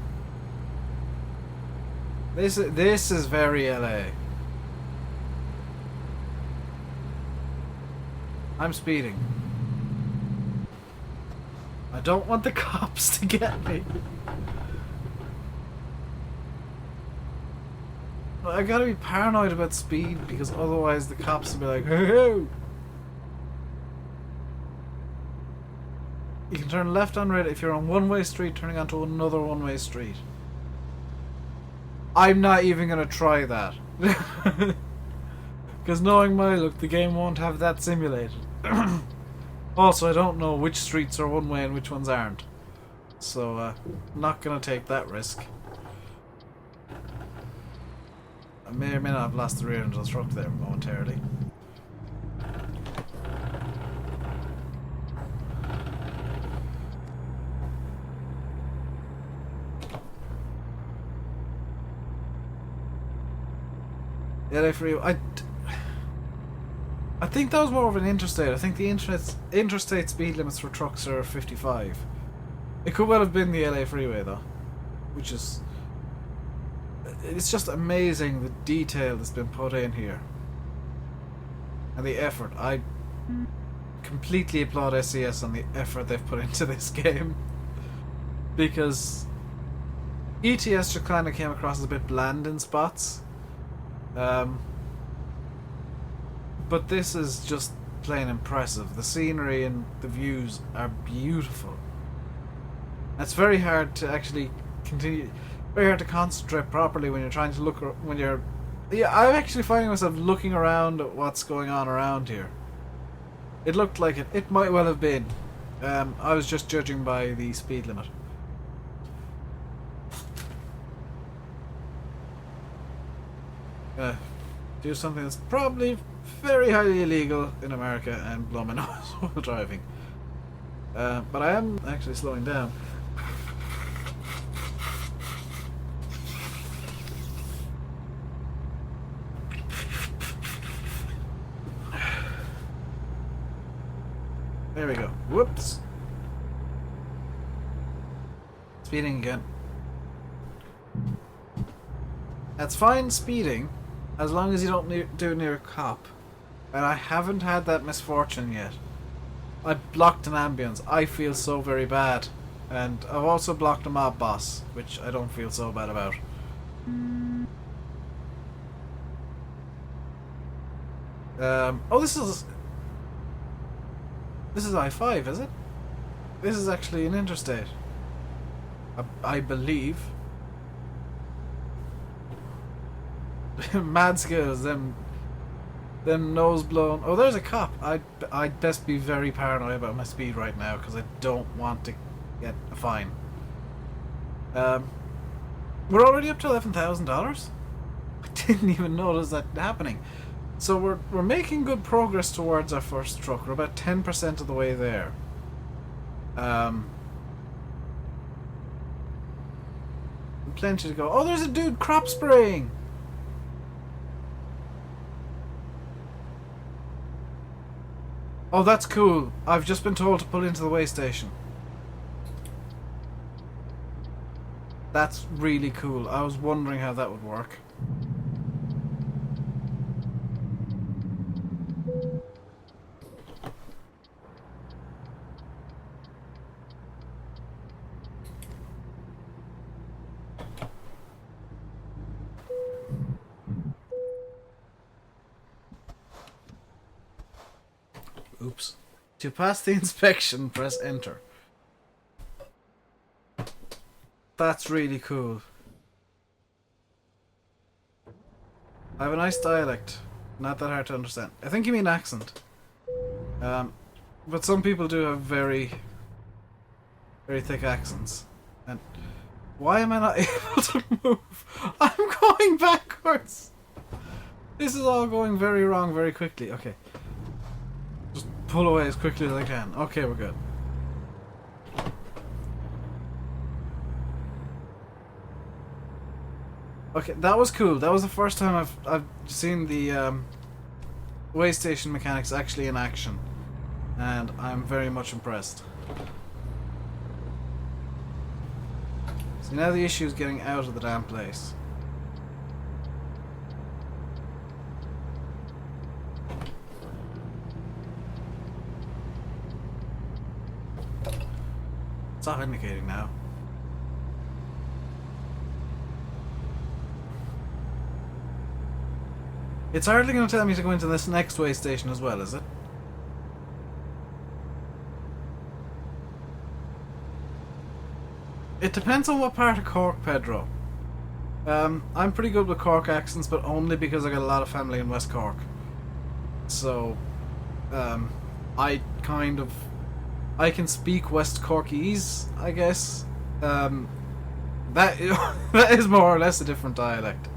This is very LA. I'm speeding. I don't want the cops to get me. I gotta be paranoid about speed because otherwise the cops will be like, hey! You can turn left on red if you're on one-way street turning onto another one-way street. I'm not even gonna try that. Because knowing my luck, the game won't have that simulated. Also, I don't know which streets are one way and which ones aren't. So, I'm not gonna take that risk. I may or may not have lost the rear end of the truck there momentarily. LA freeway. I think that was more of an interstate. I think the interstate speed limits for trucks are 55. It could well have been the LA freeway though, which is... It's just amazing the detail that's been put in here. And the effort. I completely applaud SCS on the effort they've put into this game. Because ETS just kind of came across as a bit bland in spots. But this is just plain impressive. The scenery and the views are beautiful. It's very hard to actually continue, very hard to concentrate properly when you're trying to look, when you're... Yeah, I'm actually finding myself looking around at what's going on around here. It looked like it. It might well have been. I was just judging by the speed limit. Do something that's probably very highly illegal in America and blow my nose while driving. But I am actually slowing down. There we go. Whoops. Speeding again. That's fine speeding, as long as you don't do it near a cop. And I haven't had that misfortune yet. I blocked an ambulance. I feel so very bad. And I've also blocked a mob boss, which I don't feel so bad about. Oh, this is I-5, is it? This is actually an interstate. I believe. Mad skills, them nose blown. Oh, there's a cop. I'd best be very paranoid about my speed right now because I don't want to get a fine. We're already up to $11,000. I didn't even notice that happening. So we're making good progress towards our first truck. We're about 10% of the way there. plenty to go. Oh, there's a dude crop spraying! Oh, that's cool. I've just been told to pull into the way station. That's really cool. I was wondering how that would work. Oops. To pass the inspection, press enter. That's really cool. I have a nice dialect. Not that hard to understand. I think you mean accent. But some people do have very, very thick accents. And why am I not able to move? I'm going backwards! This is all going very wrong very quickly. Okay. Just pull away as quickly as I can. Okay, we're good. Okay, that was cool. That was the first time I've seen the way station mechanics actually in action, and I'm very much impressed. So now the issue is getting out of the damn place. Stop indicating now. It's hardly going to tell me to go into this next way station as well, is it? It depends on what part of Cork, Pedro. I'm pretty good with Cork accents, but only because I got a lot of family in West Cork. So, I can speak West Corkese, I guess. That is more or less a different dialect.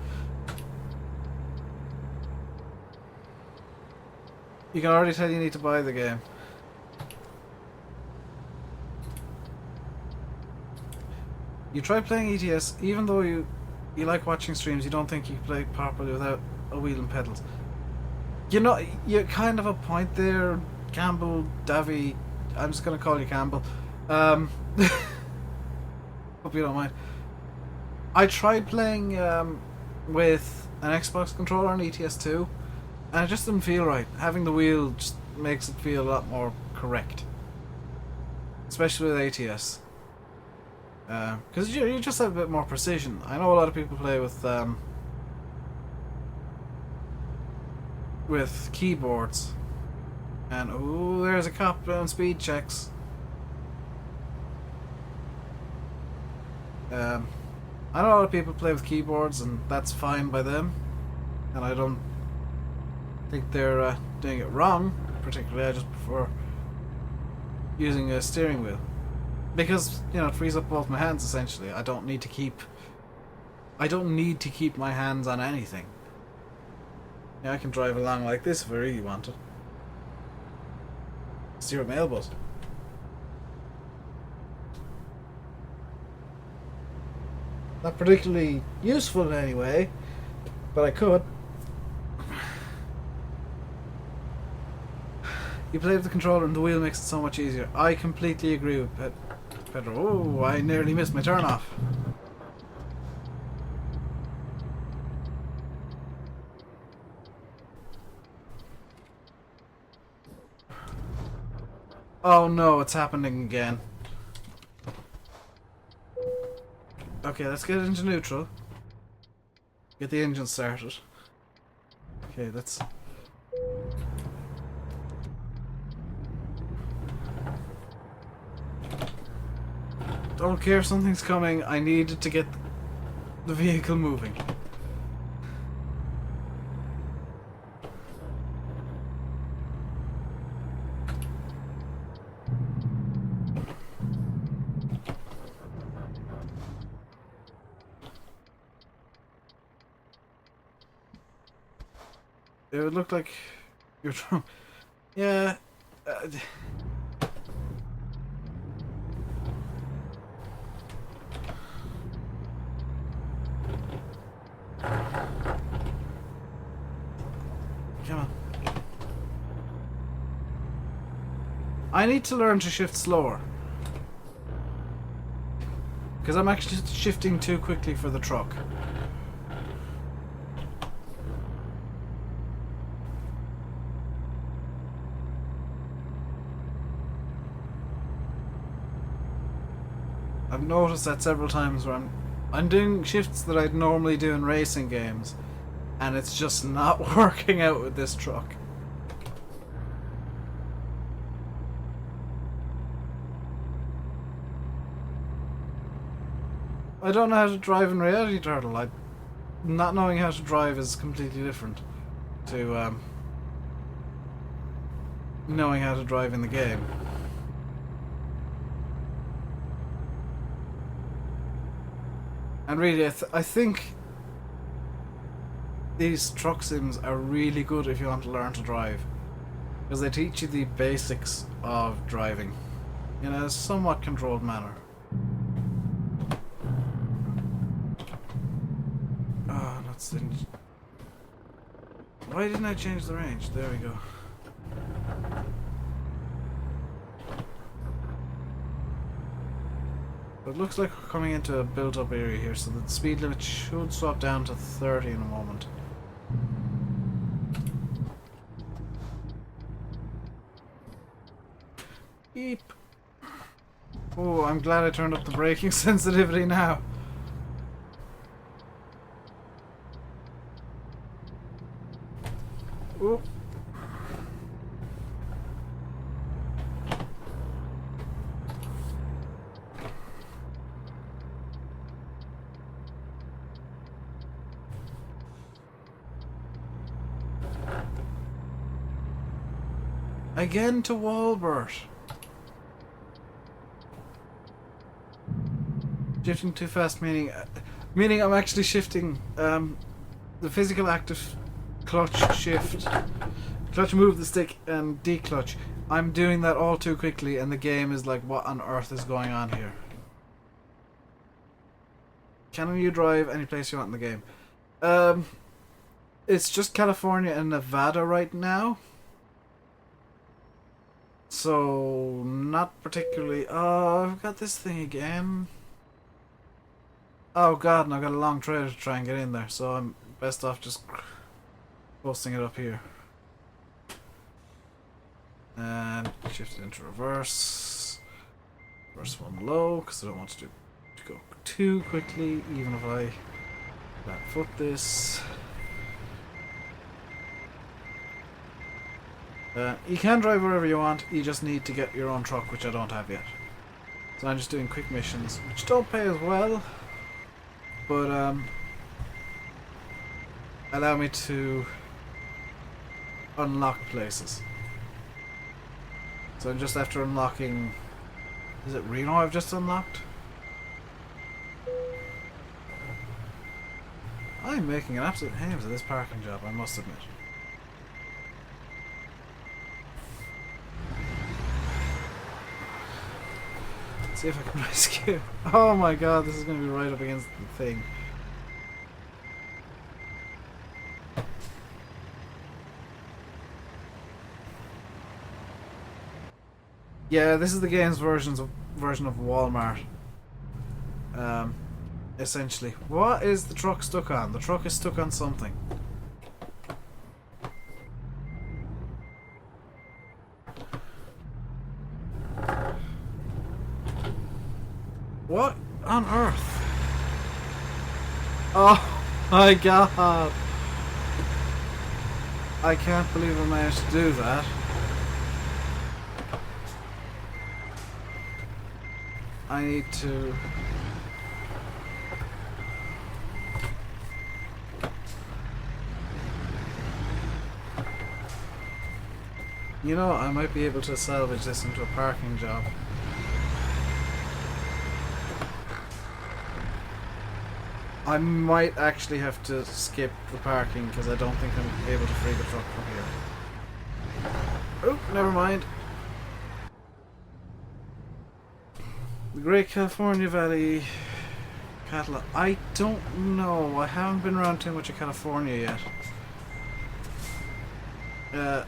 You can already tell you need to buy the game. You try playing ETS, even though you like watching streams, you don't think you can play it properly without a wheel and pedals. You know, you kind of a point there, Campbell, Davy. I'm just gonna call you Campbell. Hope you don't mind. I tried playing with an Xbox controller on ETS2, and it just didn't feel right. Having the wheel just makes it feel a lot more correct, especially with ATS. Because you just have a bit more precision. I know a lot of people play with keyboards, and ooh, there's a cop doing speed checks. I know a lot of people play with keyboards, and that's fine by them, and I don't think they're doing it wrong. Particularly, I just prefer using a steering wheel. Because, you know, it frees up both my hands essentially. I don't need to keep my hands on anything. Yeah, I can drive along like this if I really want to. Steer a mail bus. Not particularly useful in any way, but I could. You play with the controller and the wheel makes it so much easier. I completely agree with Pedro. Oh, I nearly missed my turn off. Oh no, it's happening again. Okay, let's get into neutral. Get the engine started. Okay, let's... Don't care if something's coming, I need to get the vehicle moving. It would look like you're trying... Yeah... I need to learn to shift slower. Because I'm actually shifting too quickly for the truck. I've noticed that several times where I'm doing shifts that I'd normally do in racing games, and it's just not working out with this truck. I don't know how to drive in Reality Turtle. Not knowing how to drive is completely different to knowing how to drive in the game. And really, I think these truck sims are really good if you want to learn to drive, because they teach you the basics of driving in a somewhat controlled manner. Oh, that's the... Why didn't I change the range? There we go. It looks like we're coming into a built-up area here, so the speed limit should swap down to 30 in a moment. Beep. Oh, I'm glad I turned up the braking sensitivity now. Oh. Again to Walbert. Shifting too fast, meaning I'm actually shifting the physical active clutch shift, clutch move the stick and declutch. I'm doing that all too quickly, and the game is like, what on earth is going on here? Can you drive any place you want in the game? It's just California and Nevada right now. So, not particularly... Oh, I've got this thing again. Oh god, and I've got a long trailer to try and get in there, so I'm best off just posting it up here. And shift it into reverse. Reverse one low, because I don't want to go too quickly, even if I flat foot this. You can drive wherever you want, you just need to get your own truck, which I don't have yet. So I'm just doing quick missions, which don't pay as well, but allow me to unlock places. So I'm just after unlocking... Is it Reno I've just unlocked? I'm making an absolute hames of this parking job, I must admit. See if I can rescue. Oh my god, this is going to be right up against the thing. Yeah, this is the game's version of Walmart. Essentially. What is the truck stuck on? The truck is stuck on something. What on earth? Oh my god! I can't believe I managed to do that. I need to... You know, I might be able to salvage this into a parking job. I might actually have to skip the parking because I don't think I'm able to free the truck from here. Oh, never mind. The Great California Valley Catalog. I don't know. I haven't been around too much of California yet.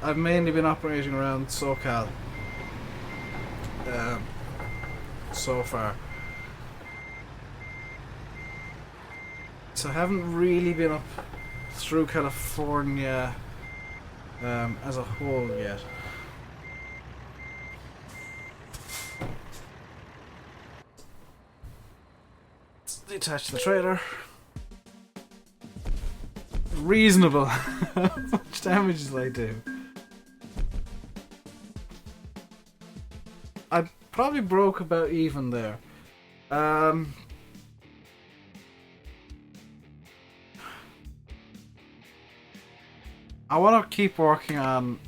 I've mainly been operating around SoCal. so far. So I haven't really been up through California as a whole yet. Let's detach the trailer. Reasonable. How much damage did I do? I probably broke about even there. I want to keep working on...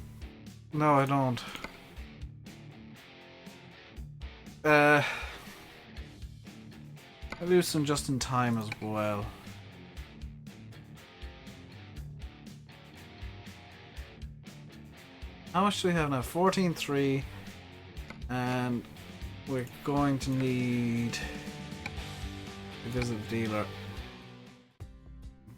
No, I don't. I do some just in time as well. How much do we have now? 14.3. And we're going to need to visit the dealer.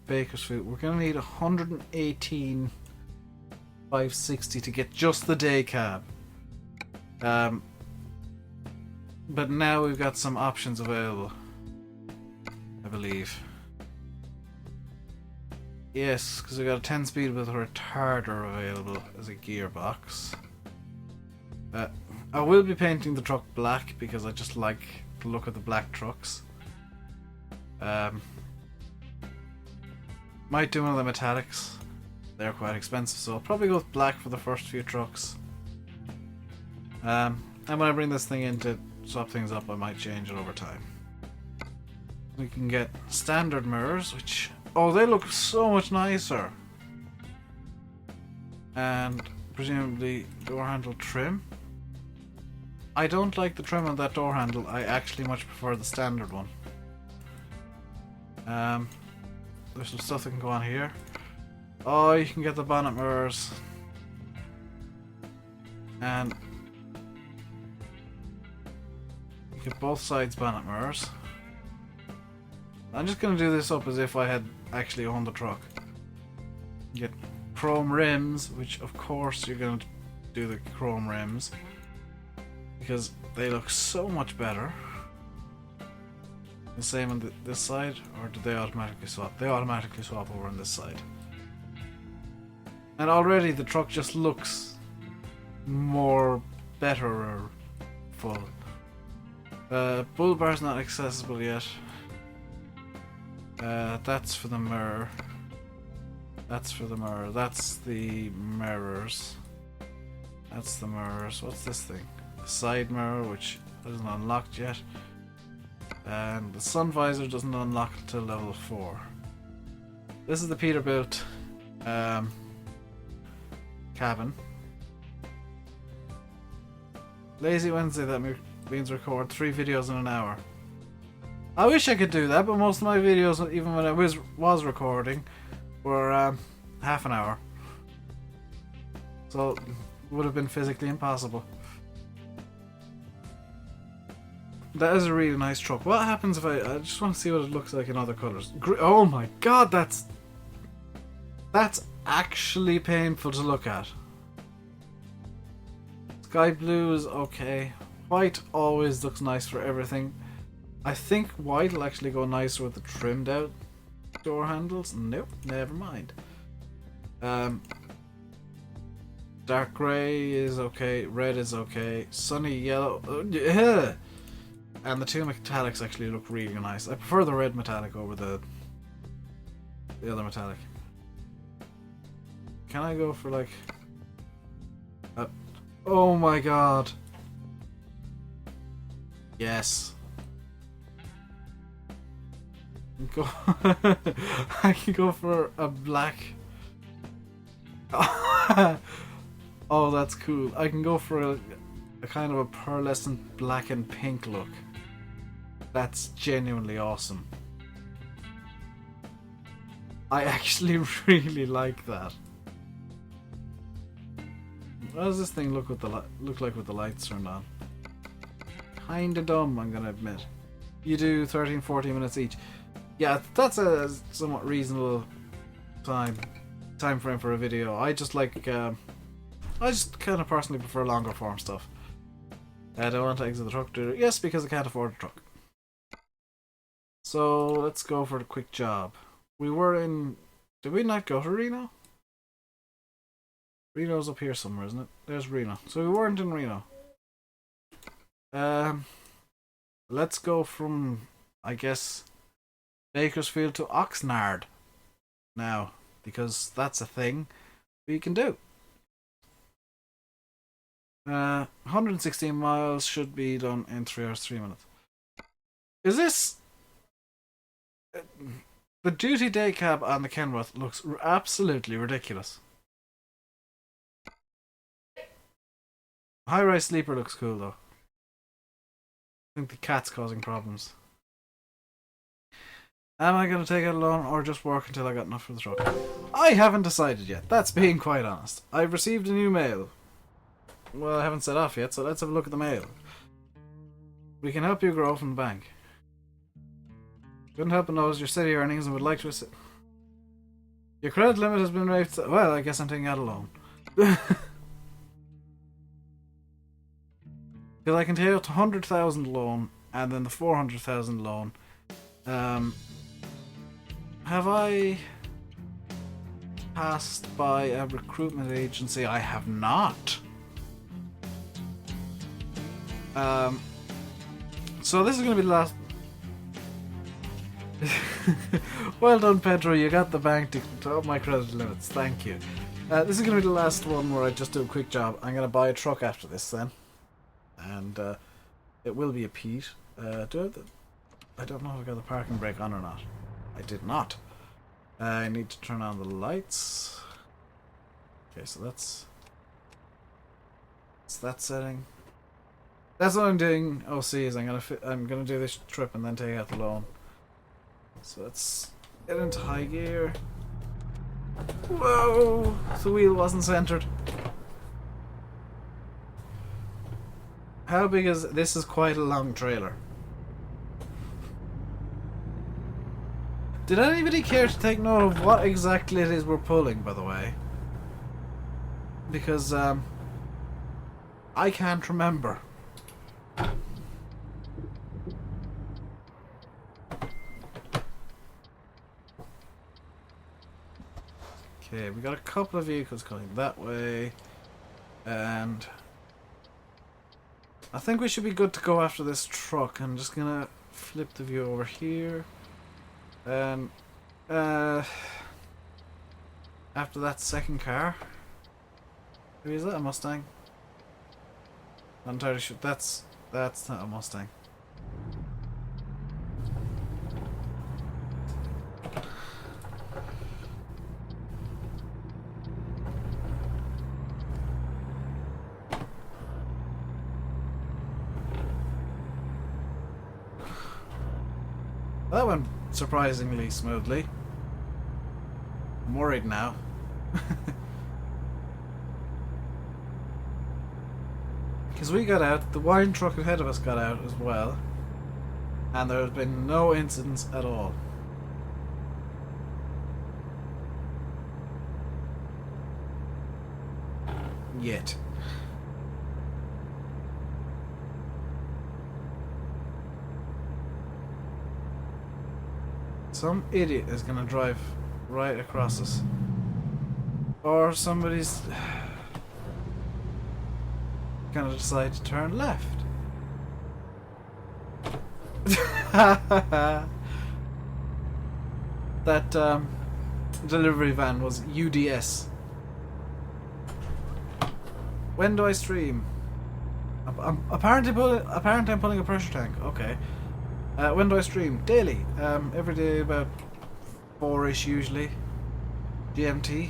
Bakersfield. We're going to need 118,560 to get just the day cab. But now we've got some options available, I believe. Yes, because we've got a 10-speed with a retarder available as a gearbox. I will be painting the truck black because I just like the look of the black trucks. Might do one of the metallics. They're quite expensive, so I'll probably go with black for the first few trucks. And when I bring this thing in to swap things up, I might change it over time. We can get standard mirrors, which... Oh, they look so much nicer! And presumably door handle trim. I don't like the trim on that door handle. I actually much prefer the standard one. There's some stuff that can go on here. Oh, you can get the bonnet mirrors. And you get both sides bonnet mirrors. I'm just going to do this up as if I had actually owned the truck. You get chrome rims, which of course you're going to do the chrome rims because they look so much better. The same on this side, or do they automatically swap? They automatically swap over on this side. And already the truck just looks more better or full. Bull bar's not accessible yet. That's for the mirror. That's for the mirror. That's the mirrors. That's the mirrors. What's this thing? The side mirror, which isn't unlocked yet. And the sun visor doesn't unlock until level 4. This is the Peterbilt cabin. Lazy Wednesday, that means record 3 videos in an hour. I wish I could do that, but most of my videos, even when I was recording, were half an hour. So it would have been physically impossible. That is a really nice truck. What happens if I just want to see what it looks like in other colours. Oh my god, that's actually painful to look at. Sky blue is okay. White always looks nice for everything. I think white will actually go nicer with the trimmed out door handles. Nope, never mind. Dark grey is okay. Red is okay. Sunny yellow. And the two metallics actually look really nice. I prefer the red metallic over the other metallic. Can I go for like... oh my god. Yes. Go I can go for a black... oh, that's cool. I can go for a kind of a pearlescent black and pink look. That's genuinely awesome. I actually really like that. What does this thing look like with the lights turned on? Kinda dumb, I'm gonna admit. You do 13-14 minutes each. Yeah, that's a somewhat reasonable time frame for a video. I just like I just kind of personally prefer longer form stuff. I don't want to exit the truck, do I? Yes, because I can't afford a truck. So let's go for the quick job. We were in... Did we not go to Reno? Reno's up here somewhere, isn't it? There's Reno. So we weren't in Reno. Let's go from, I guess, Bakersfield to Oxnard now, because that's a thing we can do. 116 miles should be done in 3 hours 3 minutes. Is this... The duty day cab on the Kenworth looks absolutely ridiculous. High-rise sleeper looks cool though. I think the cat's causing problems. Am I going to take it alone or just work until I got enough for the truck? I haven't decided yet, that's being quite honest. I've received a new mail. Well, I haven't set off yet, so let's have a look at the mail. We can help you grow from the bank. Couldn't help but notice your steady earnings and would like to assist. Your credit limit has been raised. Well, I guess I'm taking out a loan. Because I can take out the 100,000 loan and then the 400,000 loan. Have I passed by a recruitment agency? I have not. So this is going to be the last. Well done, Pedro. You got the bank to up my credit limits. Thank you. This is going to be the last one where I just do a quick job. I'm going to buy a truck after this then. And it will be a Pete. I don't know if I got the parking brake on or not. I did not. I need to turn on the lights. Okay, so that's that setting. That's what I'm doing. OC is I'm gonna do this trip and then take out the loan. So let's get into high gear. Whoa! The wheel wasn't centered. How big is this? Is quite a long trailer. Did anybody care to take note of what exactly it is we're pulling, by the way? Because I can't remember. Okay, we got a couple of vehicles coming that way, and I think we should be good to go after this truck. I'm just gonna flip the view over here. After that second car, maybe is that a Mustang? Not entirely sure. That's not a Mustang. That went surprisingly smoothly. I'm worried now. Because we got out, the wine truck ahead of us got out as well, and there has been no incidents at all. Yet. Some idiot is gonna drive right across us. Or somebody's gonna decide to turn left. That delivery van was UDS. When do I stream? Apparently I'm pulling a pressure tank. Okay. When do I stream? Daily. Every day about 4-ish usually. GMT.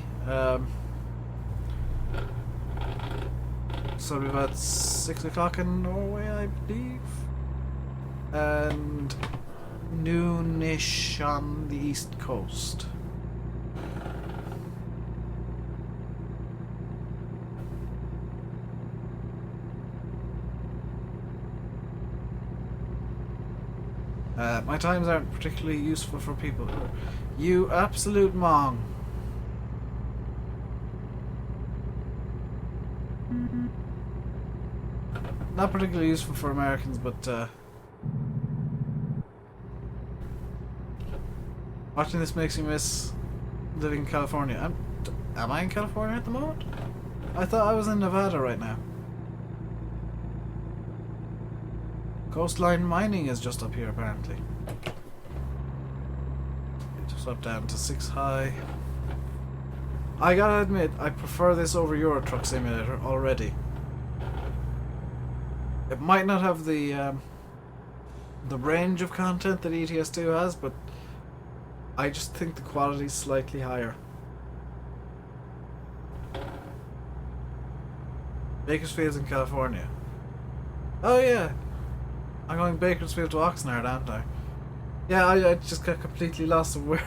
So it'll be about 6 o'clock in Norway, I believe. And noonish on the East Coast. My times aren't particularly useful for people. You absolute mong. not particularly useful for Americans, but watching this makes me miss living in California. Am I in California at the moment? I thought I was in Nevada right now. Coastline mining is just up here, apparently. Just up down to 6 high. I gotta admit, I prefer this over Euro Truck Simulator already. It might not have the range of content that ETS2 has, but I just think the quality is slightly higher. Bakersfield's in California. Oh yeah, I'm going Bakersfield to Oxnard, aren't I? Yeah, I just got completely lost of where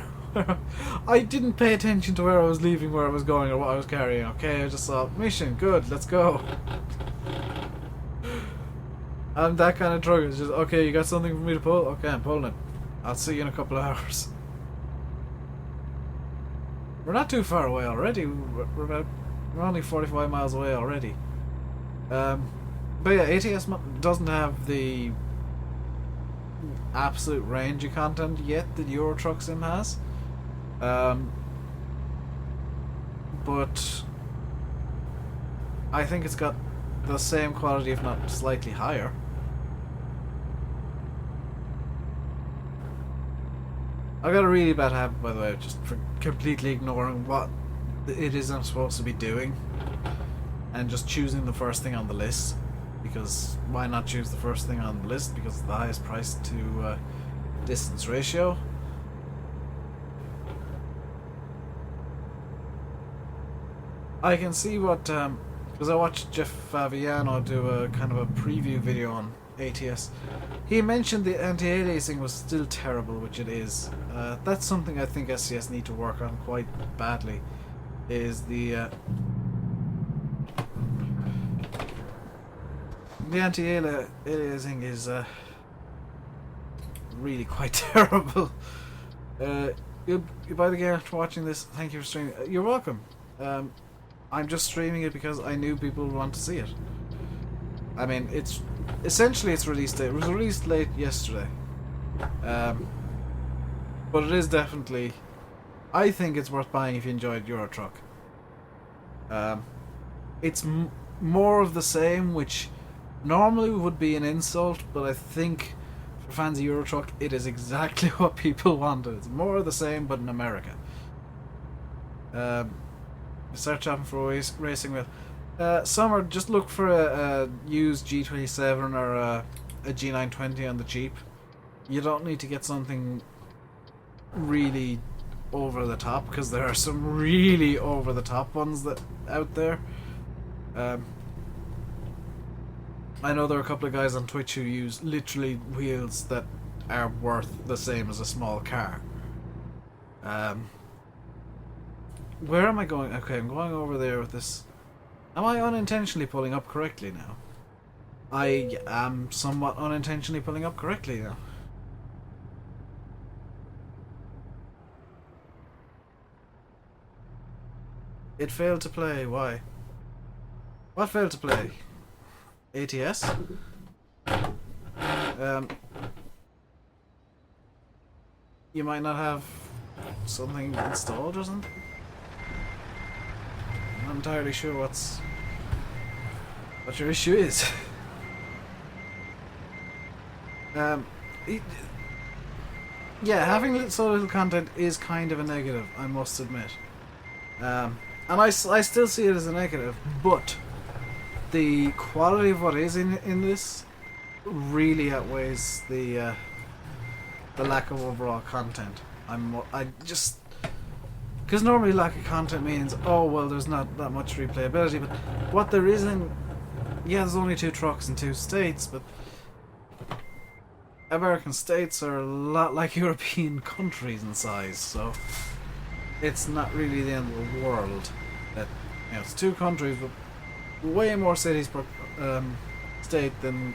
I didn't pay attention to where I was leaving, where I was going, or what I was carrying. Okay, I just saw mission. Good, let's go. I'm that kind of drug. It's just okay. You got something for me to pull? Okay, I'm pulling it. I'll see you in a couple of hours. We're not too far away already. We're only 45 miles away already. But yeah, ATS doesn't have the absolute range of content yet that Euro Truck Sim has. But I think it's got the same quality, if not slightly higher. I've got a really bad habit, by the way, of just completely ignoring what it is I'm supposed to be doing and just choosing the first thing on the list. Because why not choose the first thing on the list? Because it's the highest price to distance ratio. I can see what, because I watched Jeff Favignano do a kind of a preview video on ATS. He mentioned the anti-aliasing was still terrible, which it is. That's something I think SCS need to work on quite badly. Is the anti-aliasing is really quite terrible. You buy the game after watching this. Thank you for streaming. You're welcome. I'm just streaming it because I knew people would want to see it. I mean, it's essentially its release date. It was released late yesterday, but it is definitely. I think it's worth buying if you enjoyed Euro Truck. It's more of the same, which normally would be an insult, but I think for fans of Euro Truck, it is exactly what people wanted. It's more of the same, but in America. Start shopping for a racing wheel. Summer, just look for a used G27 or a G920 on the cheap. You don't need to get something really over the top, because there are some really over the top ones that out there. I know there are a couple of guys on Twitch who use literally wheels that are worth the same as a small car. Where am I going? Okay, I'm going over there with this. Am I unintentionally pulling up correctly now? I am somewhat unintentionally pulling up correctly now. It failed to play. Why? What failed to play? ATS? You might not have something installed or something? I'm not entirely sure what your issue is. Yeah, having so little content is kind of a negative, I must admit. And I still see it as a negative, but the quality of what is in this really outweighs the lack of overall content. I just, because normally lack of content means, oh well, there's not that much replayability, but what there is in, yeah, there's only 2 trucks in 2 states, but American states are a lot like European countries in size, so it's not really the end of the world. That, you know, it's 2 countries, but way more cities per state than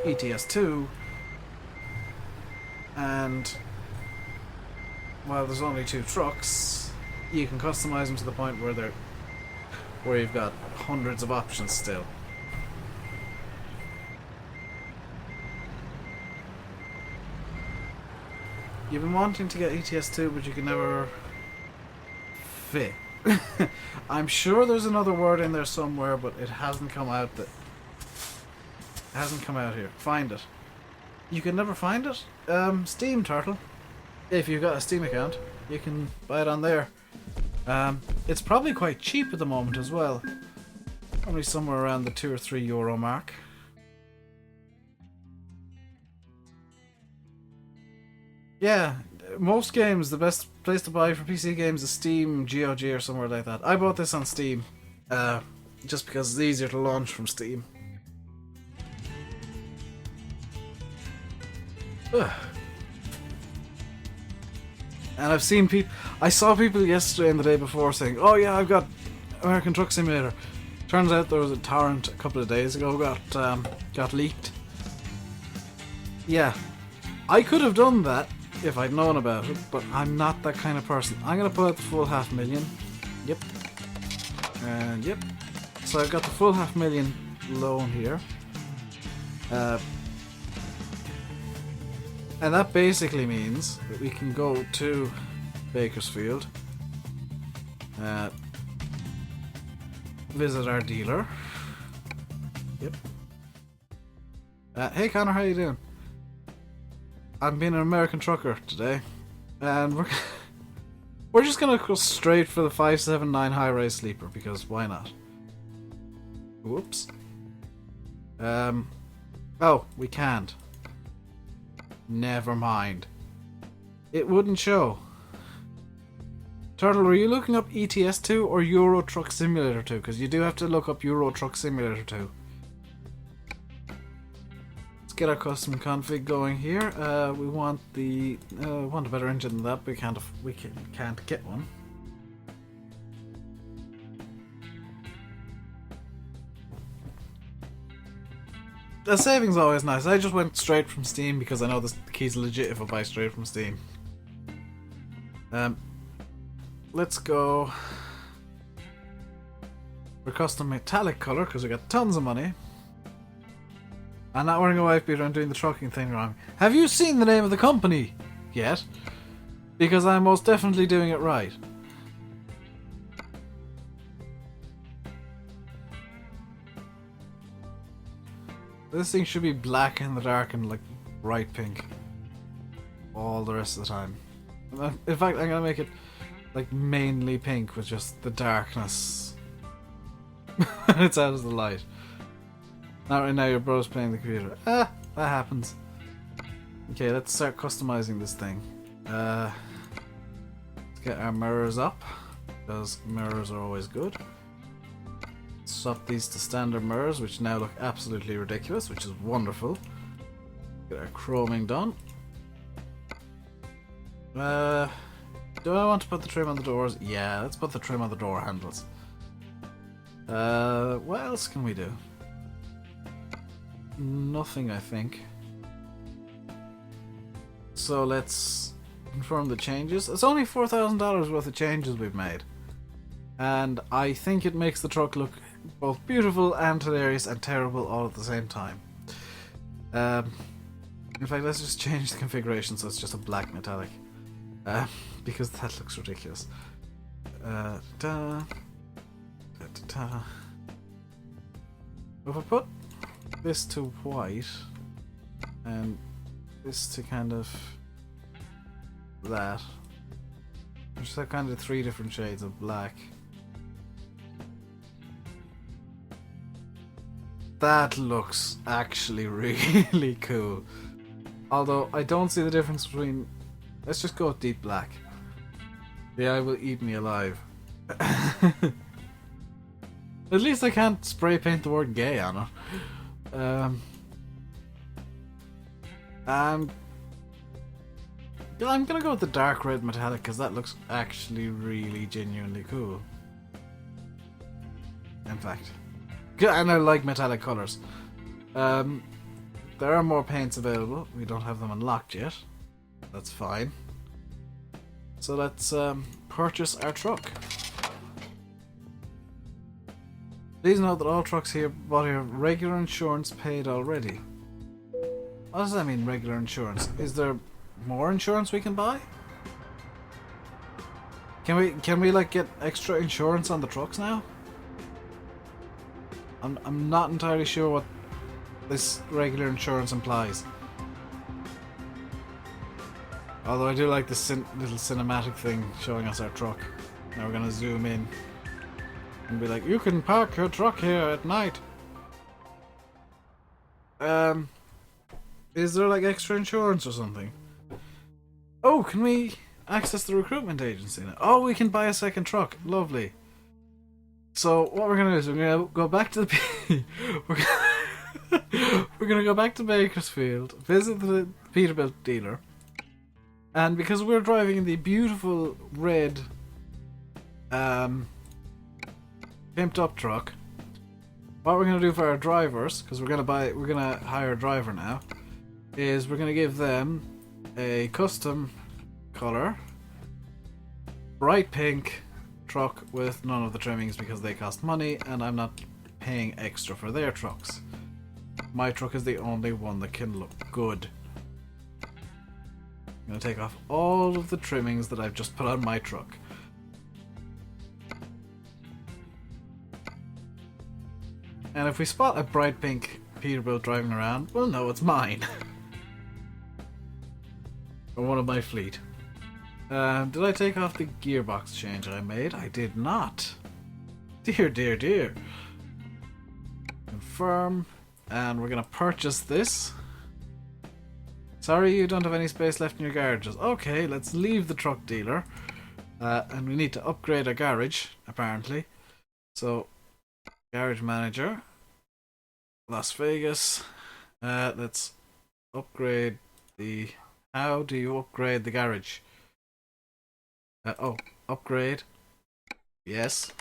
ETS2, and while there's only 2 trucks, you can customize them to the point where you've got hundreds of options still. You've been wanting to get ETS2, but you can never fit. I'm sure there's another word in there somewhere, but it hasn't come out. That hasn't come out here. Find it. You can never find it. Steam Turtle. If you've got a Steam account, you can buy it on there. It's probably quite cheap at the moment as well. Probably somewhere around the €2 or €3 mark. Yeah, most games, the best place to buy for PC games is Steam, GOG or somewhere like that. I bought this on Steam, just because it's easier to launch from Steam. Ugh. And I've seen people, I saw people yesterday and the day before saying, oh yeah, I've got American Truck Simulator. Turns out there was a torrent a couple of days ago got leaked. Yeah, I could have done that if I'd known about it, but I'm not that kind of person. I'm gonna put out the full 500,000. Yep. And yep. So I've got the full 500,000 loan here. And that basically means that we can go to Bakersfield, visit our dealer. Yep. Hey Connor, how you doing? I'm being an American trucker today, and we're just gonna go straight for the 579 high-rise sleeper because why not? Whoops. Oh, we can't. Never mind. It wouldn't show. Turtle, were you looking up ETS2 or Euro Truck Simulator 2? Because you do have to look up Euro Truck Simulator 2. Let's get our custom config going here. We want want a better engine than that, but we can't get one. The saving's always nice. I just went straight from Steam because I know the key's legit if I buy straight from Steam. Let's go for custom metallic color because we got tons of money. I'm not wearing a wife beater. I'm doing the trucking thing wrong. Have you seen the name of the company yet? Because I'm most definitely doing it right. This thing should be black in the dark and like bright pink all the rest of the time. In fact, I'm gonna make it like mainly pink with just the darkness. It's out of the light. Not right now, your bro's playing the computer. That happens. Okay, let's start customizing this thing. Let's get our mirrors up, because mirrors are always good. Swap these to standard mirrors, which now look absolutely ridiculous, which is wonderful. Get our chroming done. Do I want to put the trim on the doors? Yeah, let's put the trim on the door handles. What else can we do? Nothing, I think. So let's confirm the changes. It's only $4,000 worth of changes we've made. And I think it makes the truck look both beautiful and hilarious and terrible all at the same time. In fact, let's just change the configuration so it's just a black metallic. Because that looks ridiculous. If I put this to white and this to kind of that, just have kind of 3 different shades of black. That looks actually really cool. Although I don't see the difference between. Let's just go with deep black. The eye will eat me alive. At least I can't spray paint the word gay on it. And I'm gonna go with the dark red metallic because that looks actually really genuinely cool. In fact. And I like metallic colours. There are more paints available. We don't have them unlocked yet. That's fine. So let's purchase our truck. Please note that all trucks here bought here have regular insurance paid already. What does that mean, regular insurance? Is there more insurance we can buy? Can we like get extra insurance on the trucks now? I'm not entirely sure what this regular insurance implies. Although I do like this little cinematic thing showing us our truck. Now we're gonna zoom in and be like, you can park your truck here at night. Is there like extra insurance or something? Oh, can we access the recruitment agency now? Oh, we can buy a second truck. Lovely. So what we're gonna do is we're gonna go back to the we're gonna go back to Bakersfield, visit the Peterbilt dealer, and because we're driving the beautiful red pimped up truck, what we're gonna do for our drivers, because we're gonna hire a driver now, is we're gonna give them a custom color, bright pink truck with none of the trimmings because they cost money and I'm not paying extra for their trucks. My truck is the only one that can look good. I'm gonna take off all of the trimmings that I've just put on my truck. And if we spot a bright pink Peterbilt driving around, we'll know it's mine. Or one of my fleet. Did I take off the gearbox change I made? I did not. Dear, dear, dear. Confirm. And we're gonna purchase this. Sorry you don't have any space left in your garages. Okay, let's leave the truck dealer. And we need to upgrade our garage, apparently. So, garage manager. Las Vegas. Let's upgrade the... How do you upgrade the garage? Oh, upgrade. Yes.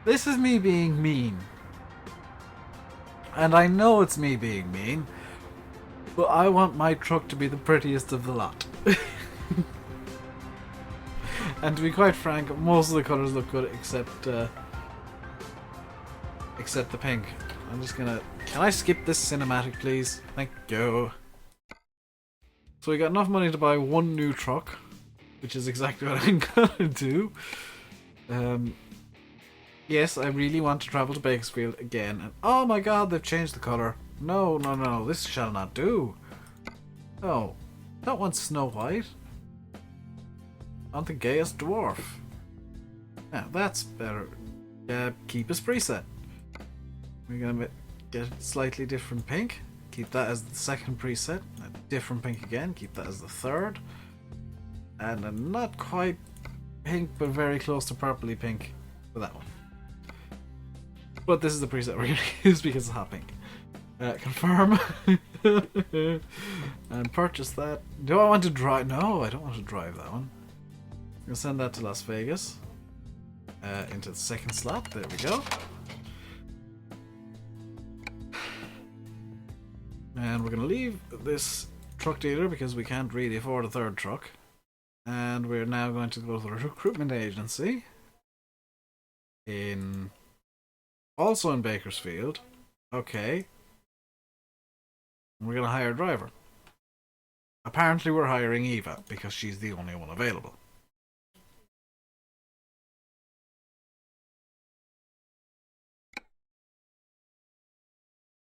This is me being mean. And I know it's me being mean, but I want my truck to be the prettiest of the lot. And to be quite frank, most of the colours look good except the pink. I'm just gonna... Can I skip this cinematic, please? Thank you. So we got enough money to buy one new truck, which is exactly what I'm gonna do. Yes, I really want to travel to Bakersfield again. And oh my god, they've changed the colour. No, no, no, this shall not do. Oh, that one's Snow White. I want the gayest dwarf. Now that's better. Keep as preset. We're gonna get a slightly different pink. Keep that as the second preset. A different pink again. Keep that as the third. And a not quite pink, but very close to purpley pink for that one. But this is the preset we're going to use because it's hot pink. Confirm. And purchase that. Do I want to drive? No, I don't want to drive that one. I'm going to send that to Las Vegas. Into the second slot. There we go. And we're going to leave this truck dealer because we can't really afford a third truck. And we're now going to go to the recruitment agency. Also in Bakersfield. Okay. We're going to hire a driver. Apparently we're hiring Eva because she's the only one available.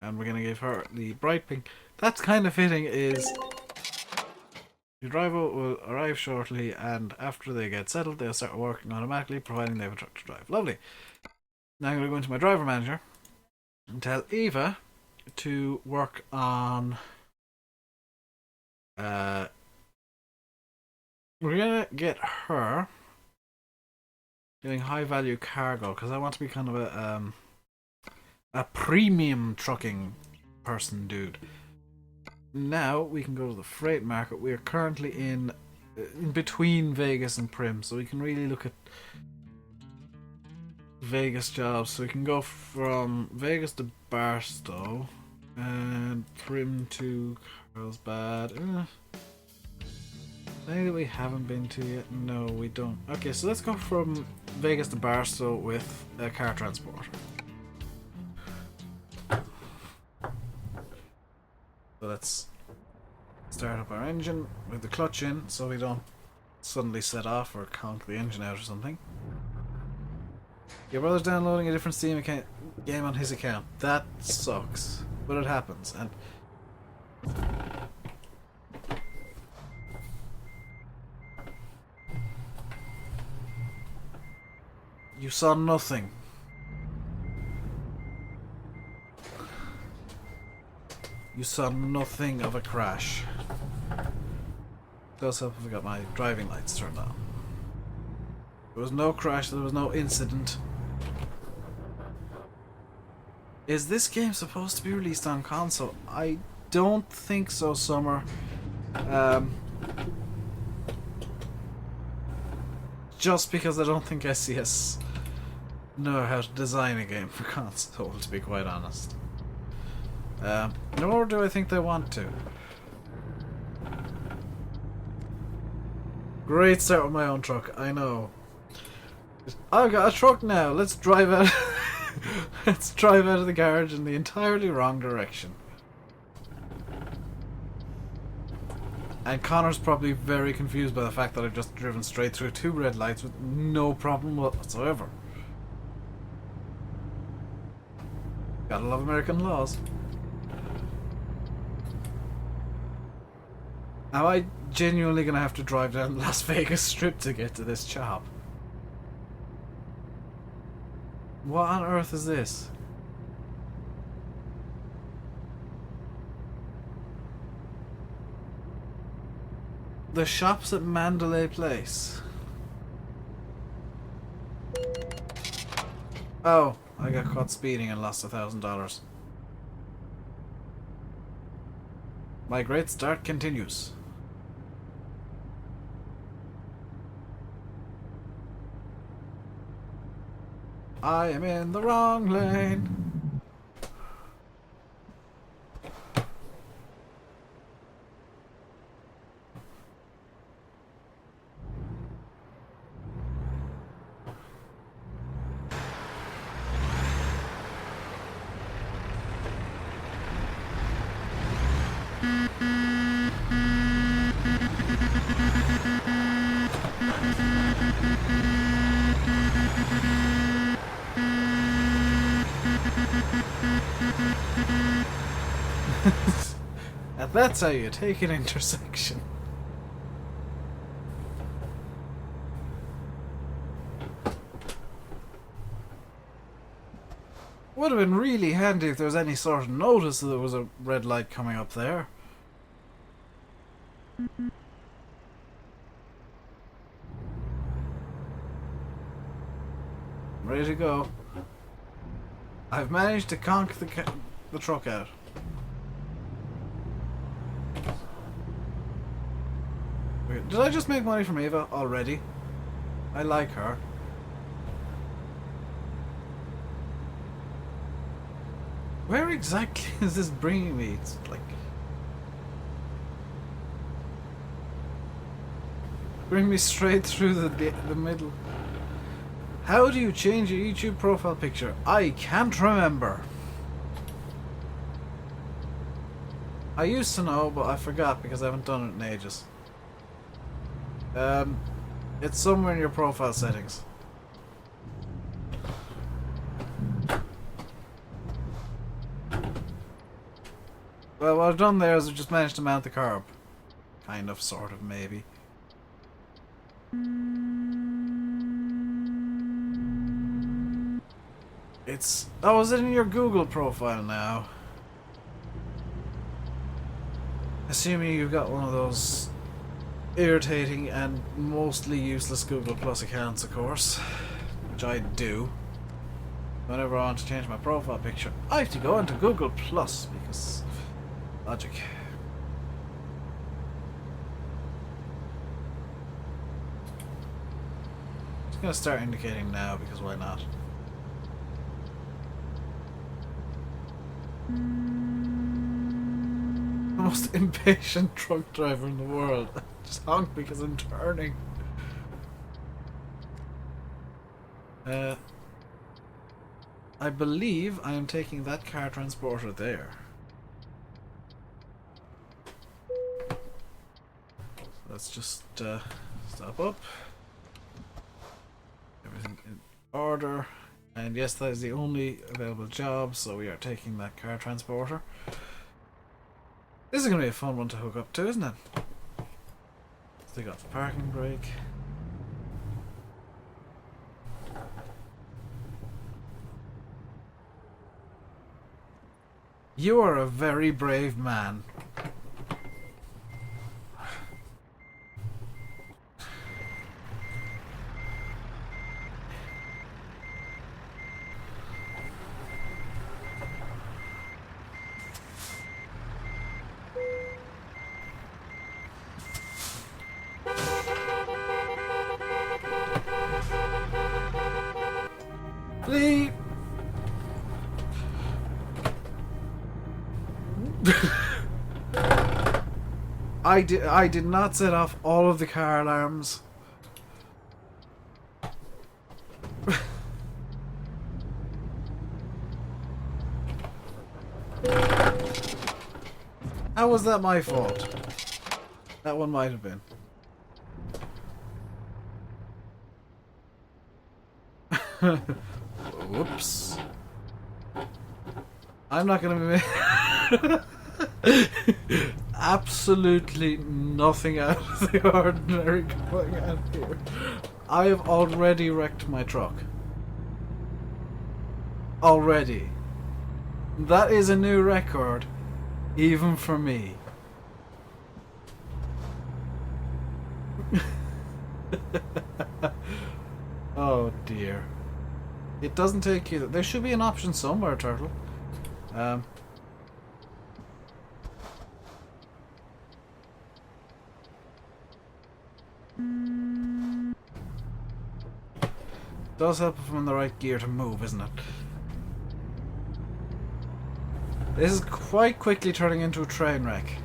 And we're going to give her the bright pink. That's kind of fitting is... Your driver will arrive shortly and after they get settled they'll start working automatically providing they have a truck to drive. Lovely. Now I'm going to go into my driver manager and tell Eva to work on... we're going to get her doing high value cargo because I want to be kind of a premium trucking person dude. Now we can go to the freight market. We are currently in between Vegas and Prim, so we can really look at Vegas jobs. So we can go from Vegas to Barstow and Prim to Carlsbad. Anything that we haven't been to yet? No, we don't. Okay, so let's go from Vegas to Barstow with a car transport. let's start up our engine with the clutch in so we don't suddenly set off or conk the engine out or something. Your brother's downloading a different Steam game on his account. That sucks, but it happens. And you saw nothing. You saw nothing of a crash. Does help if I got my driving lights turned on. There was no crash, there was no incident. Is this game supposed to be released on console? I don't think so, Summer. Just because I don't think SCS know how to design a game for console, to be quite honest. Nor do I think they want to. Great start with my own truck, I know. I've got a truck now, let's drive out. Let's drive out of the garage in the entirely wrong direction. And Connor's probably very confused by the fact that I've just driven straight through 2 red lights with no problem whatsoever. Gotta love American laws. Am I genuinely gonna have to drive down the Las Vegas Strip to get to this job? What on earth is this? The shop's at Mandalay Place. Oh, I got caught speeding and lost $1,000. My great start continues. I am in the wrong lane. And that's how you take an intersection. Would have been really handy if there was any sort of notice that there was a red light coming up there. Ready to go. I've managed to conk the truck out. Wait, did I just make money from Ava already? I like her. Where exactly is this bringing me? It's like... bring me straight through the middle. How do you change your YouTube profile picture? I can't remember. I used to know, but I forgot because I haven't done it in ages. It's somewhere in your profile settings. Well, what I've done there is I've just managed to mount the curb. Kind of, sort of, maybe. It's... oh, is it in your Google profile now? Assuming you've got one of those irritating and mostly useless Google Plus accounts, of course. Which I do. Whenever I want to change my profile picture, I have to go into Google Plus because... logic. Just gonna start indicating now because why not? The most impatient truck driver in the world. Just honk because I'm turning. I believe I am taking that car transporter there. let's just stop up. Everything in order. And yes, that is the only available job, so we are taking that car transporter. This is going to be a fun one to hook up to, isn't it? They got the parking brake. You are a very brave man. Please. I did not set off all of the car alarms. How was that my fault? That one might have been. Whoops. I'm not gonna be absolutely nothing out of the ordinary going on here. I have already wrecked my truck. Already. That is a new record, even for me. Oh dear. It doesn't take you... There should be an option somewhere, Turtle. Does help if I'm in the right gear to move, isn't it? This is quite quickly turning into a train wreck.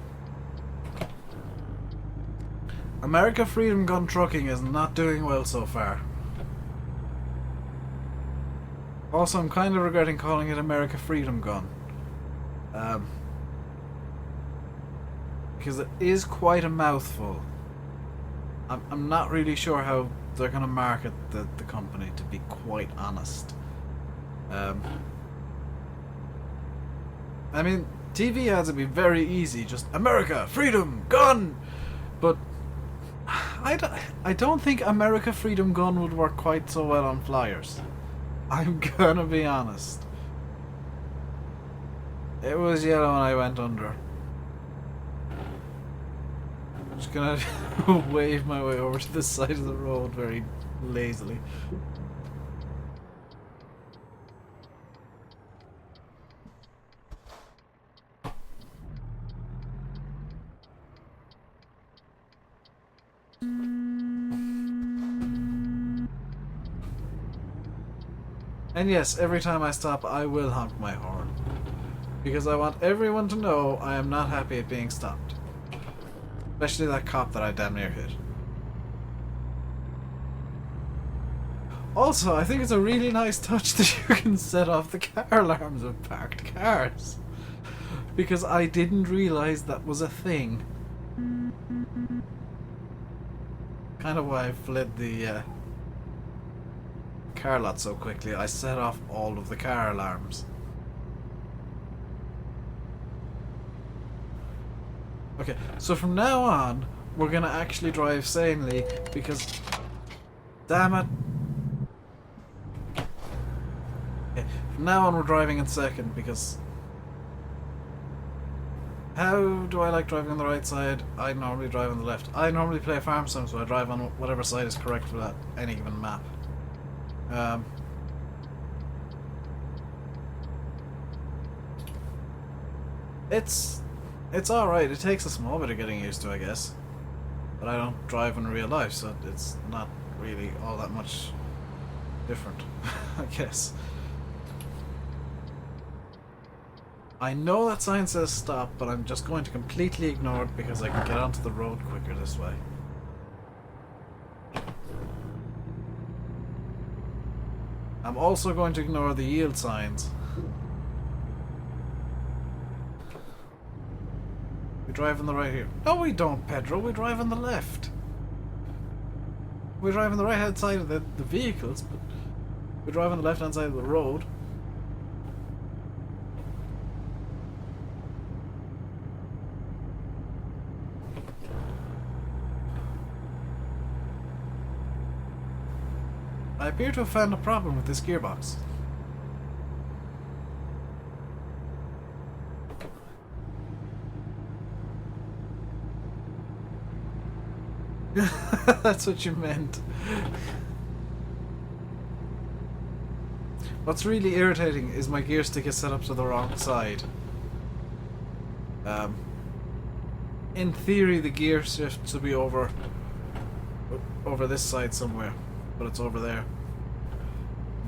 America Freedom Gun Trucking is not doing well so far. Also, I'm kind of regretting calling it America Freedom Gun. Because it is quite a mouthful. I'm not really sure how they're going to market the company, to be quite honest. I mean, TV ads would be very easy, just America, Freedom, Gun! But I don't think America Freedom Gun would work quite so well on flyers. I'm gonna be honest. It was yellow and I went under. I'm just gonna wave my way over to the side of the road very lazily. And yes, every time I stop, I will honk my horn. Because I want everyone to know I am not happy at being stopped. Especially that cop that I damn near hit. Also, I think it's a really nice touch that you can set off the car alarms of parked cars. Because I didn't realise that was a thing. Kind of why I fled the car lot so quickly. I set off all of the car alarms. Okay, so from now on, we're gonna actually drive sanely because... Damn it! Okay, from now on we're driving in second because... How do I like driving on the right side? I normally drive on the left. I normally play farm sim, so I drive on whatever side is correct for that any given map. It's alright. It takes a small bit of getting used to, I guess. But I don't drive in real life, so it's not really all that much different, I guess. I know that sign says stop, but I'm just going to completely ignore it because I can get onto the road quicker this way. I'm also going to ignore the yield signs. We drive on the right here. No, we don't, Pedro. We drive on the left. We drive on the right hand side of the vehicles, but we drive on the left hand side of the road. I appear to have found a problem with this gearbox. That's what you meant. What's really irritating is my gear stick is set up to the wrong side. In theory, the gear shift should be over this side somewhere, but it's over there.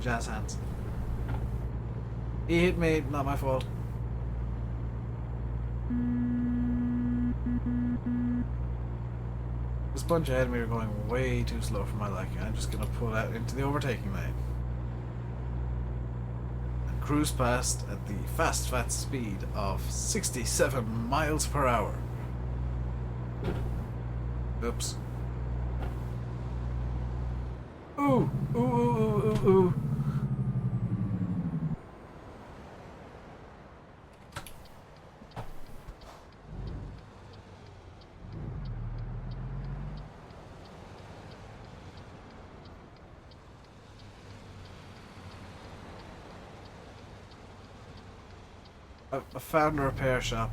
Jazz hands. He hit me, not my fault. This bunch ahead of me are going way too slow for my liking. I'm just gonna pull out into the overtaking lane and cruise past at the fast speed of 67 miles per hour. Oops. Ooh, ooh, ooh, ooh, ooh, ooh. I found a repair shop.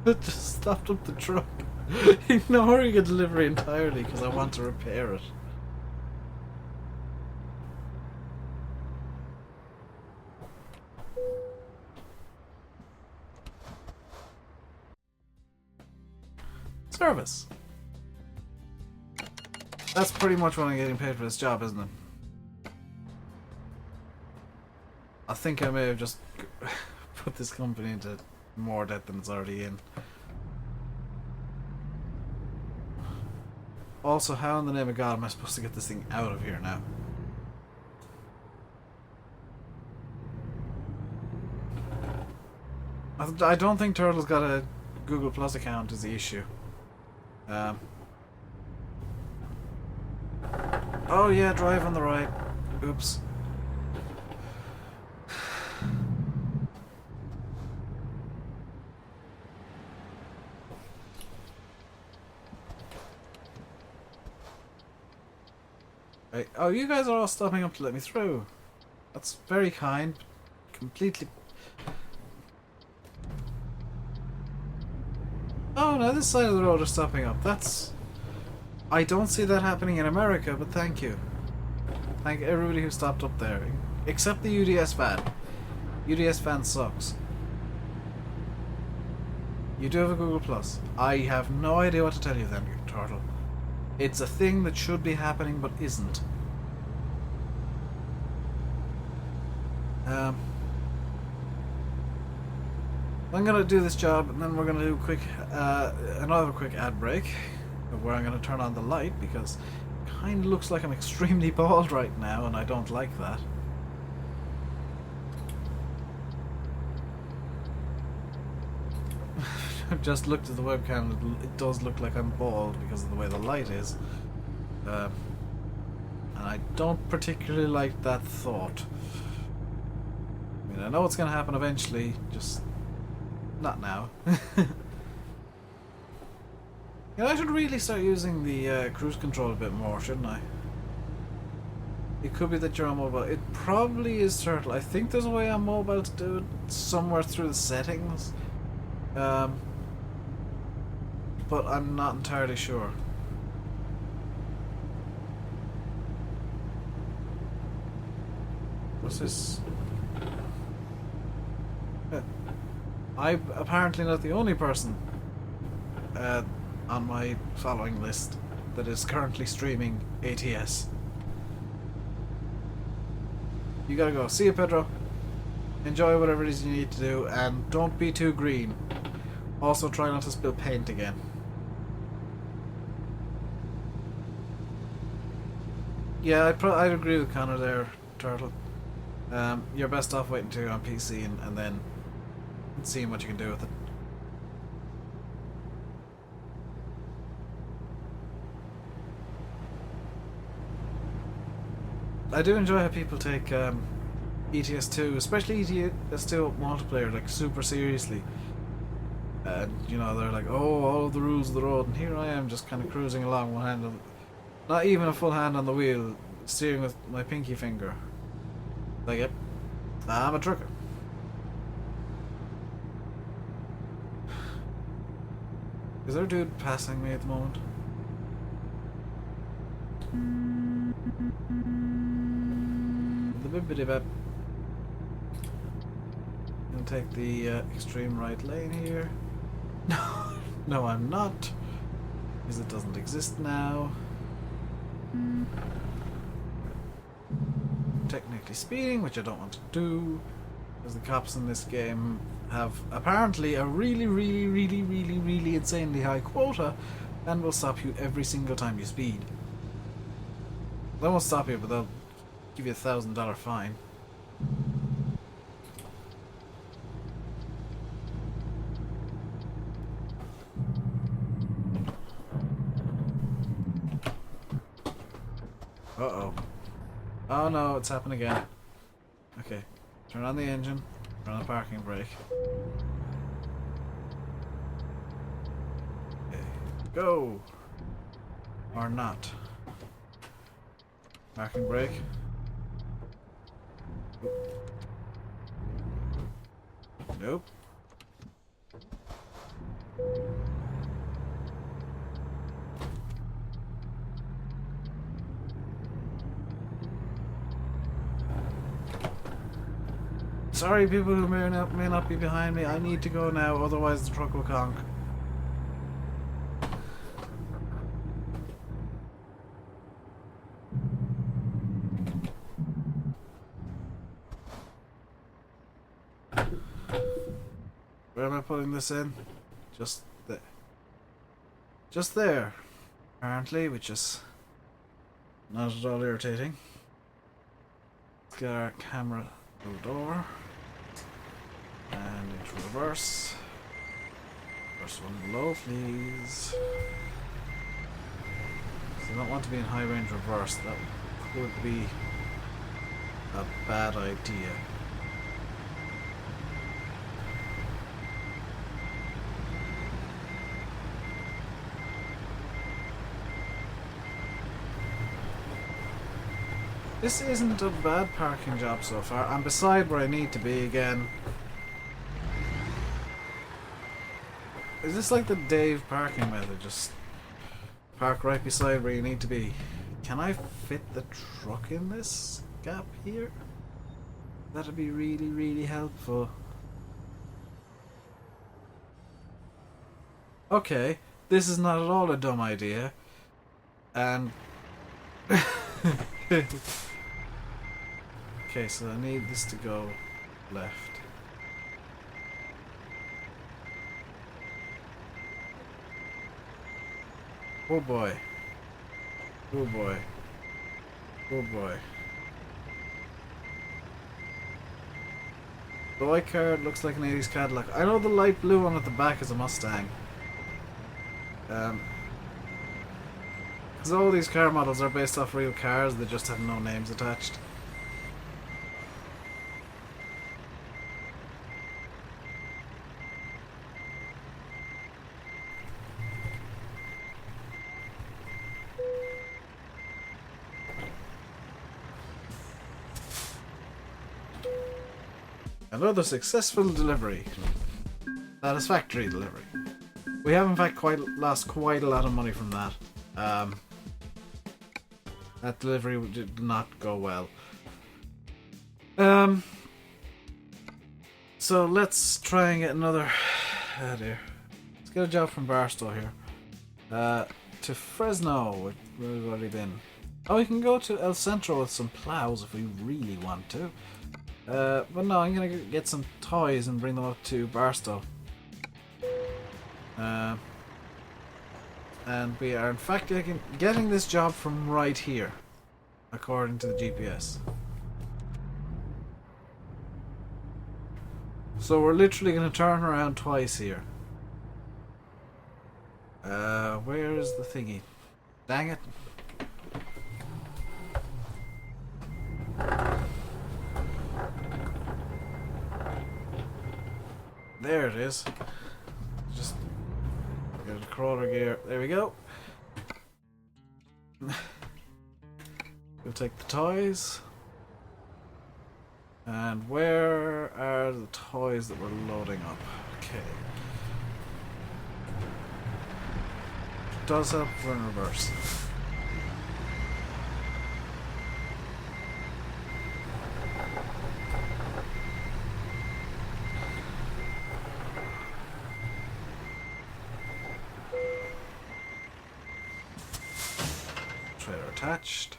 It just stopped up the truck, ignoring a delivery entirely because I want to repair it. Service. That's pretty much what I'm getting paid for this job, isn't it? I think I may have just put this company into more debt than it's already in. Also, how in the name of God am I supposed to get this thing out of here now? I don't think Turtle's got a Google Plus account is the issue. Oh yeah, drive on the right. Oops. Right. Oh, you guys are all stopping up to let me through. That's very kind. Completely. Oh no, this side of the road is stopping up. That's... I don't see that happening in America, but thank you. Thank everybody who stopped up there. Except the UDS van. UDS van sucks. You do have a Google Plus. I have no idea what to tell you then, Turtle. It's a thing that should be happening, but isn't. I'm gonna do this job, and then we're gonna do another quick ad break, where I'm gonna turn on the light because it kind of looks like I'm extremely bald right now, and I don't like that. I've just looked at the webcam. It does look like I'm bald because of the way the light is, and I don't particularly like that thought. I mean, I know it's gonna happen eventually, just not now. Yeah, I should really start using the cruise control a bit more, shouldn't I? It could be that you're on mobile. It probably is Turtle. I think there's a way on mobile to do it somewhere through the settings. But I'm not entirely sure. What's this? I'm apparently not the only person on my following list that is currently streaming ATS. You gotta go. See you, Pedro. Enjoy whatever it is you need to do, and don't be too green. Also, try not to spill paint again. Yeah, I'd agree with Connor there, Turtle. You're best off waiting till you're on PC and then seeing what you can do with it. I do enjoy how people take ETS2, especially ETS2 multiplayer, like super seriously. And you know they're like, oh, all of the rules of the road, and here I am just kind of cruising along, one hand on, not even a full hand on the wheel, steering with my pinky finger. Like, yep, I'm a trucker. Is there a dude passing me at the moment? The bibbidi bap. I'll take the extreme right lane here. No, no, I'm not, because it doesn't exist now. Technically speeding, which I don't want to do, because the cops in this game have apparently a really insanely high quota and will stop you every single time you speed. They won't stop you, but they'll give you $1,000 fine. Uh-oh. Oh no, it's happened again. Okay. Turn on the engine. Turn on the parking brake. Okay. Go! Or not. Parking brake. Nope. Sorry, people who may not be behind me. I need to go now, otherwise the truck will conk. Where am I putting this in? Just there. Just there. Apparently, which is not at all irritating. Let's get our camera moved over. And into reverse. First one below, please. So I don't want to be in high range reverse. That could be a bad idea. This isn't a bad parking job so far. I'm beside where I need to be again. Is this like the Dave parking method? Just park right beside where you need to be. Can I fit the truck in this gap here? That'd be really helpful. Okay, this is not at all a dumb idea. And... Okay, so I need this to go left. Oh boy. Oh boy. Oh boy. The white car looks like an 80s Cadillac. I know the light blue one at the back is a Mustang. Because all these car models are based off real cars, they just have no names attached. Another successful delivery. Satisfactory delivery. We have in fact lost quite a lot of money from that. That delivery did not go well. So let's try and get another... Oh dear. Let's get a job from Barstow here. To Fresno. Where we've already been. Oh, we can go to El Centro with some plows if we really want to. But no, I'm gonna get some toys and bring them up to Barstow. And we are in fact getting this job from right here. according to the GPS. So we're literally going to turn around twice here. Where is the thingy? Dang it. There it is. Just get a crawler gear. There we go. We'll take the toys. And where are the toys that we're loading up? Okay. It does help if we're in reverse. Trailer attached.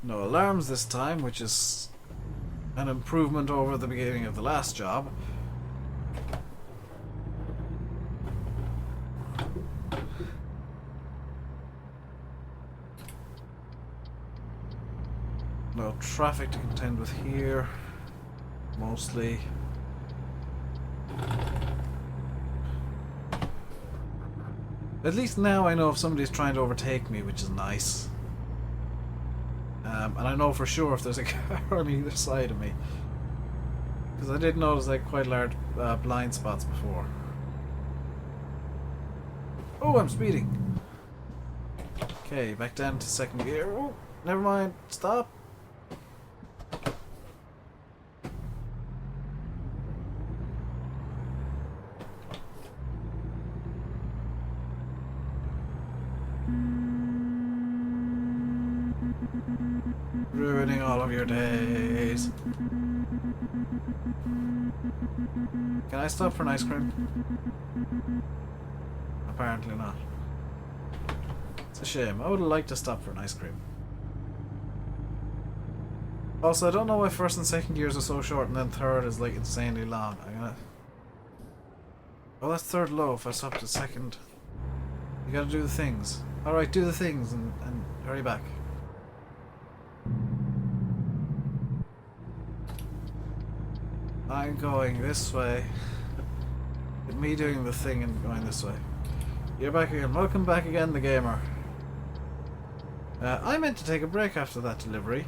No alarms this time, which is an improvement over the beginning of the last job. No traffic to contend with here, mostly. At least now I know if somebody's trying to overtake me, which is nice. And I know for sure if there's a car on either side of me. Because I did notice like quite large blind spots before. Oh, I'm speeding. Okay, back down to second gear. Oh, never mind. Stop. Ruining all of your days. Can I stop for an ice cream? Apparently not. It's a shame. I would have liked to stop for an ice cream. Also, I don't know why first and second gears are so short and then third is like insanely long. I'm gonna... Oh, that's third low if I stop to second. You gotta do the things. Alright, do the things and hurry back. I'm going this way. With me doing the thing and going this way. You're back again. Welcome back again, the gamer. I meant to take a break after that delivery.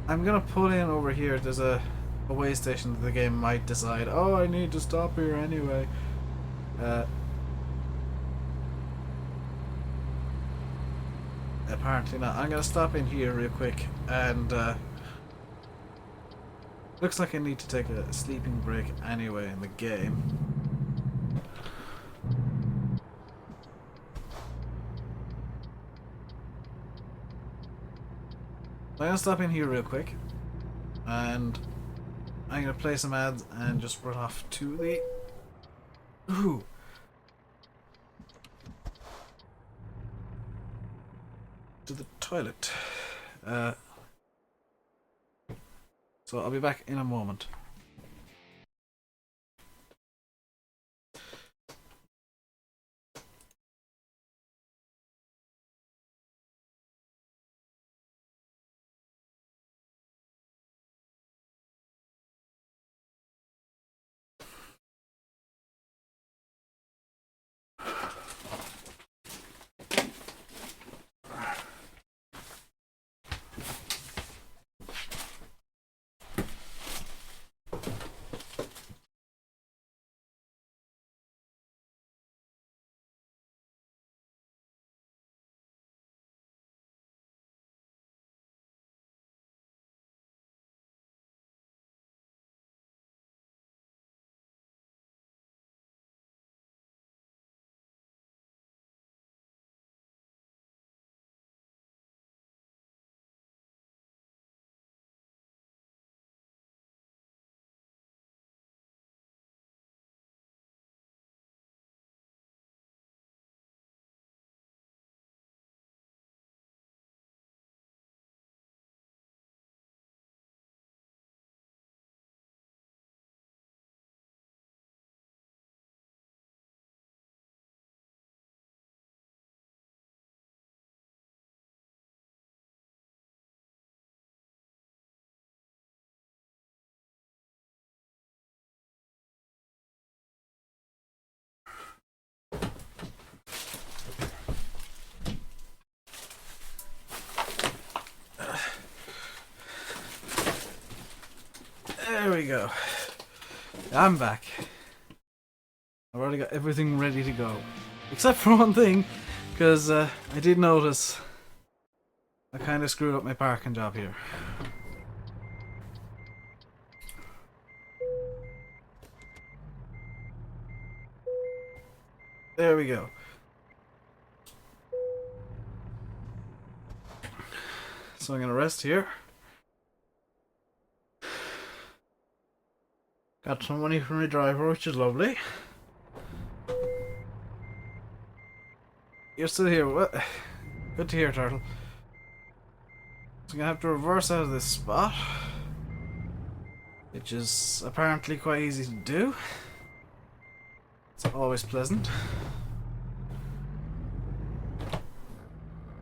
I'm gonna pull in over here. There's a way station that the game might decide, oh, I need to stop here anyway. Apparently not. I'm gonna stop in here real quick and looks like I need to take a sleeping break anyway in the game. I'm gonna stop in here real quick and I'm gonna play some ads and just run off to the to the toilet. So I'll be back in a moment. we go. I'm back. I've already got everything ready to go. Except for one thing, because I did notice I kind of screwed up my parking job here. There we go. So I'm going to rest here. Got some money from my driver, which is lovely. You're still here. What? Good to hear, Turtle. So I'm going to have to reverse out of this spot, which is apparently quite easy to do. It's always pleasant.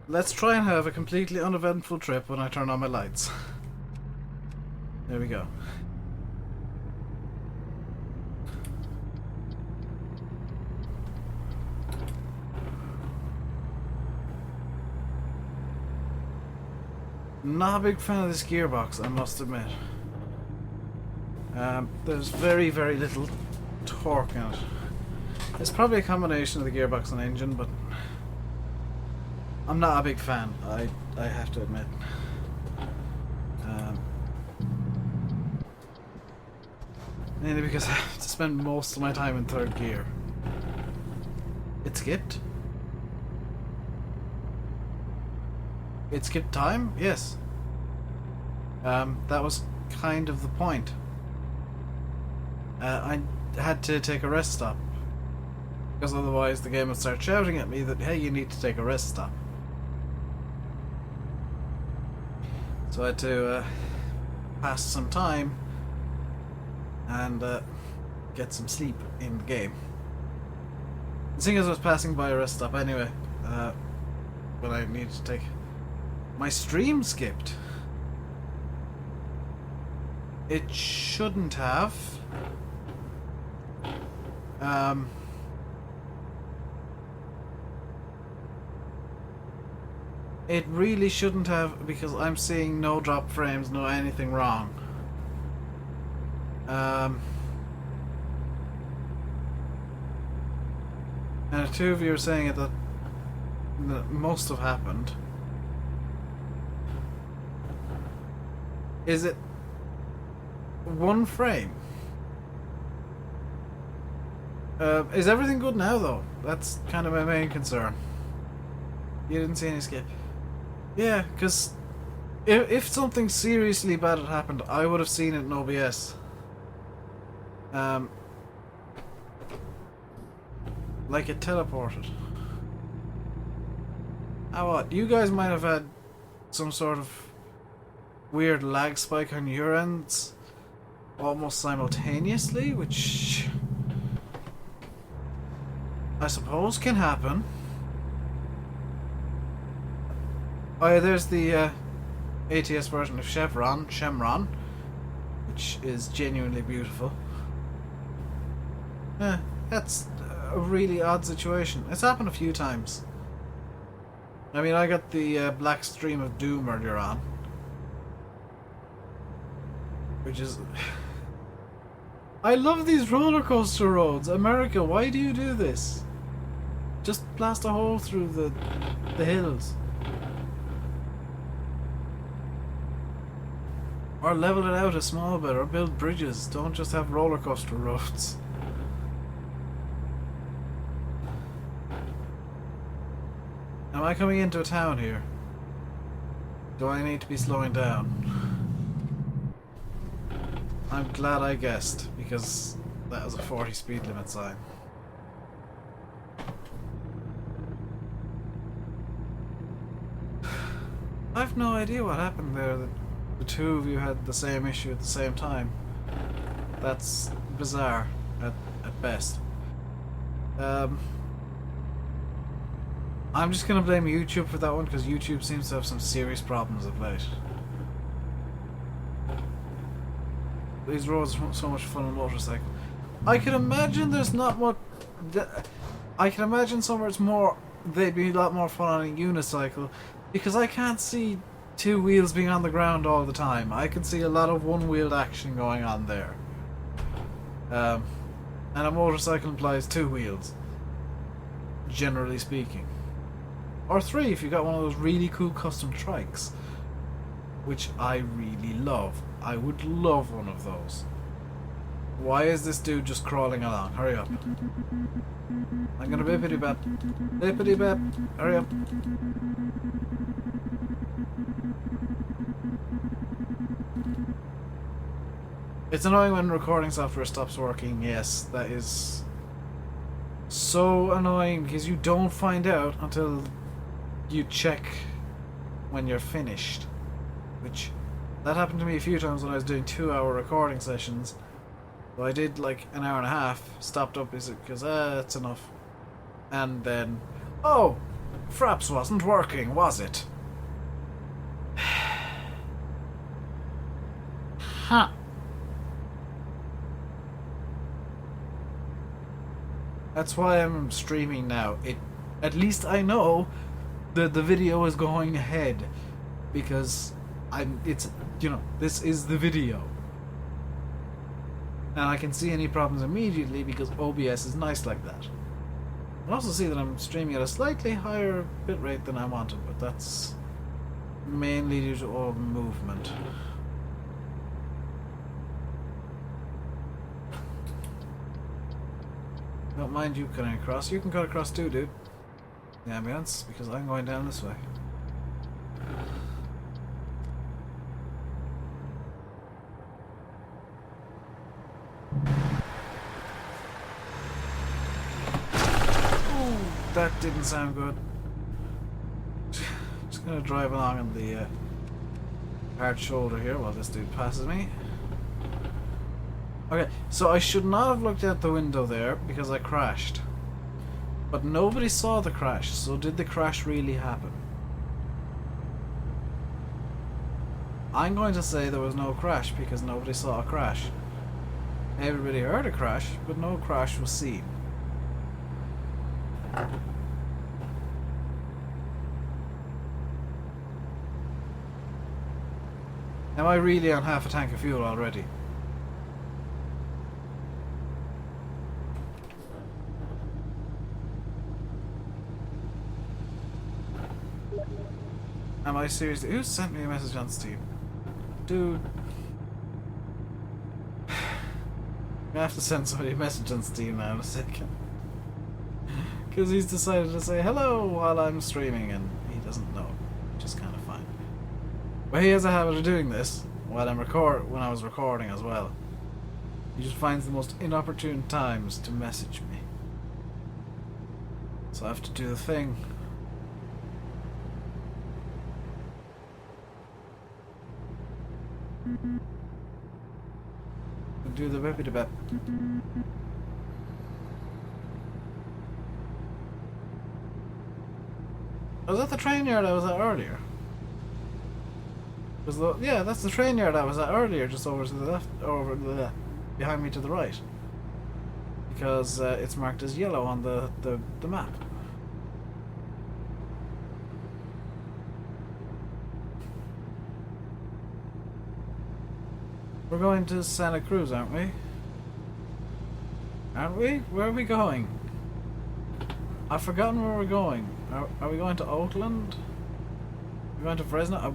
Let's try and have a completely uneventful trip when I turn on my lights. There we go. Not a big fan of this gearbox, I must admit. There's very, very little torque in it. It's probably a combination of the gearbox and engine, but I'm not a big fan, I have to admit. Mainly because I have to spend most of my time in third gear. It skipped? It skipped time? Yes. That was kind of the point. I had to take a rest stop, because otherwise the game would start shouting at me that, hey, you need to take a rest stop. So I had to pass some time and get some sleep in the game. Seeing as I was passing by a rest stop anyway, when I needed to take... My stream skipped. It shouldn't have. It really shouldn't have, because I'm seeing no drop frames, no anything wrong. And the two of you are saying it that must have happened. Is it one frame? Is everything good now though? That's kind of my main concern. You didn't see any skip. Yeah, because if something seriously bad had happened, I would have seen it in OBS. Like it teleported. Ah, what? You guys might have had some sort of weird lag spike on your ends almost simultaneously, which I suppose can happen. Oh yeah, there's the ATS version of Shemron, which is genuinely beautiful. That's a really odd situation. It's happened a few times. I mean, I got the Black Stream of Doom earlier on, which is... I love these roller coaster roads. America, why do you do this? Just blast a hole through the hills. Or level it out a small bit, or build bridges. Don't just have roller coaster roads. Am I coming into a town here? Do I need to be slowing down? I'm glad I guessed, because that was a 40 speed limit sign. I've no idea what happened there, that the two of you had the same issue at the same time. That's bizarre, at best. I'm just gonna blame YouTube for that one, because YouTube seems to have some serious problems of late. These roads are so much fun on a motorcycle. I can imagine there's not much... I can imagine somewhere it's more... they'd be a lot more fun on a unicycle, because I can't see two wheels being on the ground all the time. I can see a lot of one-wheeled action going on there. And a motorcycle implies two wheels, generally speaking. Or three if you got one of those really cool custom trikes, which I really love. I would love one of those. Why is this dude just crawling along? Hurry up. I'm gonna bippity bap. Bippity bap. Hurry up. It's annoying when recording software stops working. Yes, that is so annoying because you don't find out until you check when you're finished. Which, that happened to me a few times when I was doing 2-hour recording sessions. So I did like an hour and a half, stopped up because it's enough. And then, oh, Fraps wasn't working, was it? Huh. That's why I'm streaming now. At least I know that the video is going ahead, because this is the video. And I can see any problems immediately because OBS is nice like that. I can also see that I'm streaming at a slightly higher bitrate than I wanted, but that's mainly due to all movement. Don't mind you cutting across. You can cut across too, dude. The ambulance, because I'm going down this way. That didn't sound good. Just gonna drive along on the hard shoulder here while this dude passes me. Okay, so I should not have looked out the window there because I crashed. But nobody saw the crash, so did the crash really happen? I'm going to say there was no crash because nobody saw a crash. Everybody heard a crash, but no crash was seen. Am I really on half a tank of fuel already? Am I seriously? Who sent me a message on Steam? Dude. I have to send somebody a message on Steam now in a second. Because he's decided to say hello while I'm streaming and he doesn't know, which is kind of fine. But he has a habit of doing this while when I was recording as well. He just finds the most inopportune times to message me. So I have to do the thing. Do the whippy bap. Was that the train yard I was at earlier? Yeah, that's the train yard I was at earlier, just over to the left, behind me to the right. Because it's marked as yellow on the map. We're going to Santa Cruz, aren't we? Aren't we? Where are we going? I've forgotten where we're going. Are we going to Oakland? Are we going to Fresno? I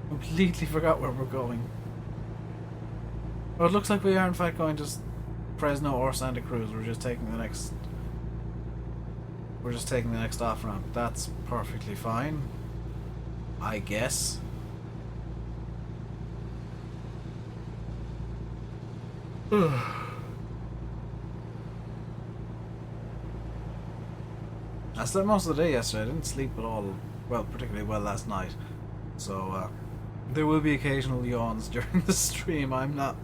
completely forgot where we're going. Well, it looks like we are in fact going to Fresno or Santa Cruz. We're just taking the next off ramp. That's perfectly fine, I guess. I slept most of the day yesterday. I didn't sleep at all, well, particularly well last night. So, there will be occasional yawns during the stream. I'm not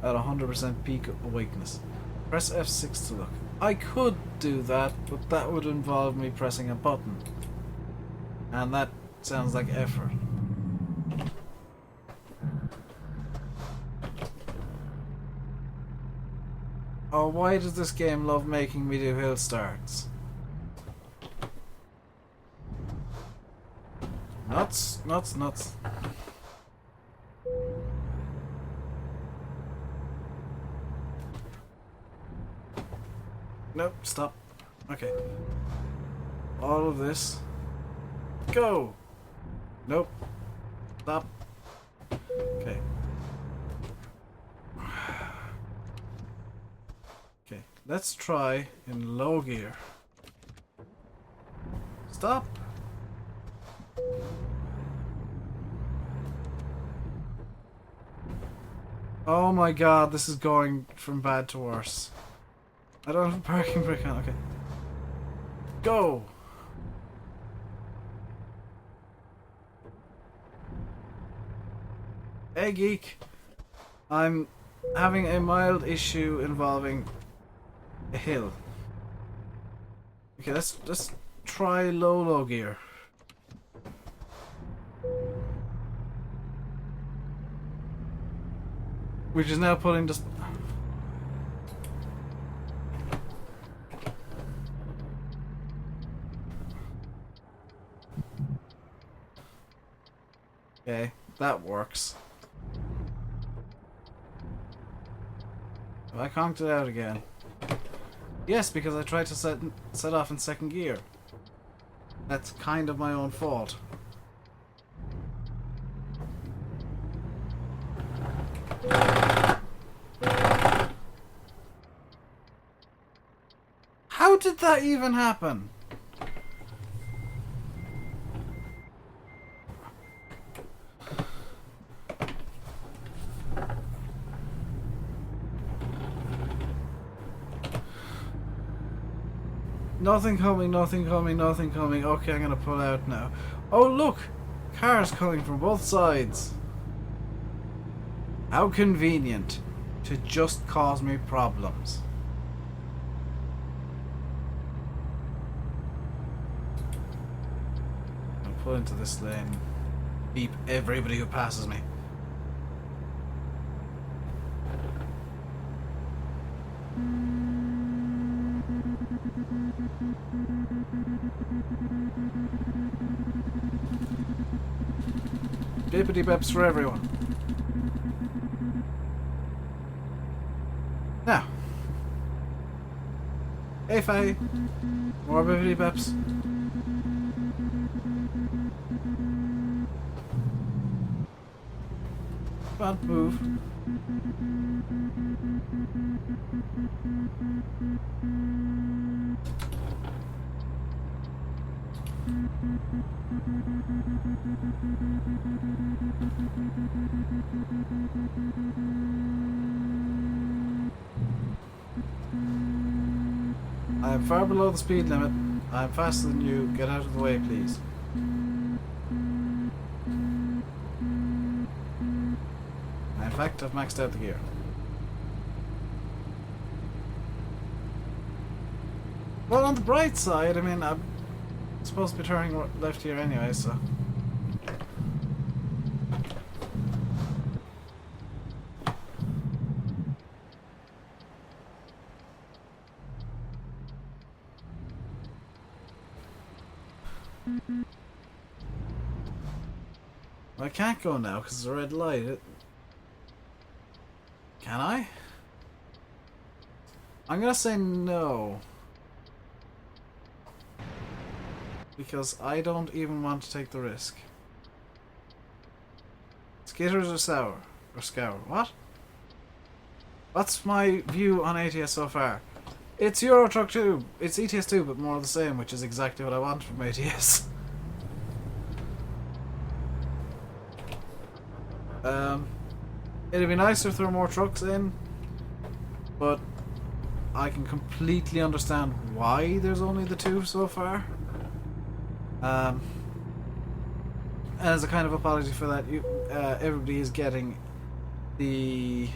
at 100% peak awakeness. Press F6 to look. I could do that, but that would involve me pressing a button. And that sounds like effort. Oh, why does this game love making me do hill starts? No, Nuts, nuts, nuts. Nope, stop. Okay. All of this. Go! Nope. Stop. Okay. Okay, let's try in low gear. Stop! Oh my god, this is going from bad to worse. I don't have a parking brake on, okay. Go! Hey geek! I'm having a mild issue involving a hill. Okay, let's try low gear. Which is now pulling just. Okay, that works. Have I conked it out again? Yes, because I tried to set off in second gear. That's kind of my own fault. How did that even happen? Nothing coming, nothing coming, nothing coming. Okay, I'm gonna pull out now. Oh look! Cars coming from both sides. How convenient to just cause me problems. I'll pull into this lane. Beep everybody who passes me. Bippity bips for everyone. Now. Hey Faye. More bippity bips. Come on, move. I am far below the speed limit. I am faster than you. Get out of the way, please. In fact, I've maxed out the gear. Well, on the bright side, I mean, I'm supposed to be turning left here anyway, so... I can't go now because it's a red light. Can I? I'm gonna say no. Because I don't even want to take the risk. Skitters or sour? Or scour? What? What's my view on ATS so far? It's Euro Truck 2. It's ETS 2, but more of the same, which is exactly what I want from ATS. It'd be nicer if there were more trucks in, but I can completely understand why there's only the two so far. And as a kind of apology for that, everybody is getting the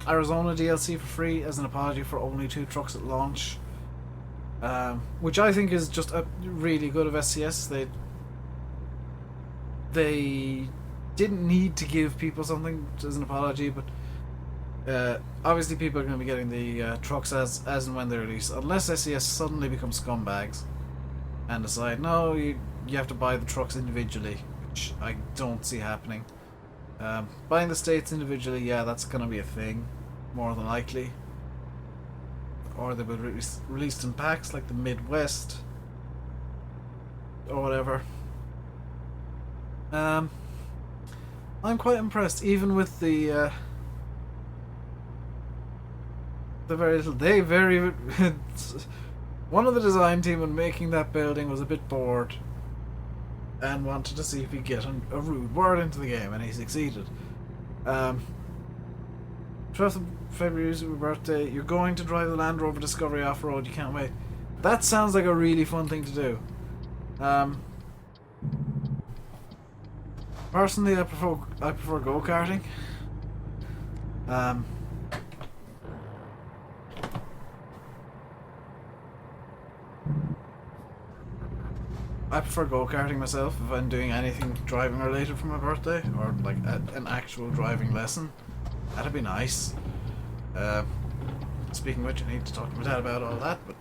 Arizona DLC for free as an apology for only 2 trucks at launch, which I think is just a really good of SCS. They didn't need to give people something as an apology, but Obviously, people are going to be getting the trucks as and when they release, unless SES suddenly become scumbags and decide no, you have to buy the trucks individually, which I don't see happening. Buying the states individually, yeah, that's going to be a thing, more than likely. Or they'll be released in packs like the Midwest or whatever. I'm quite impressed, even with the very little. One of the design team when making that building was a bit bored and wanted to see if he'd get a rude word into the game, and he succeeded. 12th of February is your birthday. You're going to drive the Land Rover Discovery off-road. You can't wait. That sounds like a really fun thing to do. Personally, I prefer go-karting. I prefer go-karting myself if I'm doing anything driving related for my birthday, or like an actual driving lesson. That'd be nice. Speaking of which, I need to talk to my dad about all that, but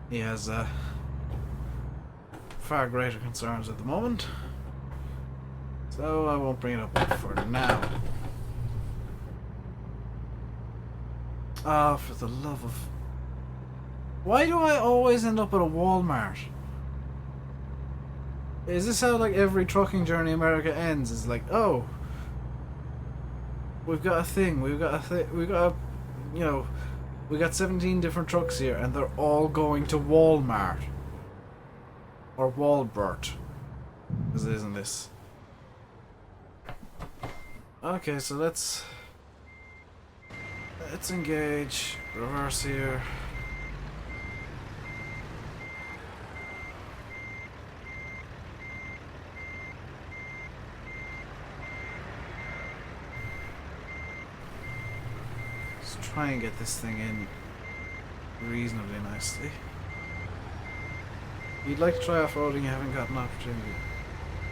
he has far greater concerns at the moment, so I won't bring it up for now. Ah, for the love of... Why do I always end up at a Walmart? Is this how like every trucking journey in America ends? It's like, oh, we've got a thing, we got 17 different trucks here, and they're all going to Walmart. Or Walbert, as it is in this. Okay, so let's engage, reverse here. Try and get this thing in reasonably nicely. You'd like to try off-roading, you haven't got an opportunity.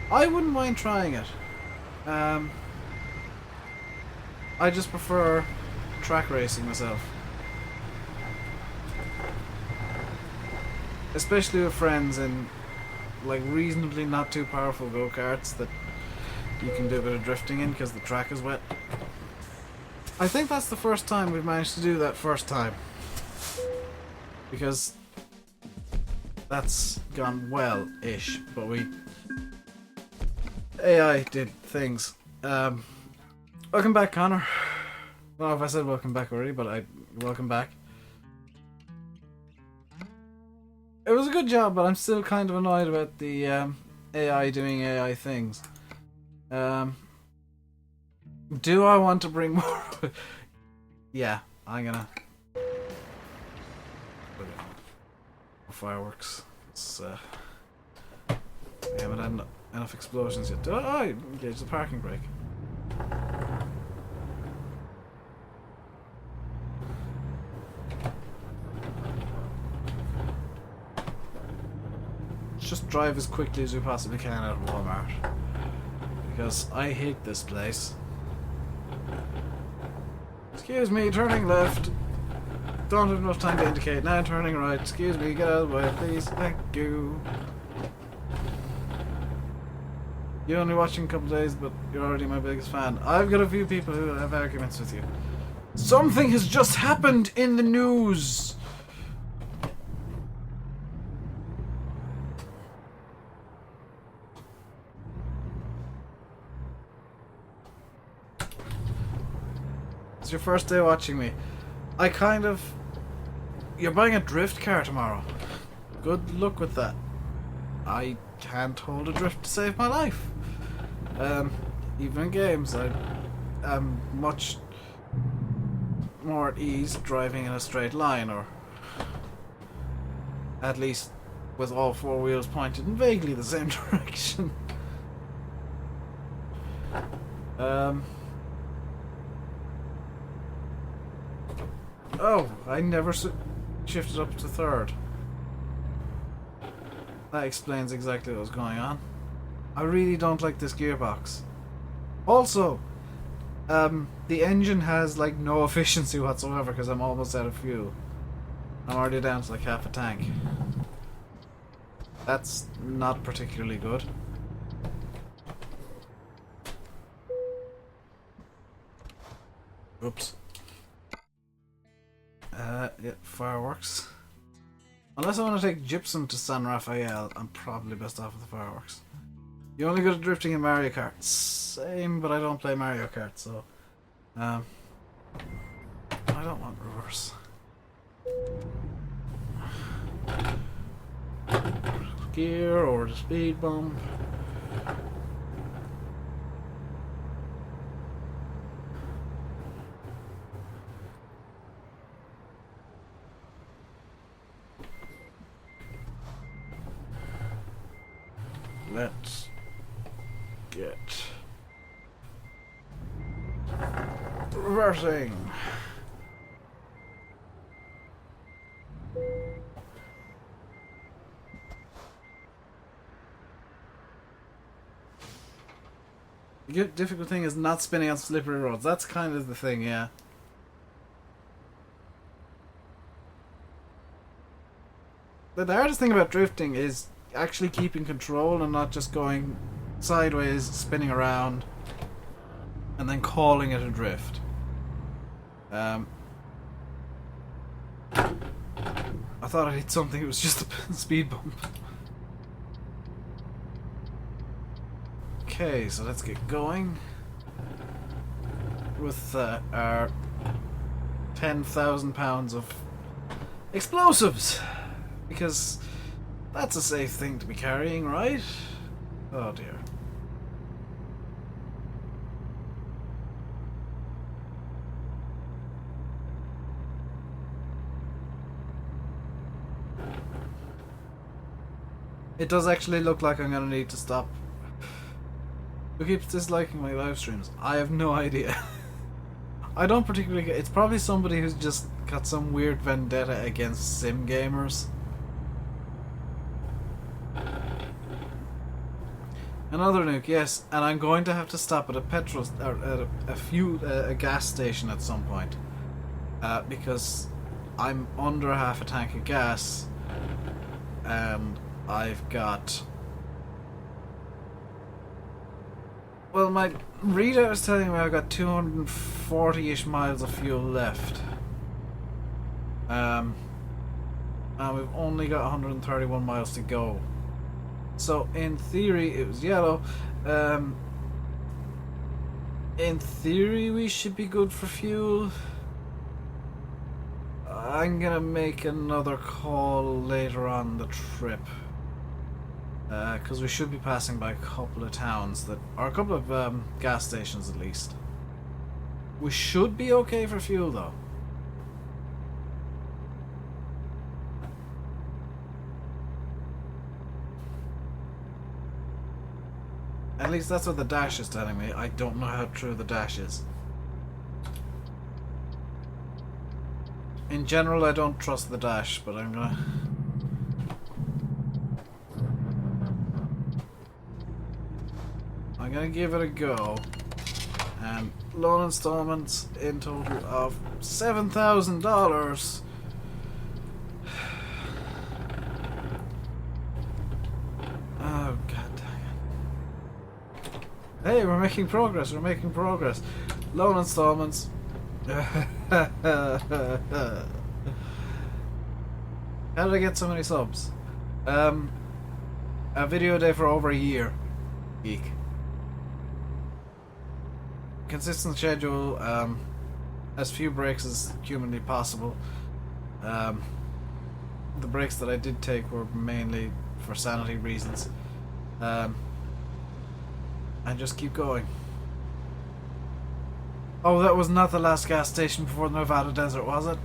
I wouldn't mind trying it. I just prefer track racing myself. Especially with friends in like reasonably not too powerful go-karts that you can do a bit of drifting in because the track is wet. I think that's the first time we've managed to do that first time. Because that's gone well-ish, but AI did things. Welcome back, Connor. I don't know if I said welcome back already, but welcome back. It was a good job, but I'm still kind of annoyed about the AI doing AI things. Do I want to bring more? Yeah, I'm gonna put it on. Fireworks. It's, we haven't had enough explosions yet. Oh, engage the parking brake. Just drive as quickly as we possibly can out of Walmart, because I hate this place. Excuse me, turning left. Don't have enough time to indicate. Now turning right. Excuse me, get out of the way, please. Thank you. You're only watching a couple of days, but you're already my biggest fan. I've got a few people who have arguments with you. Something has just happened in the news! It's your first day watching me. You're buying a drift car tomorrow. Good luck with that. I can't hold a drift to save my life. Even in games, I am much more at ease driving in a straight line, or at least with all four wheels pointed in vaguely the same direction. Oh, I never shifted up to third. That explains exactly what was going on. I really don't like this gearbox. Also, The engine has like no efficiency whatsoever because I'm almost out of fuel. I'm already down to like half a tank. That's not particularly good. Oops. Yeah, fireworks. Unless I want to take Gypsum to San Rafael, I'm probably best off with the fireworks. You only go to drifting in Mario Kart. Same, but I don't play Mario Kart, so... I don't want reverse. Gear or the speed bump. Let's get reversing. The difficult thing is not spinning on slippery roads. That's kind of the thing, yeah. The hardest thing about drifting is actually keeping control and not just going sideways, spinning around, and then calling it a drift. I thought I hit something, it was just a speed bump. Okay, so let's get going with our 10,000 pounds of explosives, because that's a safe thing to be carrying, right? Oh dear. It does actually look like I'm gonna need to stop. Who keeps disliking my live streams? I have no idea. I don't particularly get... It's probably somebody who's just got some weird vendetta against sim gamers. Another nuke, yes, and I'm going to have to stop at a petrol or a gas station at some point, because I'm under half a tank of gas, and I've got... Well, my readout is telling me I've got 240-ish miles of fuel left. And we've only got 131 miles to go. So, in theory, it was yellow. In theory, we should be good for fuel. I'm gonna make another call later on the trip. Because we should be passing by a couple of towns that, or a couple of gas stations at least. We should be okay for fuel though. At least that's what the dash is telling me. I don't know how true the dash is. In general, I don't trust the dash, but I'm gonna... I'm gonna give it a go. And loan installments in total of $7,000. Oh, god dang it. Hey, we're making progress, we're making progress. Loan installments. How did I get so many subs? A video day for over a year. Geek. Consistent schedule, as few breaks as humanly possible. The breaks that I did take were mainly for sanity reasons. And just keep going. Oh, that was not the last gas station before the Nevada desert, was it?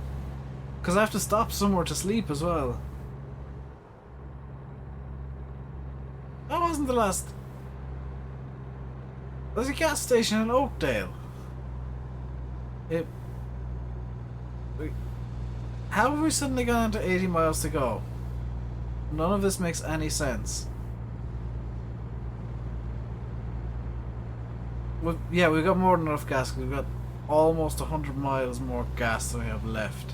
Because I have to stop somewhere to sleep as well. That wasn't the last... There's a gas station in Oakdale. How have we suddenly gone to 80 miles to go? None of this makes any sense. Yeah, we've got more than enough gas. We've got almost 100 miles more gas than we have left.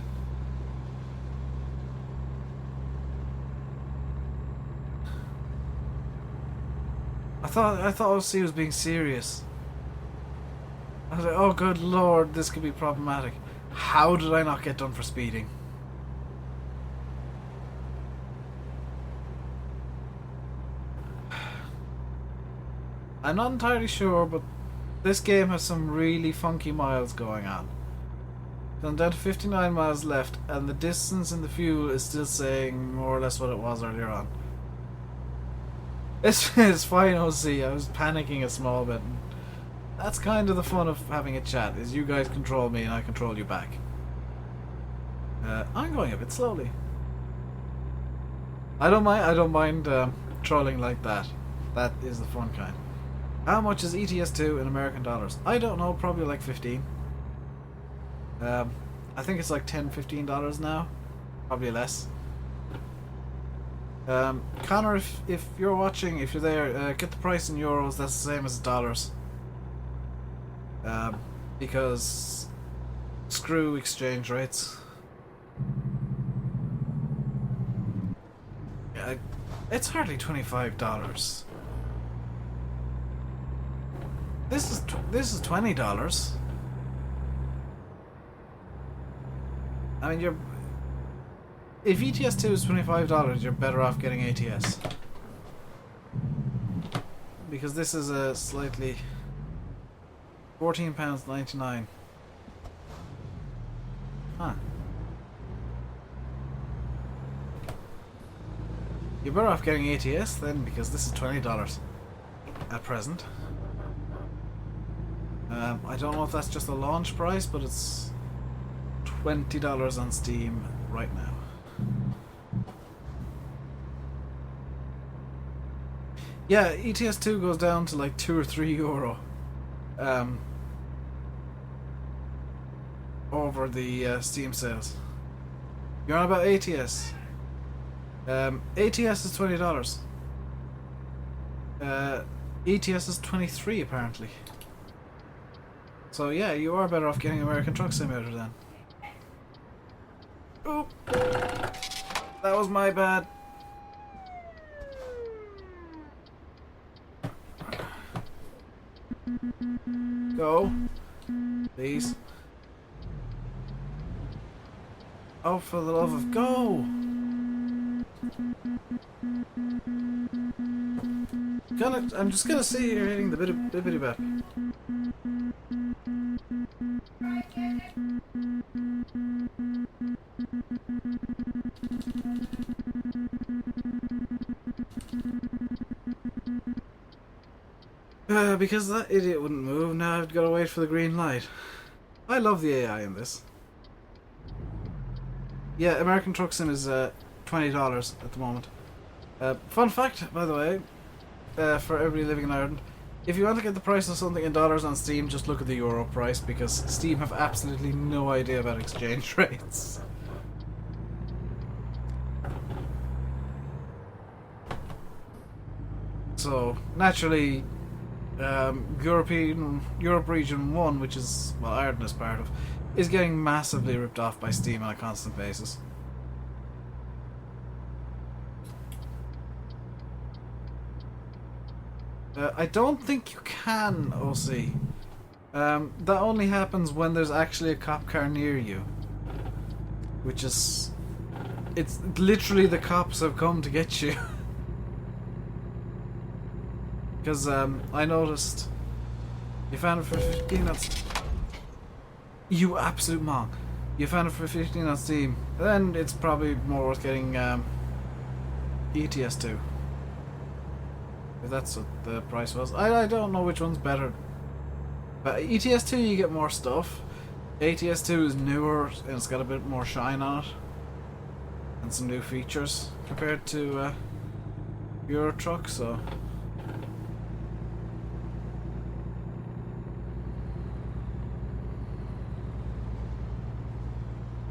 I thought OC was being serious. I was like, oh good lord, this could be problematic. How did I not get done for speeding? I'm not entirely sure, but this game has some really funky miles going on. I'm down to 59 miles left, and the distance in the fuel is still saying more or less what it was earlier on. It's fine, OC. I was panicking a small bit. That's kind of the fun of having a chat, is you guys control me and I control you back. I'm going a bit slowly. I don't mind trolling like that. That is the fun kind. How much is ETS2 in American dollars? I don't know, probably like 15. I think it's like $10-15 now. Probably less. Connor, if you're watching, if you're there, get the price in euros, that's the same as dollars. Because screw exchange rates. Yeah, it's hardly $25. This is $20. I mean, if ETS2 is $25, you're better off getting ATS. Because this is a slightly £14.99. Huh. You're better off getting ATS then, because this is $20 at present. I don't know if that's just the launch price, but it's $20 on Steam right now. Yeah, ETS2 goes down to like €2 or €3 over the Steam sales. You're on about ATS. ATS is $20. ETS is 23 apparently. So yeah, you are better off getting American Truck Simulator then. Oop! That was my bad. Go. Please. Oh, for the love of go! I'm just gonna see you're hitting the bippity bap. Because that idiot wouldn't move, now I've got to wait for the green light. I love the AI in this. Yeah, American Truck Sim is $20 at the moment. Fun fact, by the way, for everybody living in Ireland, if you want to get the price of something in dollars on Steam, just look at the euro price, because Steam have absolutely no idea about exchange rates. So, naturally, Europe Region 1, which is, well, Ireland is part of, is getting massively ripped off by Steam on a constant basis. I don't think you can, OC. That only happens when there's actually a cop car near you. Which is... It's literally the cops have come to get you. Because I noticed you found it for 15 on Steam. You absolute monk. You found it for 15 on Steam. Then it's probably more worth getting ETS2. If that's what the price was. I don't know which one's better. But ETS2 you get more stuff. ATS2 is newer and it's got a bit more shine on it. And some new features compared to Euro Truck, so...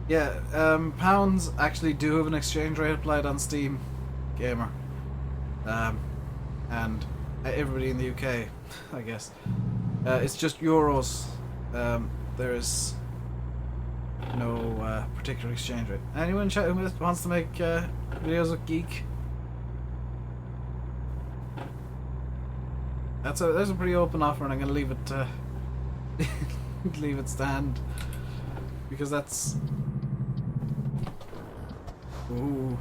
Yeah, pounds actually do have an exchange rate applied on Steam Gamer. And everybody in the UK, I guess. It's just euros. There is no particular exchange rate. Anyone in chat who wants to make videos with Geek? That's a pretty open offer, and I'm gonna leave it leave it stand because that's ooh.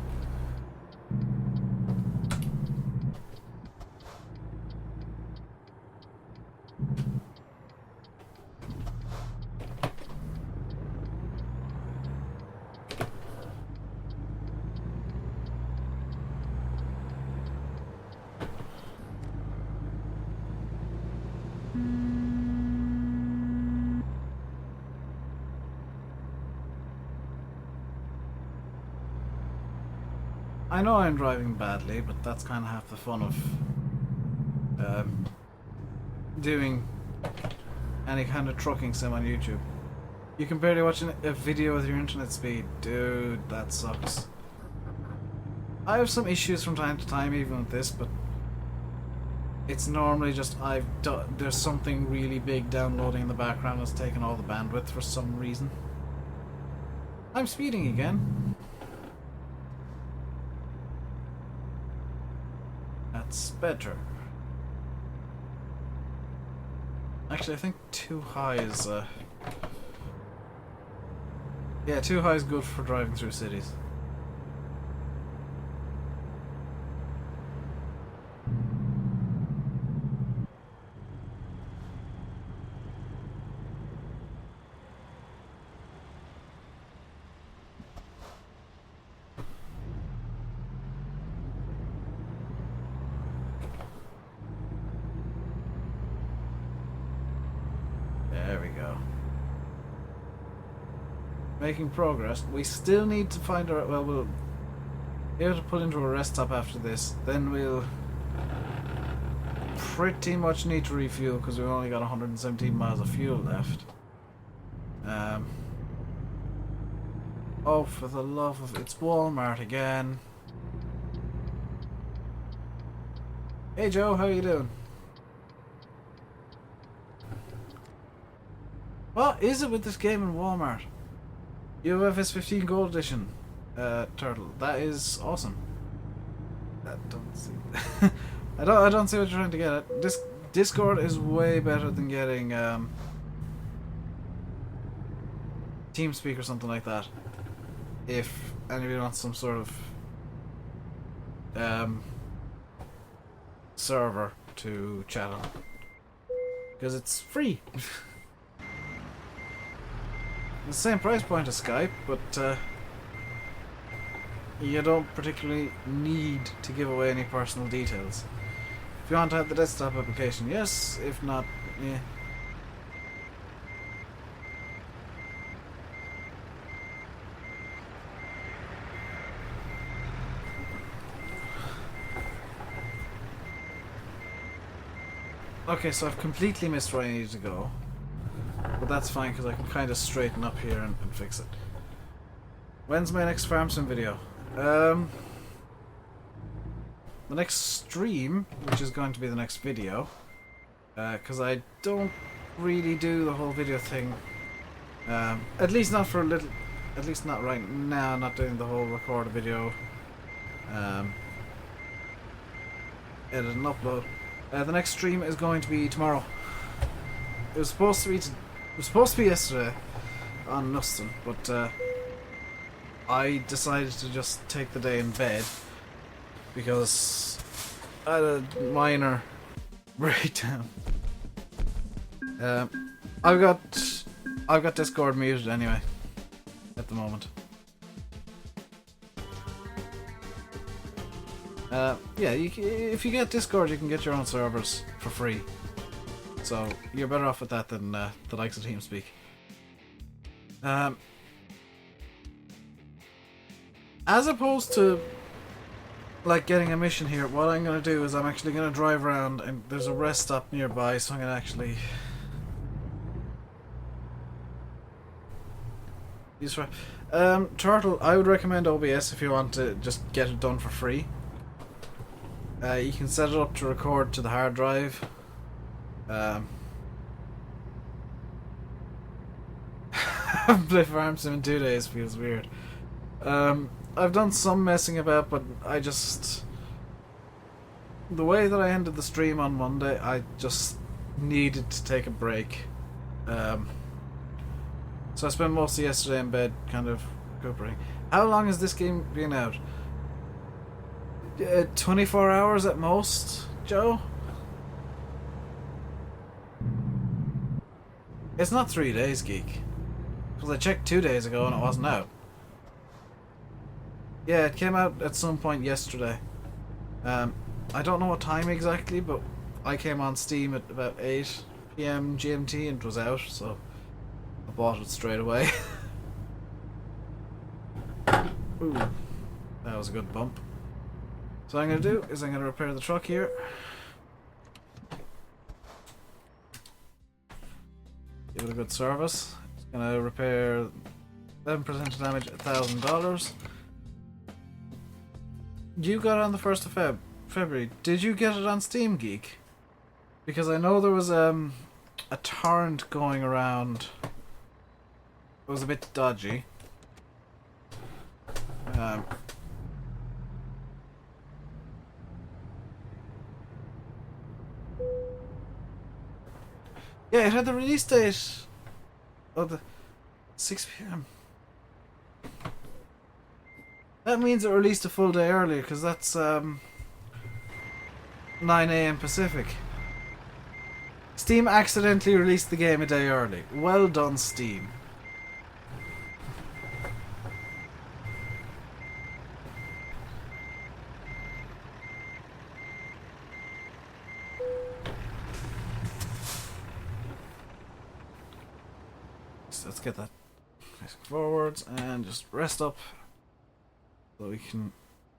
I know I'm driving badly, but that's kind of half the fun of doing any kind of trucking sim on YouTube. You can barely watch a video with your internet speed. Dude, that sucks. I have some issues from time to time even with this, but it's normally just there's something really big downloading in the background that's taking all the bandwidth for some reason. I'm speeding again. That's better. Actually, I think too high is yeah, too high is good for driving through cities. There we go. Making progress. We still need to find our... Well, we'll be able to pull into a rest stop after this. Then we'll pretty much need to refuel because we've only got 117 miles of fuel left. Oh, for the love of... It's Walmart again. Hey Joe, how you doing? What is it with this game in Walmart? UFS 15 Gold Edition, Turtle. That is awesome. I don't see. I don't see what you're trying to get at. Discord is way better than getting TeamSpeak or something like that. If anybody wants some sort of server to chat on, because it's free. The same price point as Skype, but you don't particularly need to give away any personal details. If you want to have the desktop application, yes. If not, yeah. Okay, so I've completely missed where I needed to go. But that's fine because I can kind of straighten up here and fix it. When's my next farm sim video? The next stream, which is going to be the next video, because I don't really do the whole video thing. At least not for a little. At least not right now. Not doing the whole record a video, edit and upload. The next stream is going to be tomorrow. It was supposed to be. It was supposed to be yesterday on Nuston, but I decided to just take the day in bed because I had a minor breakdown. I've got Discord muted anyway at the moment. Yeah, if you get Discord, you can get your own servers for free. So you're better off with that than the likes of TeamSpeak. As opposed to like getting a mission here, what I'm gonna do is I'm actually gonna drive around, and there's a rest stop nearby, so I'm gonna actually use Turtle. I would recommend OBS if you want to just get it done for free. You can set it up to record to the hard drive. haven't played Farm Sim in 2 days, feels weird. I've done some messing about, but I just... The way that I ended the stream on Monday, I just needed to take a break. So I spent most of yesterday in bed, kind of recuperating. How long has this game been out? 24 hours at most, Joe? It's not 3 days, Geek. Because I checked 2 days ago and it wasn't out. Yeah, it came out at some point yesterday. I don't know what time exactly, but I came on Steam at about 8 PM GMT and it was out, so I bought it straight away. Ooh, that was a good bump. So what I'm going to do is I'm going to repair the truck here. Give it a good service. It's going to repair 11% damage, $1,000. You got it on the 1st of February. Did you get it on Steam, Geek? Because I know there was a torrent going around. It was a bit dodgy. Yeah, it had the release date of the 6 PM. That means it released a full day earlier, because that's 9 AM Pacific. Steam accidentally released the game a day early. Well done, Steam. So let's get that forwards and just rest up so we can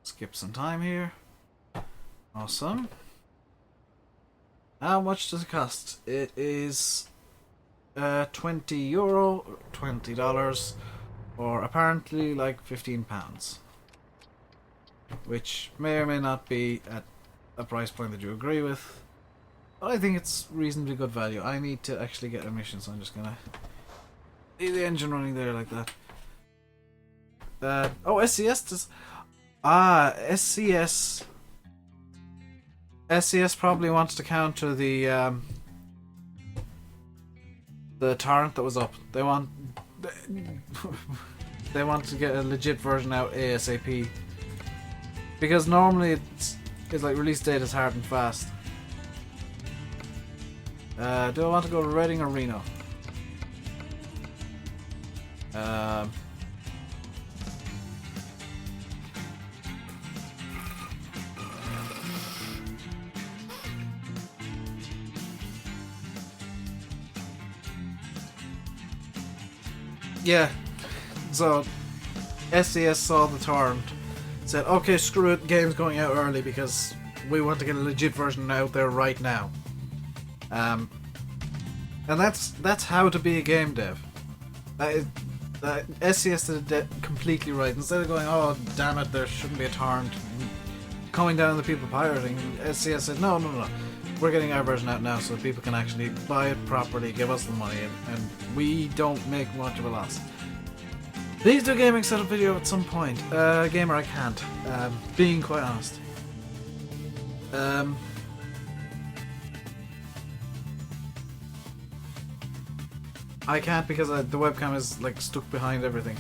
skip some time here. Awesome. How much does it cost? It is €20, $20, or apparently like £15, which may or may not be at a price point that you agree with, but I think it's reasonably good value. I need to actually get a mission, so I'm just gonna leave the engine running there like that. Oh, SCS does... SCS probably wants to counter the torrent that was up. They want they want to get a legit version out ASAP, because normally it's like release date is hard and fast. Do I want to go to Reading or Reno? Yeah, so SCS saw the torrent, said, okay, screw it, game's going out early because we want to get a legit version out there right now. And that's how to be a game dev. SCS did it completely right. Instead of going, oh damn it, there shouldn't be a torrent coming down on the people pirating, SCS said, no, we're getting our version out now so people can actually buy it properly, give us the money, and we don't make much of a loss. Please do a gaming setup video at some point. Gamer, I can't. Being quite honest. I can't because the webcam is like stuck behind everything,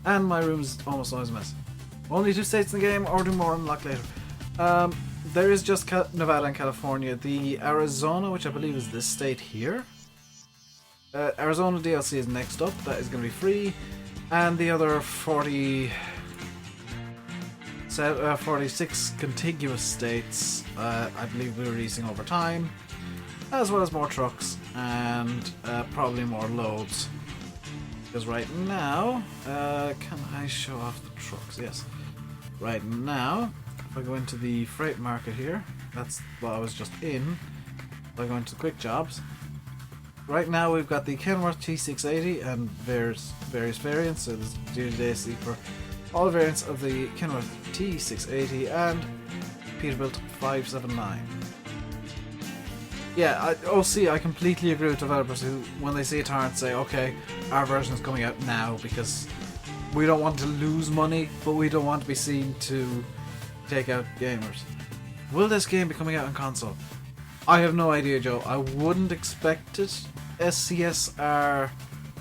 and my room's almost always a mess. Only 2 states in the game, or do more unlock later. There is just Nevada and California. The Arizona, which I believe is this state here. Arizona DLC is next up. That is going to be free. And the other 46 contiguous states, I believe we're releasing over time. As well as more trucks and probably more loads. Because right now, can I show off the trucks? Yes. Right now, if I go into the freight market here, that's what I was just in. If I go into quick jobs, right now we've got the Kenworth T680 and various variants. So there's duty for all variants of the Kenworth T680 and Peterbilt 579. Yeah, I completely agree with developers who, when they see a torrent, say, okay, our version is coming out now because we don't want to lose money, but we don't want to be seen to take out gamers. Will this game be coming out on console? I have no idea, Joe. I wouldn't expect it. SCS are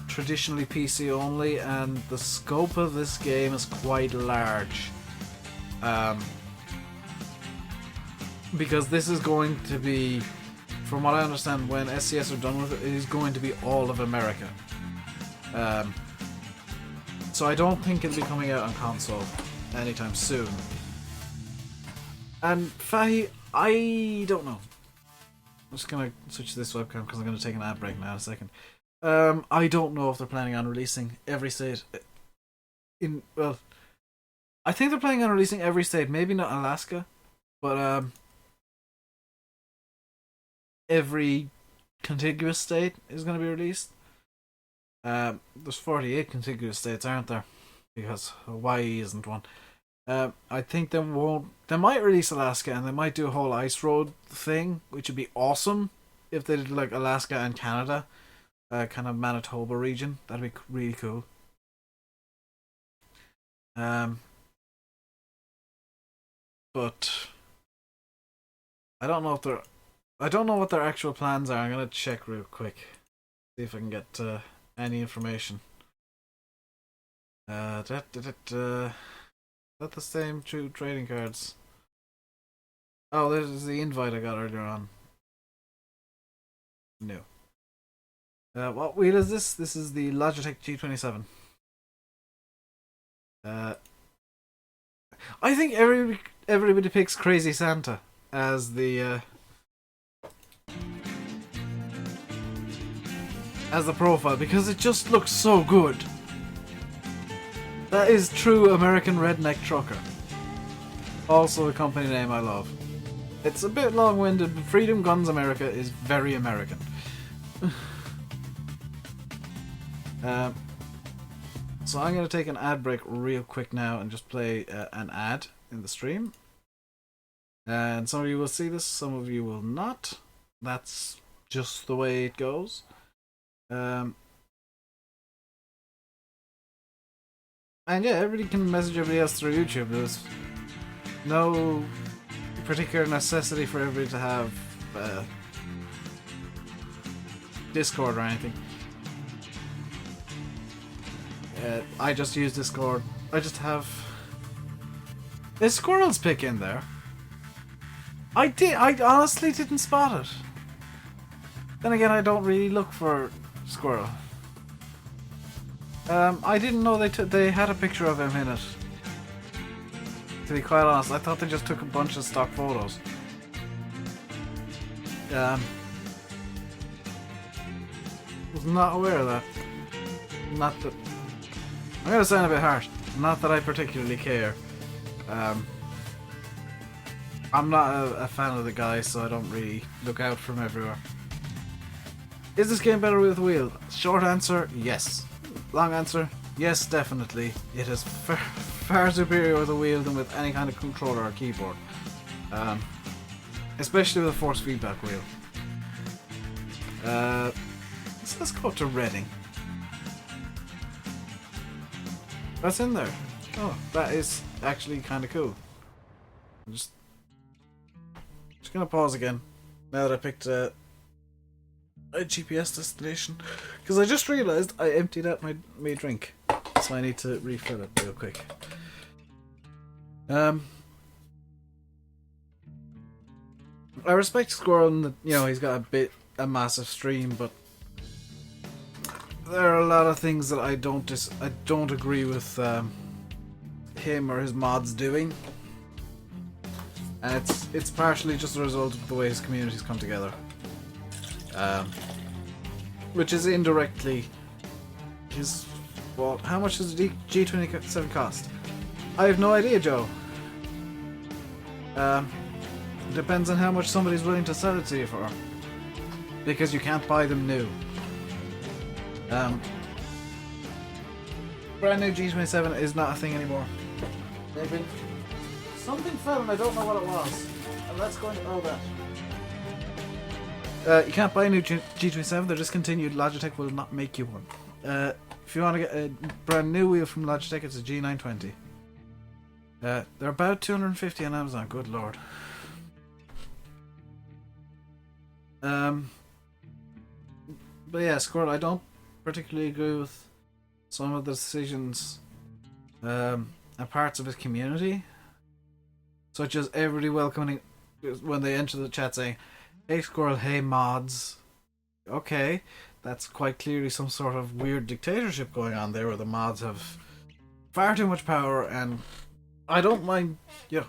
traditionally PC only, and the scope of this game is quite large. Because this is going to be, from what I understand, when SCS are done with it, it is going to be all of America. So I don't think it'll be coming out on console anytime soon. And Fahy, I don't know. I'm just gonna switch to this webcam because I'm gonna take an ad break now in a second. I don't know if they're planning on releasing every state well, I think they're planning on releasing every state, maybe not Alaska, but every contiguous state is going to be released. There's 48 contiguous states, aren't there? Because Hawaii isn't one. I think they might release Alaska, and they might do a whole ice road thing, which would be awesome if they did like Alaska and Canada, kind of Manitoba region. That'd be really cool. But I don't know what their actual plans are. I'm gonna check real quick, see if I can get any information. Is that the same two trading cards? Oh, there's the invite I got earlier on. No. What wheel is this? This is the Logitech G27. I think everybody picks Crazy Santa as the profile because it just looks so good. That is true American redneck trucker. Also a company name I love. It's a bit long-winded, but Freedom Guns America is very American. So I'm going to take an ad break real quick now and just play an ad in the stream. And some of you will see this, some of you will not. That's just the way it goes. And yeah, everybody can message everybody else through YouTube. There's no particular necessity for everybody to have Discord or anything. I just use Discord. I just have a squirrel's pick in there. I honestly didn't spot it. Then again, I don't really look for squirrel. I didn't know they had a picture of him in it. To be quite honest, I thought they just took a bunch of stock photos. Was not aware of that. Not that. I'm gonna sound a bit harsh. Not that I particularly care. I'm not a fan of the guy, so I don't really look out for him everywhere. Is this game better with a wheel? Short answer, yes. Long answer, yes, definitely. It is far superior with a wheel than with any kind of controller or keyboard. Especially with a force feedback wheel. So let's go to Reading. That's in there. Oh, that is actually kind of cool. I'm just gonna pause again now that I picked a GPS destination, because I just realised I emptied out my drink, so I need to refill it real quick. I respect Squirrel in that, you know, he's got a massive stream, but there are a lot of things that I don't agree with him or his mods doing, and it's partially just a result of the way his communities come together, which is indirectly his fault. How much does the G27 cost? I have no idea, Joe. Depends on how much somebody's willing to sell it to you for, because you can't buy them new. Brand new G27 is not a thing anymore. Maybe something fell and I don't know what it was. And that's going to know that. You can't buy a new G27, they're discontinued. Logitech will not make you one. If you want to get a brand new wheel from Logitech, it's a G920. They're about 250 on Amazon. Good lord. But yeah, Squirrel, I don't particularly agree with some of the decisions and parts of his community, such as everybody welcoming when they enter the chat saying, "Hey Squirrel, hey mods." Okay, that's quite clearly some sort of weird dictatorship going on there, where the mods have far too much power. And I don't mind. Yeah,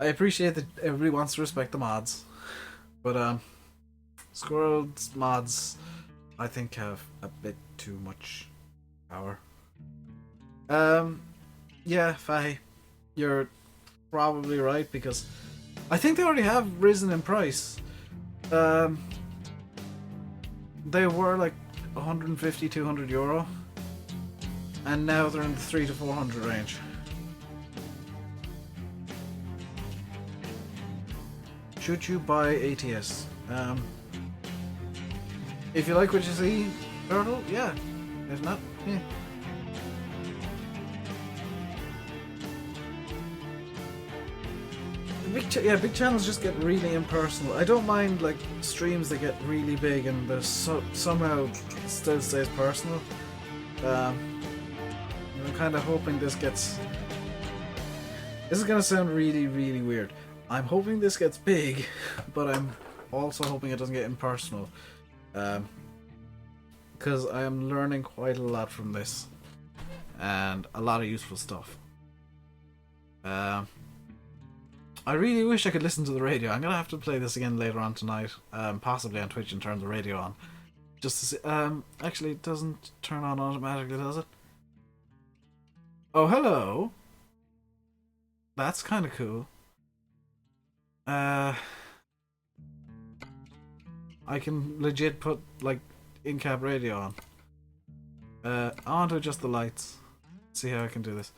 I appreciate that everybody wants to respect the mods, but Squirrel's mods, I think, have a bit too much power. Yeah, Fahy, you're probably right, because I think they already have risen in price. They were like 150, 200 euro, and now they're in the 300 to 400 range. Should you buy ATS? If you like what you see, Turtle, yeah. If not, yeah. Big channels just get really impersonal. I don't mind like streams that get really big and there's somehow still stays personal. I'm kind of hoping this gets. This is gonna sound really, really weird. I'm hoping this gets big, but I'm also hoping it doesn't get impersonal. Because I am learning quite a lot from this, and a lot of useful stuff. I really wish I could listen to the radio. I'm gonna have to play this again later on tonight, possibly on Twitch and turn the radio on, just to see. Actually, it doesn't turn on automatically, does it? Oh, hello. That's kind of cool. I can legit put like in-cab radio on. I want to adjust the lights. See how I can do this.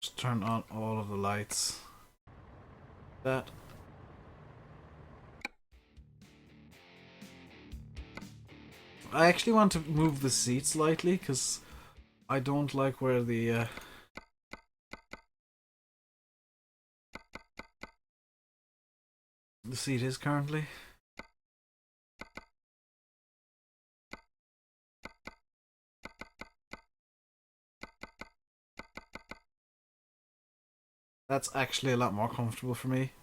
Just turn on all of the lights. That. I actually want to move the seat slightly because I don't like where the seat is currently. That's actually a lot more comfortable for me.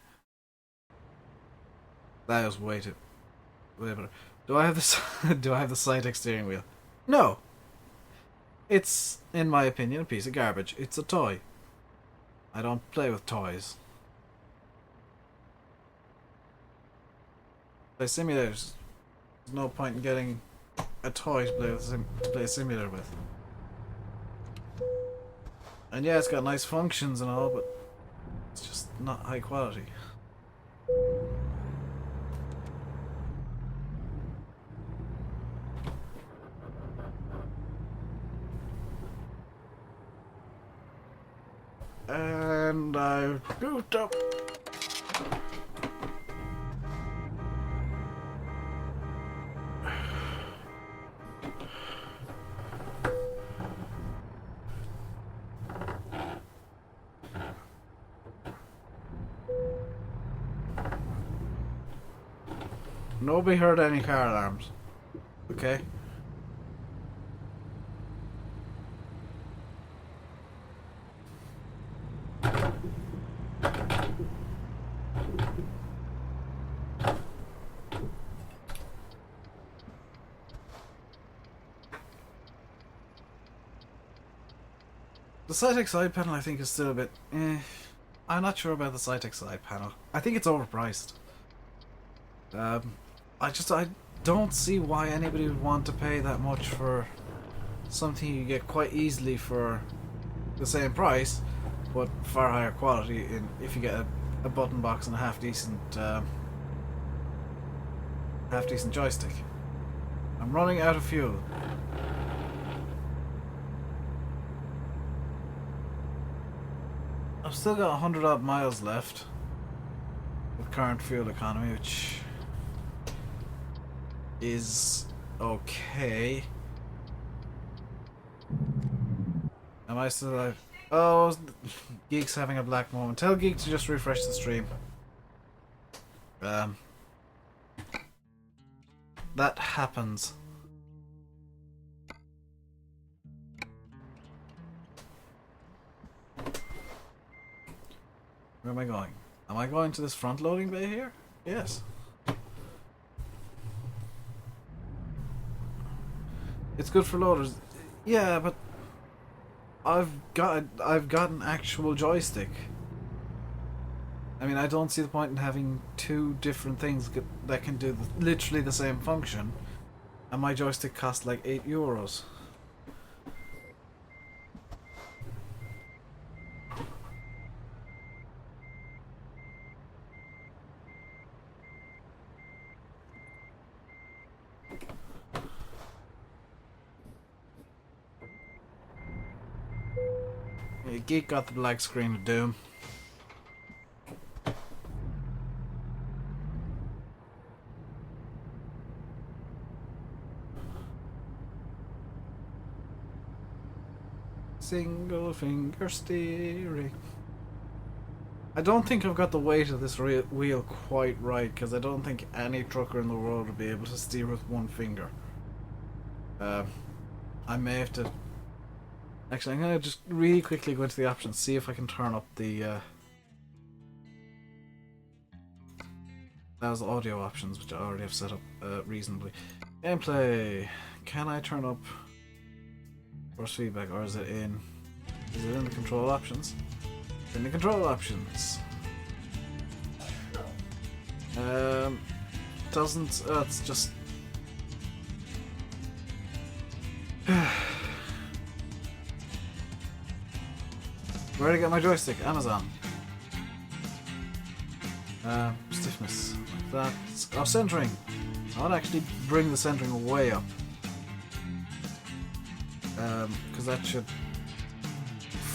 That is way better. Do I have the do I have the Cytec steering wheel? No. It's, in my opinion, a piece of garbage. It's a toy. I don't play with toys. Play simulators. There's no point in getting a toy to play a simulator with. And yeah, it's got nice functions and all, but it's just not high quality. And I boot up. Nobody heard any car alarms. Okay. The Cytec side panel, I think, is still a bit I'm not sure about the Cytec side panel. I think it's overpriced. I don't see why anybody would want to pay that much for something you get quite easily for the same price, but far higher quality if you get a button box and a half decent joystick. I'm running out of fuel. I've still got 100 odd miles left with current fuel economy, which is okay. Am I still alive? Oh, Geek's having a black moment. Tell Geek to just refresh the stream. That happens. Where am I going? Am I going to this front loading bay here? Yes. It's good for loaders. Yeah, but I've got an actual joystick. I mean, I don't see the point in having two different things that can do literally the same function, and my joystick costs like €8. Yeah, Geek got the black screen of doom. Single finger steering. I don't think I've got the weight of this wheel quite right, because I don't think any trucker in the world would be able to steer with one finger. I may have to... Actually, I'm going to just really quickly go into the options, see if I can turn up the... That was the audio options, which I already have set up reasonably. Gameplay. Can I turn up force feedback, or is it in the control options? In the control options. Doesn't... it's just... Where did I get my joystick? Amazon. Stiffness. Like that. Oh, centering. I want to actually bring the centering way up. Because that should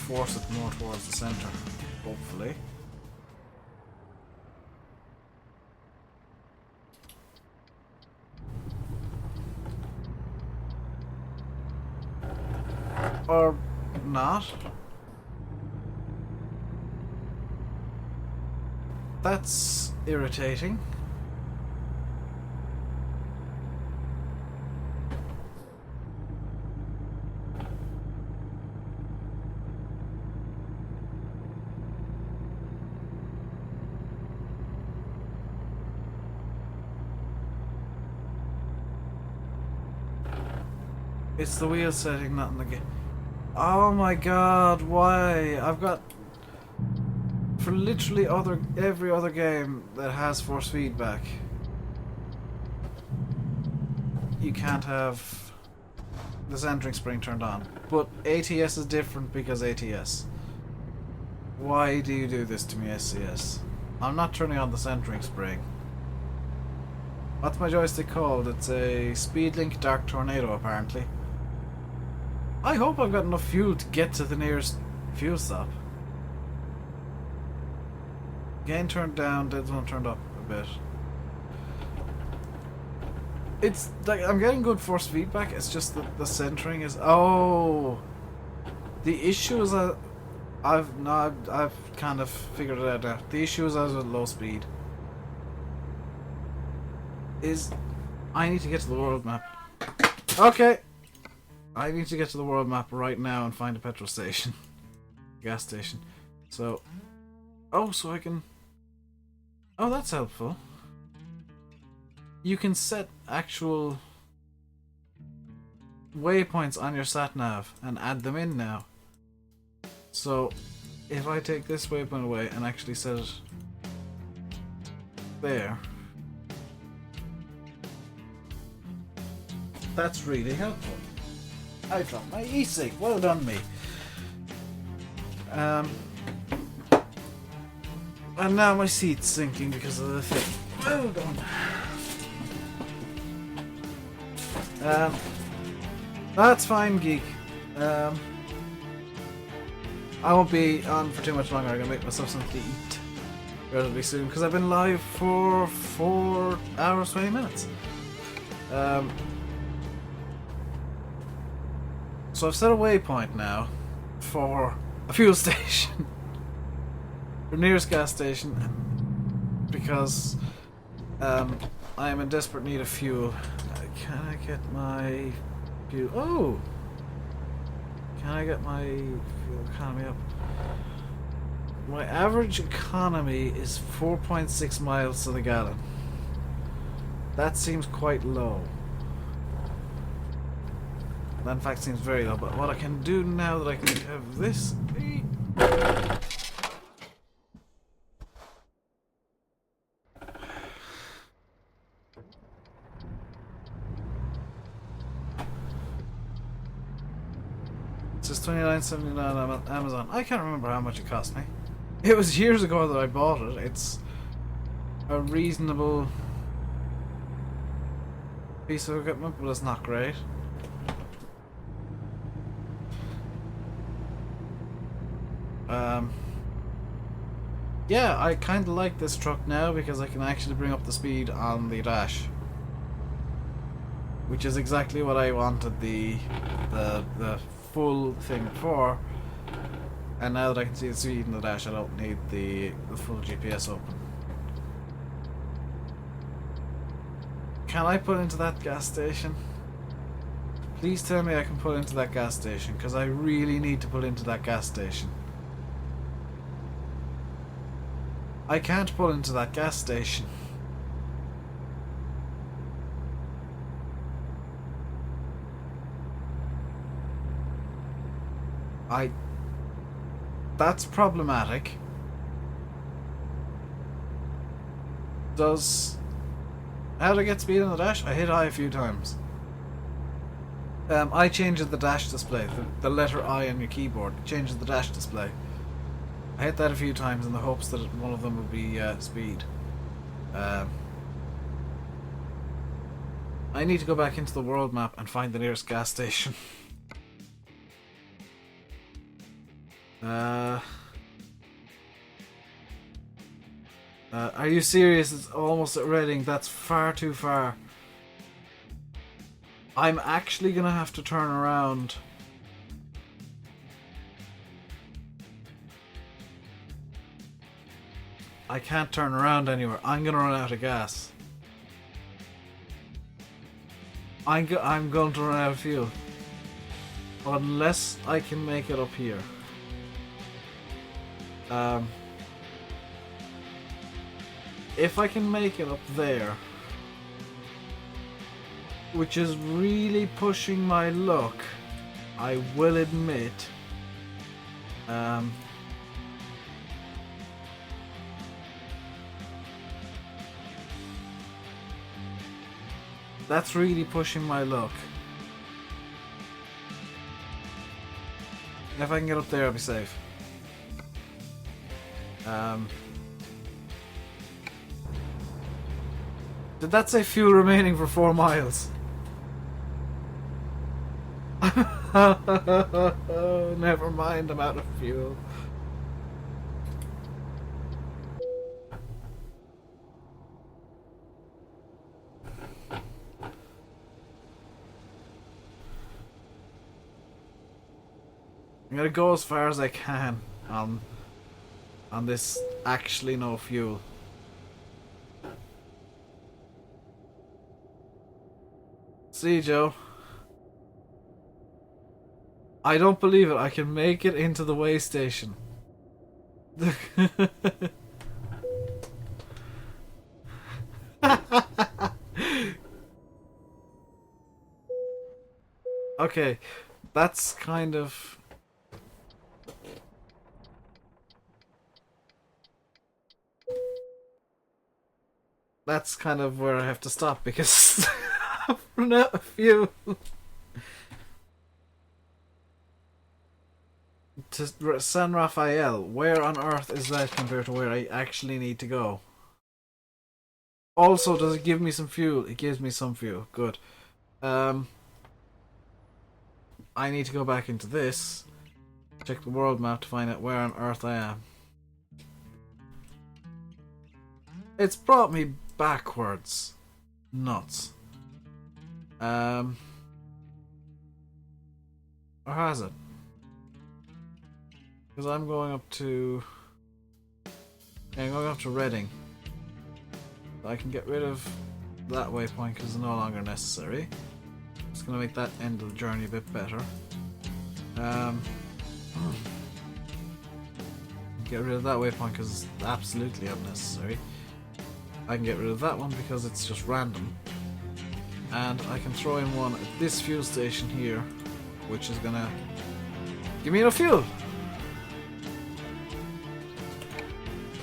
force it more towards the center, hopefully. Or not. That's irritating. It's the wheel setting, not in the game. Oh my god, why? I've got... For literally every other game that has force feedback, you can't have the centering spring turned on. But ATS is different because ATS. Why do you do this to me, SCS? I'm not turning on the centering spring. What's my joystick called? It's a Speedlink Dark Tornado, apparently. I hope I've got enough fuel to get to the nearest fuel stop. Gain turned down, dead zone turned up a bit. It's like I'm getting good force feedback, it's just that the centering is... Oh! The issue is that I've kind of figured it out now. The issue is I was at low speed. I need to get to the world map. Okay! I need to get to the world map right now and find a petrol station. Gas station. So... Oh, so I can... Oh, that's helpful. You can set actual waypoints on your sat-nav and add them in now. So, if I take this waypoint away and actually set it there, that's really helpful. I dropped my e-cig. Well done, me. And now my seat's sinking because of the thing. Well done. That's fine, Geek. I won't be on for too much longer. I'm gonna make myself something to eat relatively soon because I've been live for 4 hours 20 minutes. So I've set a waypoint now for a fuel station. The nearest gas station, because I am in desperate need of fuel. Can I get my fuel? Oh! Can I get my fuel economy up? My average economy is 4.6 miles to the gallon. That seems quite low. That in fact seems very low, but what I can do now that I can have this... It says $29.79 on Amazon. I can't remember how much it cost me. It was years ago that I bought it. It's a reasonable piece of equipment, but it's not great. Yeah, I kind of like this truck now because I can actually bring up the speed on the dash, which is exactly what I wanted the full thing for. And now that I can see the speed in the dash, I don't need the full GPS open. Can I put into that gas station? Please tell me I can put into that gas station, because I really need to put into that gas station. I can't pull into that gas station. That's problematic. How do I get speed on the dash? I hit I a few times. I changed the dash display, the letter I on your keyboard changes the dash display. I hit that a few times in the hopes that one of them would be speed. I need to go back into the world map and find the nearest gas station. Are you serious? It's almost at Reading. That's far too far. I'm actually gonna have to turn around. I can't turn around anywhere. I'm gonna run out of gas. I'm going to run out of fuel. Unless I can make it up here. If I can make it up there, which is really pushing my luck, I will admit. That's really pushing my luck. If I can get up there, I'll be safe. Did that say fuel remaining for 4 miles? Never mind, I'm out of fuel. I'm gonna go as far as I can on this actually no fuel. See, Joe. I don't believe it. I can make it into the way station. Okay, that's kind of... That's kind of where I have to stop because I've run out of fuel. To San Rafael, where on earth is that compared to where I actually need to go? Also, does it give me some fuel? It gives me some fuel. Good. I need to go back into this, check the world map to find out where on earth I am. It's brought me backwards. Nuts. Or has it? Because I'm going up to... Yeah, I'm going up to Reading. I can get rid of that waypoint because it's no longer necessary. It's going to make that end of the journey a bit better. Get rid of that waypoint because it's absolutely unnecessary. I can get rid of that one because it's just random. And I can throw in one at this fuel station here, which is going to give me enough fuel.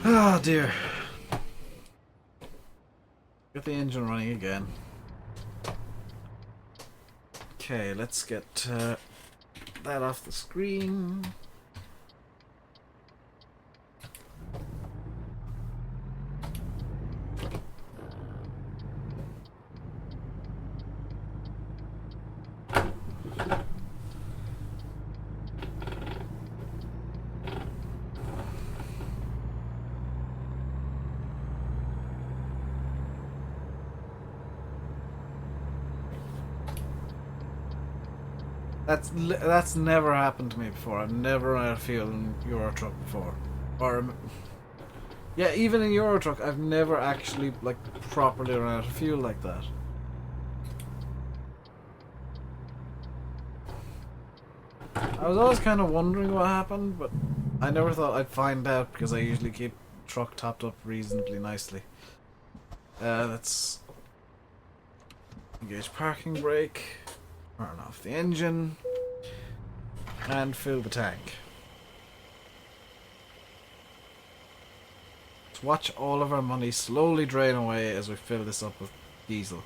Ah, dear. Get the engine running again. Okay, let's get that off the screen. That's never happened to me before. I've never run out of fuel in Euro Truck before. Or yeah, even in Euro Truck, I've never actually like properly run out of fuel like that. I was always kind of wondering what happened, but I never thought I'd find out because I usually keep the truck topped up reasonably nicely. Let's engage parking brake. Turn off the engine and fill the tank. Let's watch all of our money slowly drain away as we fill this up with diesel.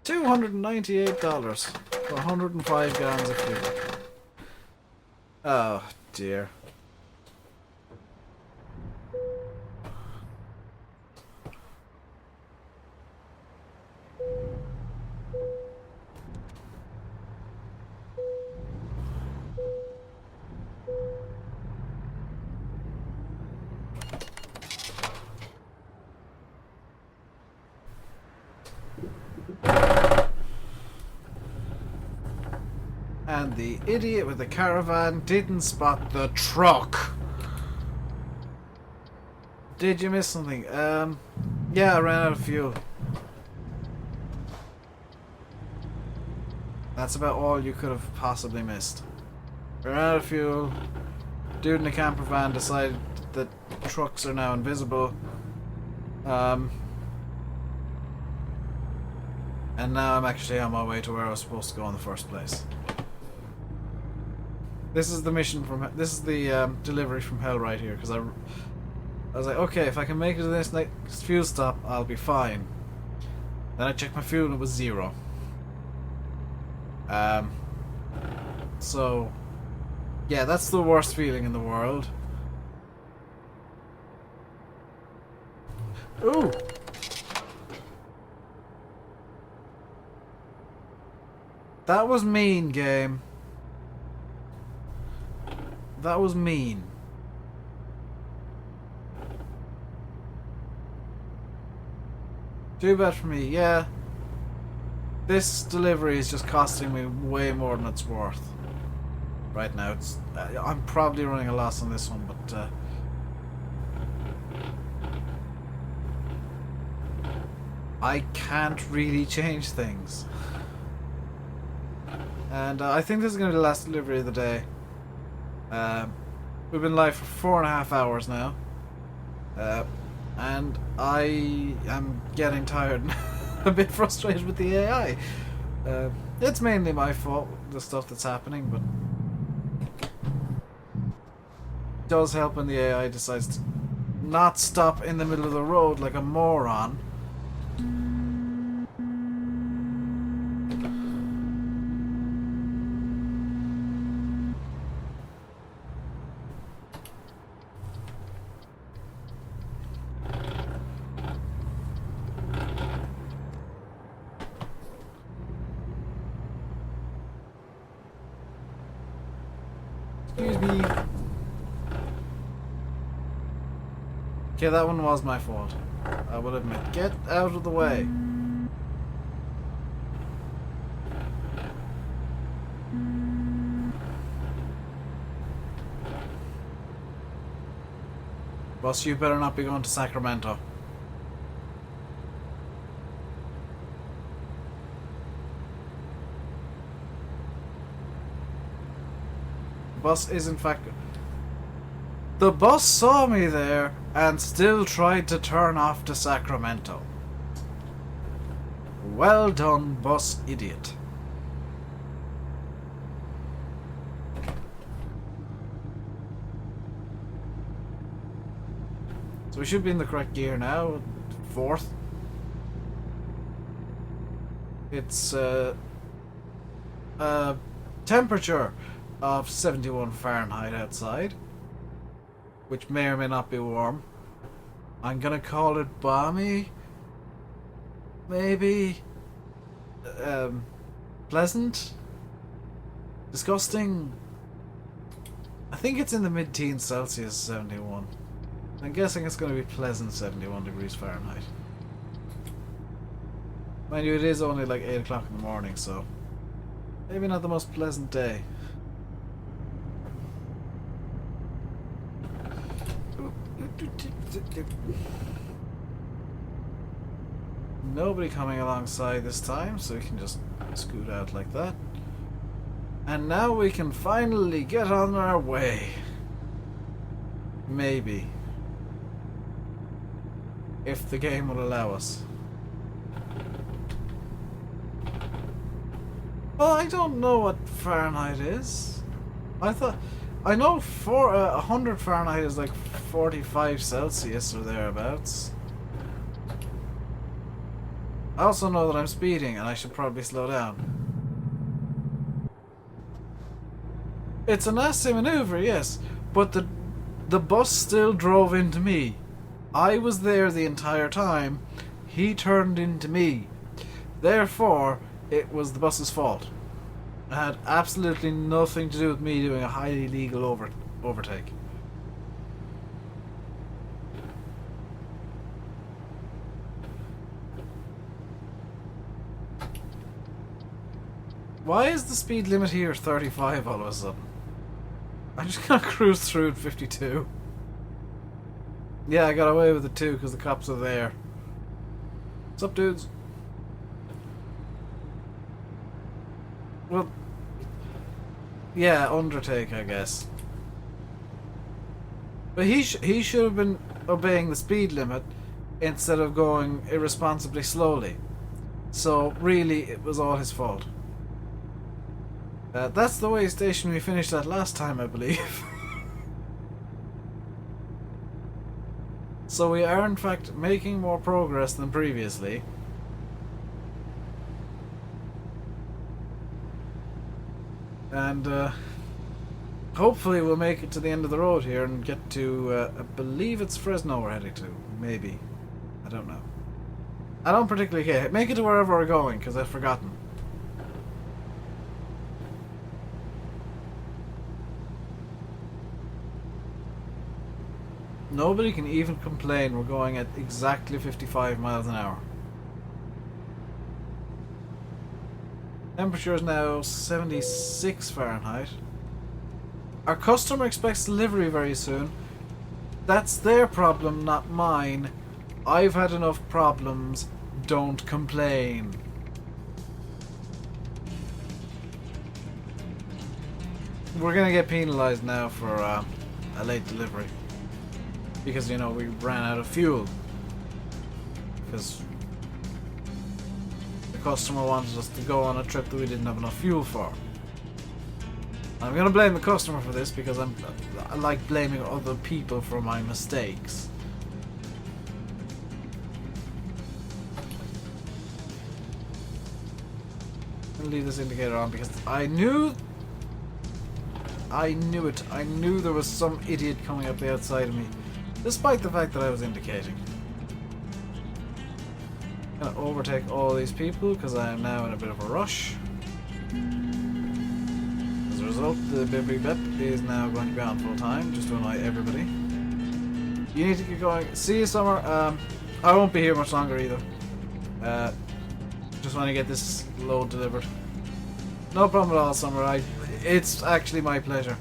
$298 for 105 gallons of fuel. Oh dear. And the idiot with the caravan didn't spot the truck. Did you miss something? Yeah, I ran out of fuel. That's about all you could have possibly missed. Ran out of fuel. Dude in the camper van decided that trucks are now invisible. And now I'm actually on my way to where I was supposed to go in the first place. This is the mission from. This is the delivery from hell right here. Because I was like, okay, if I can make it to this next fuel stop, I'll be fine. Then I checked my fuel and it was 0. So yeah, that's the worst feeling in the world. Ooh. That was mean, game. That was mean. Too bad for me, yeah. This delivery is just costing me way more than it's worth. Right now, it's I'm probably running a loss on this one, but I can't really change things. And I think this is going to be the last delivery of the day. We've been live for 4.5 hours now. And I am getting tired and a bit frustrated with the AI. It's mainly my fault, the stuff that's happening, but it does help when the AI decides to not stop in the middle of the road like a moron. Excuse me. Okay, that one was my fault. I will admit. Get out of the way. Boss, you better not be going to Sacramento. The bus is in fact... The bus saw me there and still tried to turn off to Sacramento. Well done, bus idiot. So we should be in the correct gear now. 4th. It's a temperature of 71 Fahrenheit outside, which may or may not be warm. I'm gonna call it balmy. Maybe. Pleasant. Disgusting. I think it's in the mid-teens Celsius, 71. I'm guessing it's going to be pleasant 71 degrees Fahrenheit. Mind you, it is only like 8 o'clock in the morning, so maybe not the most pleasant day. Nobody coming alongside this time, so we can just scoot out like that. And now we can finally get on our way. Maybe. If the game will allow us. Well, I don't know what Fahrenheit is. I know 100 Fahrenheit is like 45 Celsius or thereabouts. I also know that I'm speeding and I should probably slow down. It's a nasty maneuver, yes, but the bus still drove into me. I was there the entire time. He turned into me. Therefore, it was the bus's fault. It had absolutely nothing to do with me doing a highly legal overtake. Why is the speed limit here 35 all of a sudden? I'm just gonna cruise through at 52. Yeah, I got away with it too because the cops are there. What's up, dudes? Well, yeah, undertake, I guess. But he should have been obeying the speed limit instead of going irresponsibly slowly. So really, it was all his fault. That's the way station we finished that last time, I believe. So we are in fact making more progress than previously. And hopefully we'll make it to the end of the road here and get to, I believe it's Fresno we're heading to. Maybe. I don't know. I don't particularly care. Make it to wherever we're going, because I've forgotten. Nobody can even complain we're going at exactly 55 miles an hour. Temperature is now 76 Fahrenheit. Our customer expects delivery very soon. That's their problem, not mine. I've had enough problems. Don't complain. We're gonna get penalised now for a late delivery. Because, you know, we ran out of fuel. Because the customer wanted us to go on a trip that we didn't have enough fuel for. I'm going to blame the customer for this because I like blaming other people for my mistakes. I'm going to leave this indicator on because I knew it. I knew there was some idiot coming up the outside of me. Despite the fact that I was indicating. I'm gonna overtake all these people because I am now in a bit of a rush. As a result, the beep beep beep is now going to be on full time, just to annoy everybody. You need to get going. See you, Summer. I won't be here much longer either. Just want to get this load delivered. No problem at all, Summer. It's actually my pleasure.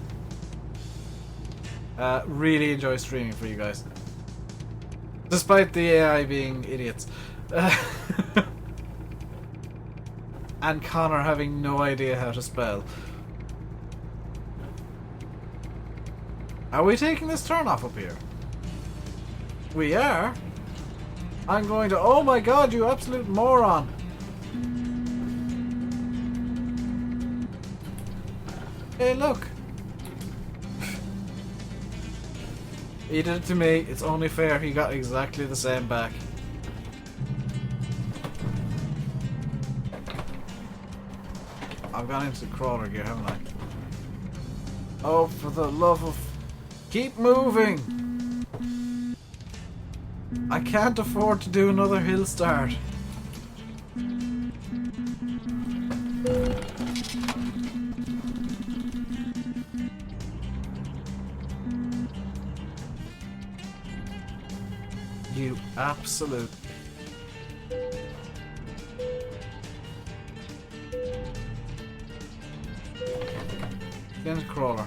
Really enjoy streaming for you guys. Despite the AI being idiots. And Connor having no idea how to spell. Are we taking this turn off up here? We are? I'm going to... Oh my god, you absolute moron! Hey, look! He did it to me. It's only fair he got exactly the same back. I've gone into crawler gear, haven't I? Oh, for the love of... Keep moving! I can't afford to do another hill start. You absolute... Get into crawler.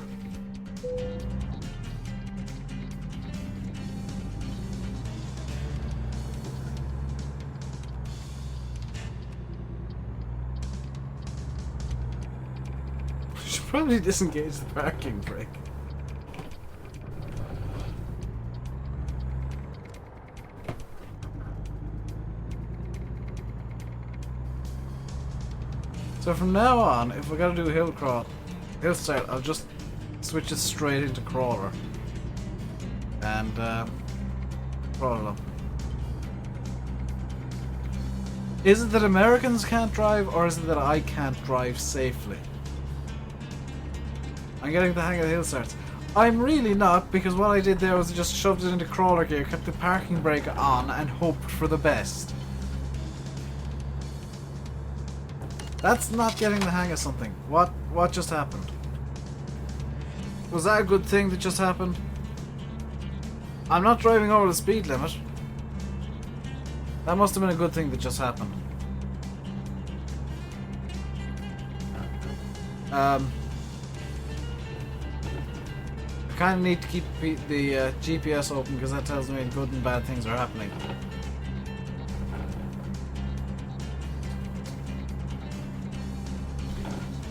We should probably disengage the parking brake. So from now on, if we gotta do a hill start, I'll just switch it straight into crawler and crawl them. Is it that Americans can't drive, or is it that I can't drive safely? I'm getting the hang of the hill starts. I'm really not, because what I did there was just shoved it into crawler gear, kept the parking brake on, and hoped for the best. That's not getting the hang of something. What just happened? Was that a good thing that just happened? I'm not driving over the speed limit. That must have been a good thing that just happened. I kind of need to keep the GPS open because that tells me good and bad things are happening.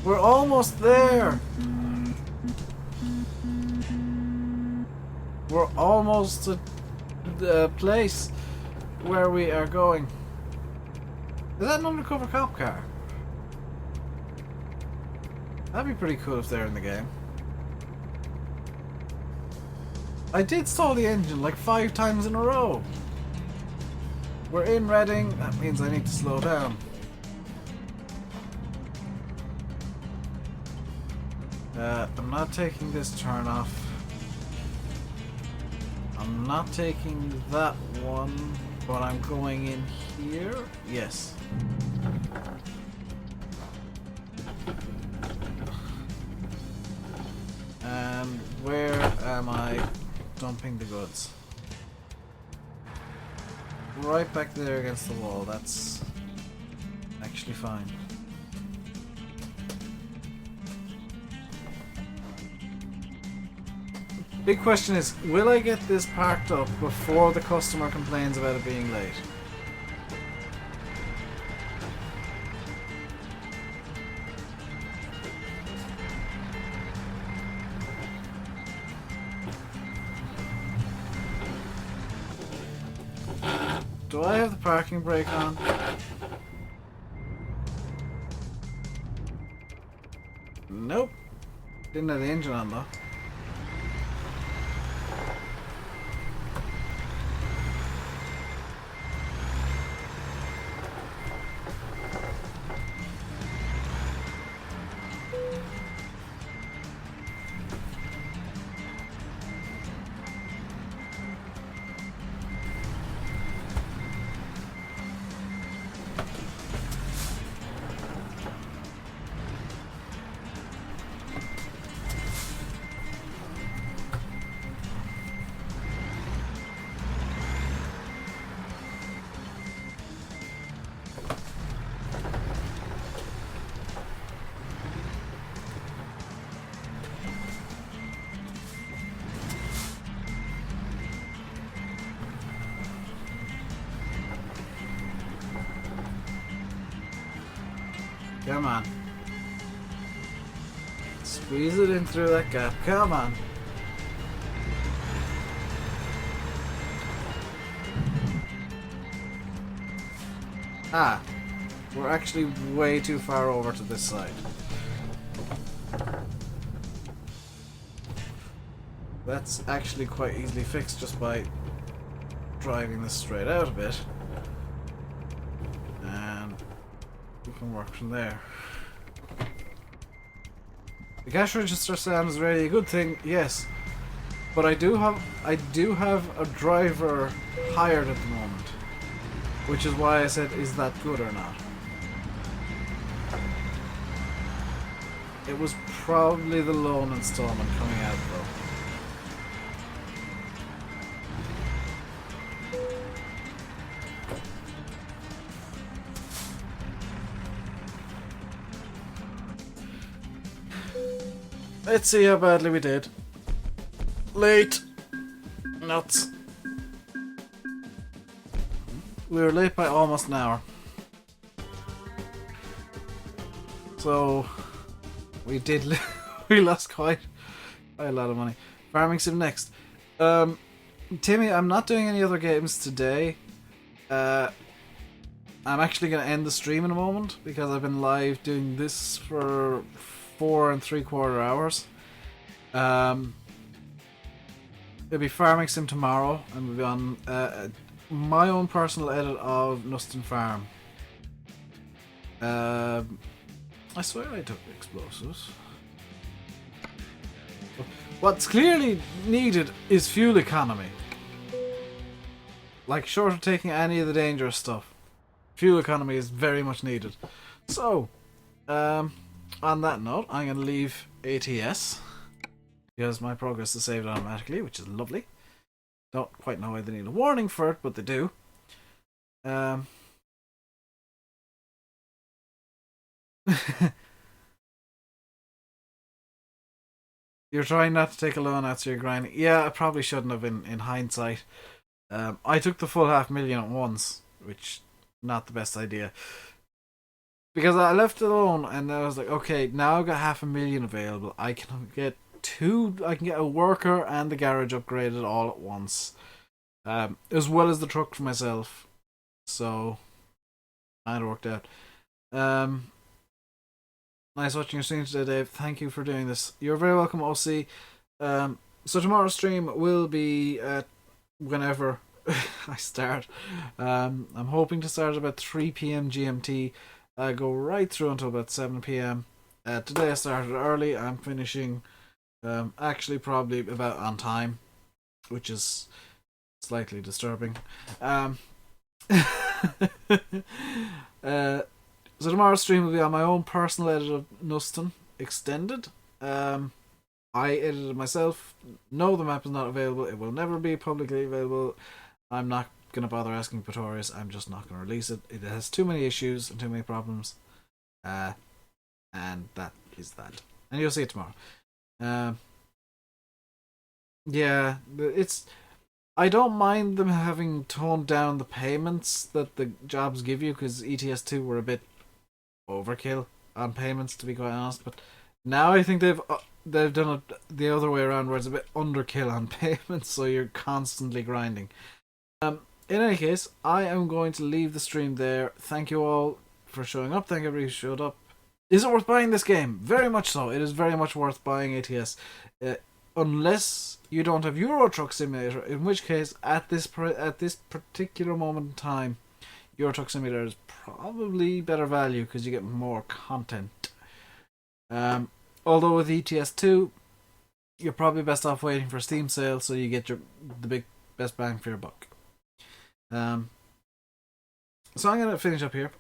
We're almost there! We're almost at the place where we are going. Is that an undercover cop car? That'd be pretty cool if they're in the game. I did stall the engine like 5 times in a row. We're in Reading. That means I need to slow down. I'm not taking this turn off. I'm not taking that one, but I'm going in here. Yes. And where am I dumping the goods? Right back there against the wall. That's actually fine. Big question is, will I get this parked up before the customer complains about it being late? Do I have the parking brake on? Nope. Didn't have the engine on though. Come on. Squeeze it in through that gap. Come on. Ah. We're actually way too far over to this side. That's actually quite easily fixed just by driving this straight out a bit. And we can work from there. The cash register sound is really a good thing, yes. But I do have a driver hired at the moment. Which is why I said, is that good or not? It was probably the loan installment coming out though. Let's see how badly we did. Late. Nuts. We were late by almost an hour. So we did we lost quite a lot of money. Farming Sim next. Timmy, I'm not doing any other games today. I'm actually going to end the stream in a moment because I've been live doing this for 4 3/4 hours. It'll be Farming Sim tomorrow, and we'll be on my own personal edit of Nuston Farm. I swear I took explosives. What's clearly needed is fuel economy. Like, short of taking any of the dangerous stuff, fuel economy is very much needed. So, on that note, I'm going to leave ATS because my progress is saved automatically, which is lovely. Don't quite know why they need a warning for it, but they do. You're trying not to take a loan out, so you're grinding. Yeah, I probably shouldn't have in hindsight. I took the full 500,000 at once, which not the best idea. Because I left it alone, and I was like, okay, now I've got 500,000 available. I can get a worker and the garage upgraded all at once, as well as the truck for myself. So, it worked out. Nice watching your stream today, Dave. Thank you for doing this. You're very welcome, OC. So tomorrow's stream will be whenever I start. I'm hoping to start about 3 PM GMT. Go right through until about 7 PM. Today I started early. I'm finishing actually probably about on time, which is slightly disturbing. So tomorrow's stream will be on my own personal edit of Nuston Extended. I edited it myself. No, the map is not available. It will never be publicly available. I'm not going to bother asking Pretorius. I'm just not going to release it. It has too many issues and too many problems. And that is that. And you'll see it tomorrow. Yeah, I don't mind them having toned down the payments that the jobs give you, because ETS2 were a bit overkill on payments, to be quite honest. But now I think they've done it the other way around, where it's a bit underkill on payments, so you're constantly grinding. In any case, I am going to leave the stream there. Thank you all for showing up. Thank everybody who showed up. Is it worth buying this game? Very much so. It is very much worth buying ATS. Unless you don't have Euro Truck Simulator, in which case, at this particular moment in time, Euro Truck Simulator is probably better value because you get more content. Although with ETS2, you're probably best off waiting for a Steam sale so you get the best bang for your buck. So I'm going to finish up here.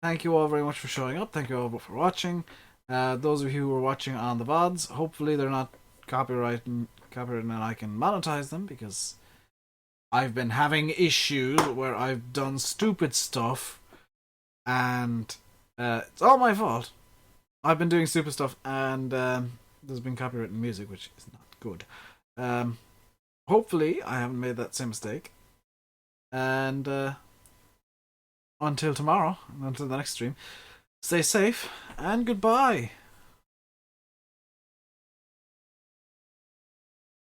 Thank you all very much for showing up. Thank you all for watching. Those of you who are watching on the VODs, hopefully they're not copyrighted and I can monetize them, because I've been having issues where I've done stupid stuff and it's all my fault. I've been doing stupid stuff and there's been copyrighted music, which is not good. Hopefully I haven't made that same mistake. And until tomorrow, until the next stream, Stay safe, and goodbye.